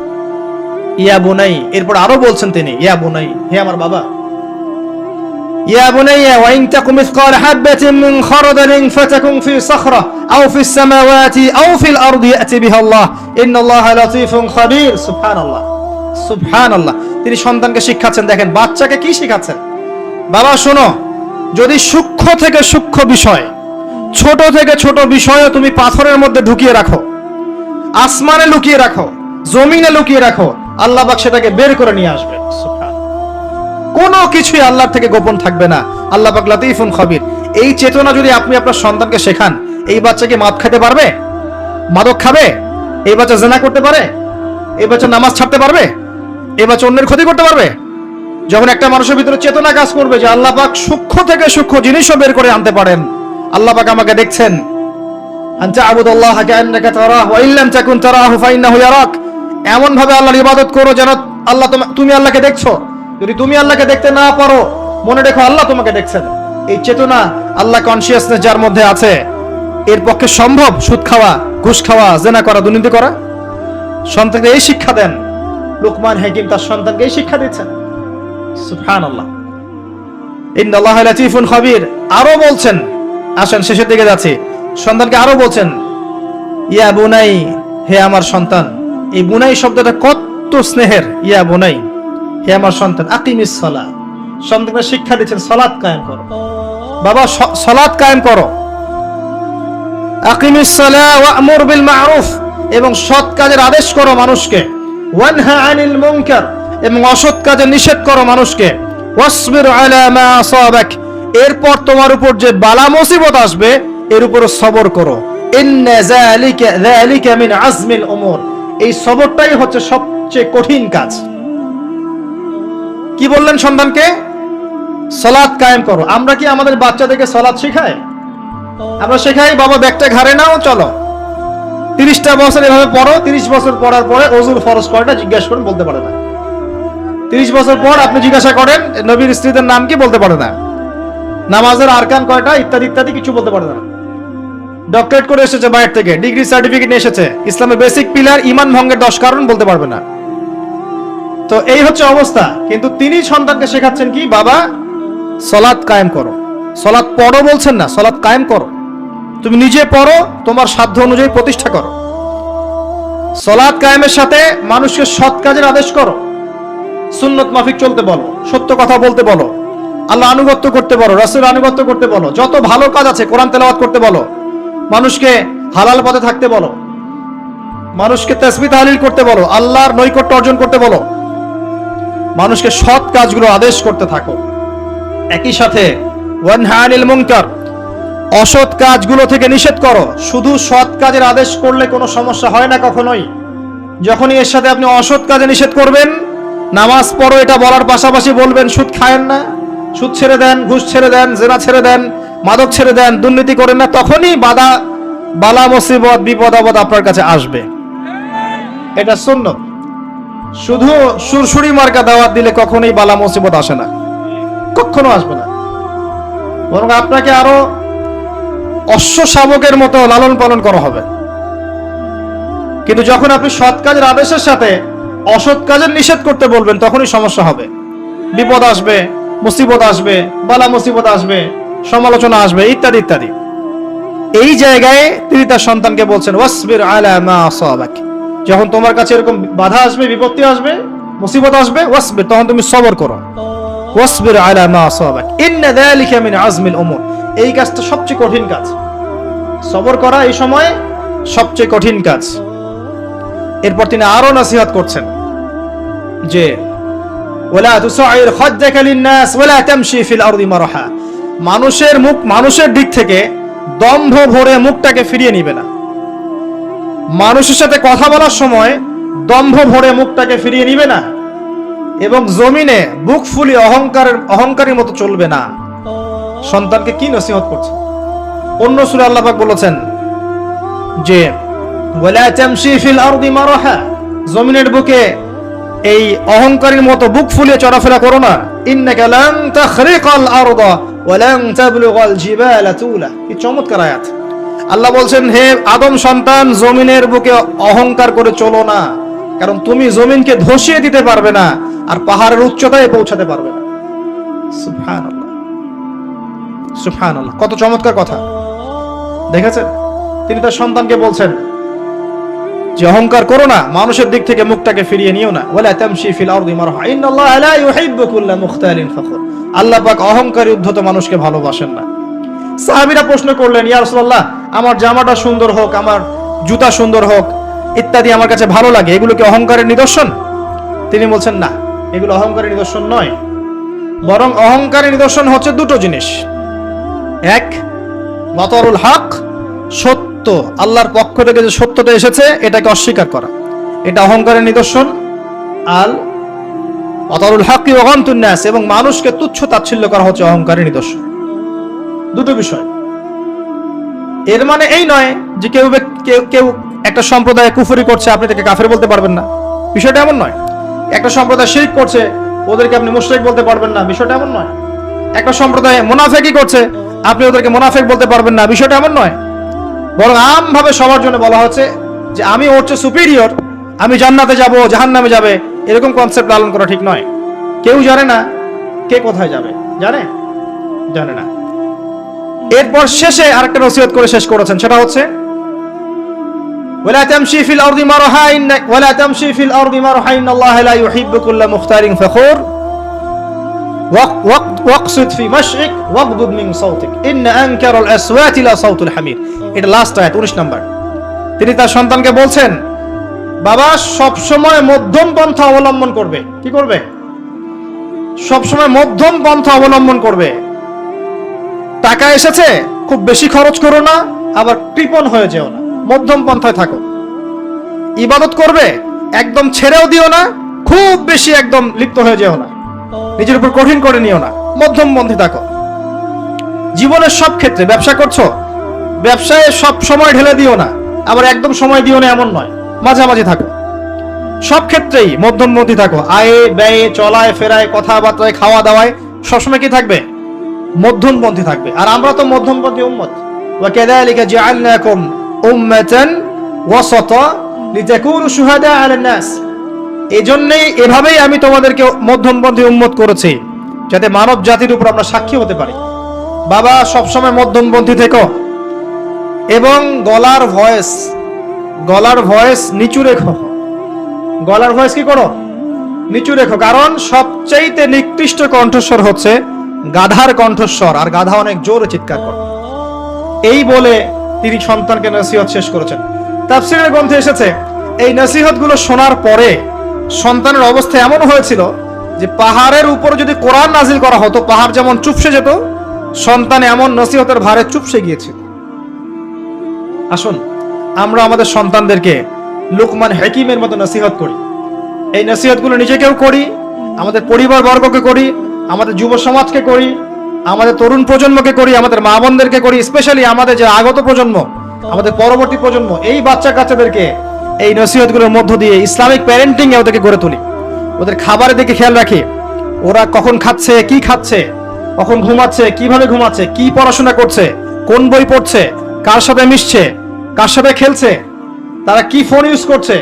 ইয়া বুনাই এরপর আরো বলছেন তিনি ইয়া বুনাই হে আমার বাবা يا بني وإن تك مثقال حبة من خردل فتكن في صخرة أو في السماوات أو في الأرض يأتي بها الله إن الله لطيف خبير سبحان الله তিনি সন্তানকে শিখাচ্ছেন দেখেন বাচ্চাকে কি শিখাচ্ছেন বাবা শোনো যদি সূক্ষ্ম থেকে সূক্ষ্ম বিষয় ছোট থেকে ছোট বিষয় তুমি পাথরের মধ্যে ঢুকিয়ে রাখো আসমানে লুকিয়ে রাখো জমিনে লুকিয়ে রাখো আল্লাহ পাক সেটাকে বের করে নিয়ে আসবে কোনো কিছুই আল্লাহর থেকে গোপন থাকবে না আল্লাহ পাক লতীফুন খবীর এই চেতনা যদি আপনি আপনার সন্তানকে শেখান এই বাচ্চাকে মদ খেতে পারবে মাদক খাবে এই বাচ্চা জিনা করতে পারে এই বাচ্চা নামাজ ছাড়তে পারবে এই বাচ্চা অন্যের ক্ষতি করতে পারবে যখন একটা মানুষের ভিতরে চেতনা কাজ করবে যে আল্লাহ পাক সূক্ষ্ম থেকে সূক্ষ্ম জিনিসও বের করে আনতে পারেন আল্লাহ পাক আমাকে দেখছেন আনতা আবুদুল্লাহ কাআন্নাকা তারাহু ওয়া ইল্লাম তাকুন তারাহু ফাইন্নাহু ইয়ারাক এমন ভাবে আল্লাহর ইবাদত করো যেন আল্লাহ তুমি আল্লাহকে দেখছো যদি তুমি আল্লাহকে দেখতে না পারো মনে রেখো আল্লাহ তোমাকে দেখছেন এই চেতনা আল্লাহ কনসিয়াসনেস যার মধ্যে আছে এর পক্ষে সম্ভব সুদ খাওয়া ঘুষ খাওয়া জিনা করা দুর্নীতি করা সন্তানকে এই শিক্ষা দেন লুকমান হাকিম তার সন্তানকে এই শিক্ষা দিচ্ছেন সুবহানাল্লাহ ইন্নাল্লাহা লাতীফুন খবীর আরো বলছেন আসেন শেষের দিকে যাচ্ছি সন্তানকে আরো বলছেন ইয়া বুনাই হে আমার সন্তান এই বুনাই শব্দটা কত স্নেহের ইয়া বুনাই হে আমার সন্তান আকিমিস সালাহ সন্তানকে শিক্ষা দিচ্ছেন সালাত কায়েম করো বাবা সালাত কায়েম করো আকিমিস সালাহ ওয়া'মুর বিল মা'রুফ, এবং সৎ কাজের আদেশ করো মানুষকে, ওয়ানহা আনিল মুনকার, এবং অসৎ কাজে নিষেধ করো মানুষকে, ওয়াসবির আলা মা আসাবাক, এরপর তোমার উপর যে বালা মুসিবত আসবে এর উপর সবর করো। ইন্না যালিকা মিন আজমিল উমুর, এই সবরটাই হচ্ছে সবচেয়ে কঠিন কাজ। কি বললেন সন্তানকে? সালাত কায়েম করো। আমরা কি আমাদের বাচ্চাদেরকে সালাত শেখাই? আমরা শেখাই বাবা ব্যাগটা ঘাড়ে নাও, চলো 30টা বছর এভাবে পড়ো, 30 বছর পড়ার পরে ওযুর ফরজ কয়টা জিজ্ঞাসা করেন, বলতে পারে না। 30 বছর পর আপনি জিজ্ঞাসা করেন নবীর স্ত্রীদের নাম কি, বলতে পারে না। নামাজের আরকান কয়টা, ইত্যাদি ইত্যাদি কিছু বলতে পারে না। ডক্টরেট করে এসেছে বাইরে থেকে, ডিগ্রি সার্টিফিকেট নিয়ে এসেছে, ইসলামের বেসিক পিলার ঈমান ভঙ্গের 10 কারণ বলতে পারবে না। তো এই হচ্ছে অবস্থা। কিন্তু তিনি সন্তানকে শেখাচ্ছেন কি, বাবা সালাত কায়েম করো। সালাত পড়ো বলছেন না, সালাত কায়েম করো। তুমি নিজে পড়ো, তোমার সাধ্য অনুযায়ী প্রতিষ্ঠা করো। সালাত কায়েমের সাথে মানুষকে সৎ কাজের আদেশ করো, সুন্নত মাফিক চলতে বলো, সত্য কথা বলতে বলো, আল্লাহ আনুগত্য করতে বলো, রাসূল আনুগত্য করতে বলো, যত ভালো কাজ আছে কোরআন তেলাওয়াত করতে বলো, মানুষকে হালাল পথে থাকতে বলো, মানুষকে তাসবিহ তাহলিল করতে বলো, আল্লাহর নৈকট্য অর্জন করতে বলো, মানুষকে সৎ কাজগুলো আদেশ করতে থাকো। একই সাথে ওয়ানহা আনিল মুনকার, অসৎ কাজগুলো থেকে নিষেধ করো। শুধু সৎ কাজের আদেশ করলে কোনো সমস্যা হয় না কখনোই। যখনই এর সাথে আপনি অসৎ কাজে নিষেধ করবেন, নামাজ পড়ো এটা বলার পাশাপাশি বলবেন সুদ খায়েন না, সুদ ছেড়ে দেন, ঘুষ ছেড়ে দেন, জেনা ছেড়ে দেন, মাদক ছেড়ে দেন, দুর্নীতি করেন না, তখনই বালা মুসিবত বিপদ আপদ আপনার কাছে আসবে। এটা সুন্নাত। শুধু সুরসুরি মার্কা দাওয়াত দিলে কখনোই বালা মুসিবত আসে না, কখনো আসবে না। বরং আপনাকে আরো অশ্ব শাবকের মতো লালন পালন করা হবে। কিন্তু যখন আপনি সৎ কাজের আদেশের সাথে অসৎ কাজের নিষেধ করতে বলবেন, তখনই সমস্যা হবে, বিপদ আসবে, মুসিবত আসবে, বালা মুসিবত আসবে, সমালোচনা আসবে, ইত্যাদি ইত্যাদি। এই জায়গায় তিনি তার সন্তানকে বলছেন ওয়াসবির আলা মা আসাবাক, যখন তোমার কাছে এরকম বাধা আসবে, বিপত্তি আসবে, মুসিবত আসবে, ওয়াসবির, তখন তুমি সবর করো। ওয়াসবির আলা মা আসাবাক ইন্না যালিকা মিন আজমিল উমুর, এই কাজটা সবচেয়ে কঠিন কাজ। সবর করা এই সময় সবচেয়ে কঠিন কাজ। এরপর তিনি আরো নসিহত করছেন যে ওয়ালা তুসাইর খাদ্দাকা লিন-নাস ওয়ালা তামশি ফিল আরদি মারহা, মানুষের দিক থেকে দম্ভ ভরে মুখটাকে ফিরিয়ে নিবে না। মানুষের সাথে কথা বলার সময় দম্ভ ভরে মুখটাকে ফিরিয়ে নিবে না, এবং জমিনে বুক ফুলি অহংকারীর মতো চলবে না। সন্তানকে কি নসিহত করছে? অন্য সূরা আল্লাহ পাক বলেছেন যে ওয়ালা তামশি ফিল আরদি মারহা, জমিনের বুকে এই অহংকারীর মতো বুক ফুলিয়ে চলাফেরা করো না। ইন্নাকা লান তাখরিকাল আরদা ওয়া লান তাবলুগাল জিবালা তুলা, কি চমৎকার আয়াত। আল্লাহ বলছেন, হে আদম সন্তান, জমিনের বুকে অহংকার করে চলো না, কারণ তুমি জমিনকে ধসিয়ে দিতে পারবে না, আর পাহাড়ের উচ্চতায় পৌঁছাতে পারবে না। সুবহানাল্লাহ, সুবহানাল্লাহ, কত চমৎকার কথা দেখেছেন। তিনি তার সন্তানকে বলছেন যে অহংকার করো না, মানুষের দিক থেকে মুখটাকে ফিরিয়ে নিও না। ওয়ালা তামশি ফিল আরদি মারহা ইন্নাল্লাহা লা ইউহিব্বু কুল্লা মুখতালিন ফখুর, আল্লাহ পাক অহংকারী উদ্ধত মানুষকে ভালোবাসেন না। সাহাবীরা প্রশ্ন করলেন, ইয়া রাসূলুল্লাহ, আমার জামাটা সুন্দর হোক, আমার জুতা সুন্দর হোক, ইত্যাদি আমার কাছে ভালো লাগে, এগুলো কি অহংকারের নিদর্শন? তিনি বলছেন না, এগুলো অহংকারের নিদর্শন নয়, বরং অহংকারের নিদর্শন হচ্ছে দুটো জিনিস। এক, বাতারুল হক, সত্য, আল্লাহর পক্ষ থেকে যে সত্যটা এসেছে এটাকে অস্বীকার করা, এটা অহংকারের নিদর্শন। আল বাতারুল হক ওয়া গামতুন নাস, এবং মানুষকে তুচ্ছ তাচ্ছিল্য করা হচ্ছে অহংকারের নিদর্শন। দুটো বিষয়। এর মানে এই নয় যে কেউ একটা সম্প্রদায় কুফরি করছে, আপনি তাকে কাফের বলতে পারবেন না, বিষয়টা এমন নয়। একটা সম্প্রদায় শিরক করছে, ওদেরকে আপনি মুশরিক বলতে পারবেন না, বিষয়টা এমন নয়। একটা সম্প্রদায় মুনাফিকি করছে, আপনি ওদেরকে মুনাফিক বলতে পারবেন না, বিষয়টা এমন নয়। বরং আমভাবে সবার জন্য বলা হচ্ছে যে আমি ওর চেয়ে সুপিরিয়র, আমি জান্নাতে যাব, জাহান্নামে যাবে, এরকম কনসেপ্ট লালন করা ঠিক নয়। কেউ জানে না কে কোথায় যাবে, জানে না। এরপর শেষে আরেকটা নসিহত করে শেষ করেছেন, সেটা হচ্ছে ওয়ালা তামশি ফিল আরদি মারহা ওয়ালা তামশি ফিল আরদি মারহা ইন্নাল্লাহা লা ইউহিব্বু কুল্লা মুখতালিন ফখুর। ওয়াকসিদ ফি মাশরিক ওয়াগদুদ মিন সাউতিক ইন্না আনকারাল আসওয়াতি লা সাউতুল হামির। এটা লাস্ট আয়াত 19 নাম্বার। তিনি তার সন্তানকে বলছেন, বাবা সব সময় মধ্যম পন্থা অবলম্বন করবে। কি করবে? সব সময় মধ্যম পন্থা অবলম্বন করবে। টাকা এসেছে, খুব বেশি খরচ করো না, আবার কৃপণ হয়ে যেও না, মধ্যম পন্থায় থাকো। ইবাদত করবে, একদম ছেড়েও দিও না, খুব বেশি একদম লিপ্ত হয়ে যেও না, নিজের উপর কঠিন করে নিও না, মধ্যম পন্থী থাকো। জীবনের সব ক্ষেত্রে, ব্যবসা করছো, ব্যবসায় সব সময় ঢেলে দিও না, আবার একদম সময় দিও না এমন নয়, মাঝামাঝি থাকো। সব ক্ষেত্রেই মধ্যমপন্থী থাকো। আয়ে ব্যয়ে, চলায় ফেরায়, কথাবার্তায়, খাওয়া দাওয়ায় সবসময় কি থাকবে? মধ্যমপন্থী থাকবে। আর আমরা তো মধ্যমপন্থী উম্মত। ওয়া কাযালিকা জাআলনাকুম উম্মাতান ওয়াসাতা লিতাকুনু শুহাদা আলান নাস। এজন্যই, এভাবেই আমি তোমাদেরকে মধ্যমপন্থী উম্মত করেছি, যাতে মানব জাতির উপর আমরা সাক্ষী হতে পারি। বাবা সবসময় মধ্যমপন্থী থেকো, এবং গলার ভয়েস নিচু রেখো। গলার ভয়েস কি করো? নিচু রেখো। কারণ সবচাইতে নিকৃষ্ট কণ্ঠস্বর হচ্ছে গাধার কণ্ঠস্বর, আর গাধা অনেক জোরে চিৎকার করে। এই বলে তিনি সন্তানকে নসিহত শেষ করেছেন। তাফসীরের গ্রন্থে এসেছে, এই নসিহতগুলো শোনার পরে সন্তানের অবস্থা এমন হয়েছিল যে পাহাড়ের উপর যদি কোরআন নাজিল করা হতো, পাহাড় যেমন চুপসে যেত, সন্তান এমন নসিহতের ভারে চুপসে গিয়েছিল। আসুন আমরা আমাদের সন্তানদেরকে লুকমান হাকিমের মতো নসিহত করি। এই নসিহতগুলো নিজেকেও করি, আমাদের পরিবার বর্গকে করি, আমাদের যুব সমাজকে করি, আমাদের তরুণ প্রজন্মকে করি, আমাদের মা বোনদেরকে করি, স্পেশালি আমাদের যে আগত প্রজন্ম, আমাদের পরবর্তী প্রজন্ম, এই বাচ্চা কাচ্চাদেরকে এই নসিহতগুলোর মধ্য দিয়ে ইসলামিক প্যারেন্টিং এ ওদেরকে গড়ে তুলি। ওদের খাবারের দিকে খেয়াল রাখি, ওরা কখন খাচ্ছে, কি খাচ্ছে, কখন ঘুমাচ্ছে, কিভাবে ঘুমাচ্ছে, কি পড়াশোনা করছে, কোন বই পড়ছে, কার সাথে মিশছে, কার সাথে খেলছে, তারা কি ফোন ইউজ করছে,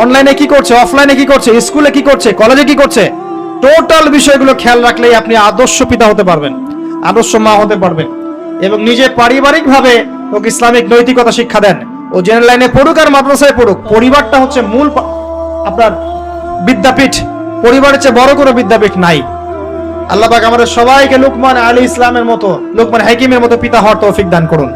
অনলাইনে কি করছে, অফলাইনে কি করছে, স্কুলে কি করছে, কলেজে কি করছে, টোটাল বিষয়গুলো খেয়াল রাখলেই আপনি আদর্শ পিতা হতে পারবেন, আদর্শ মা হতে পারবেন। এবং নিজে পারিবারিক ভাবে ওকে ইসলামিক নৈতিকতা শিক্ষা দেন। ও জেনারেল লাইনে পড়ুক আর মাদ্রাসায় পড়ুক, পরিবারটা হচ্ছে মূল আপনার বিদ্যাপীঠ। পরিবারের চেয়ে বড় কোনো বিদ্যাপীঠ নাই। আল্লাহ পাক আমাদের সবাইকে লুকমান আলী ইসলামের মতো, লুকমান হাকিমের মতো পিতা হওয়ার তৌফিক দান করুন।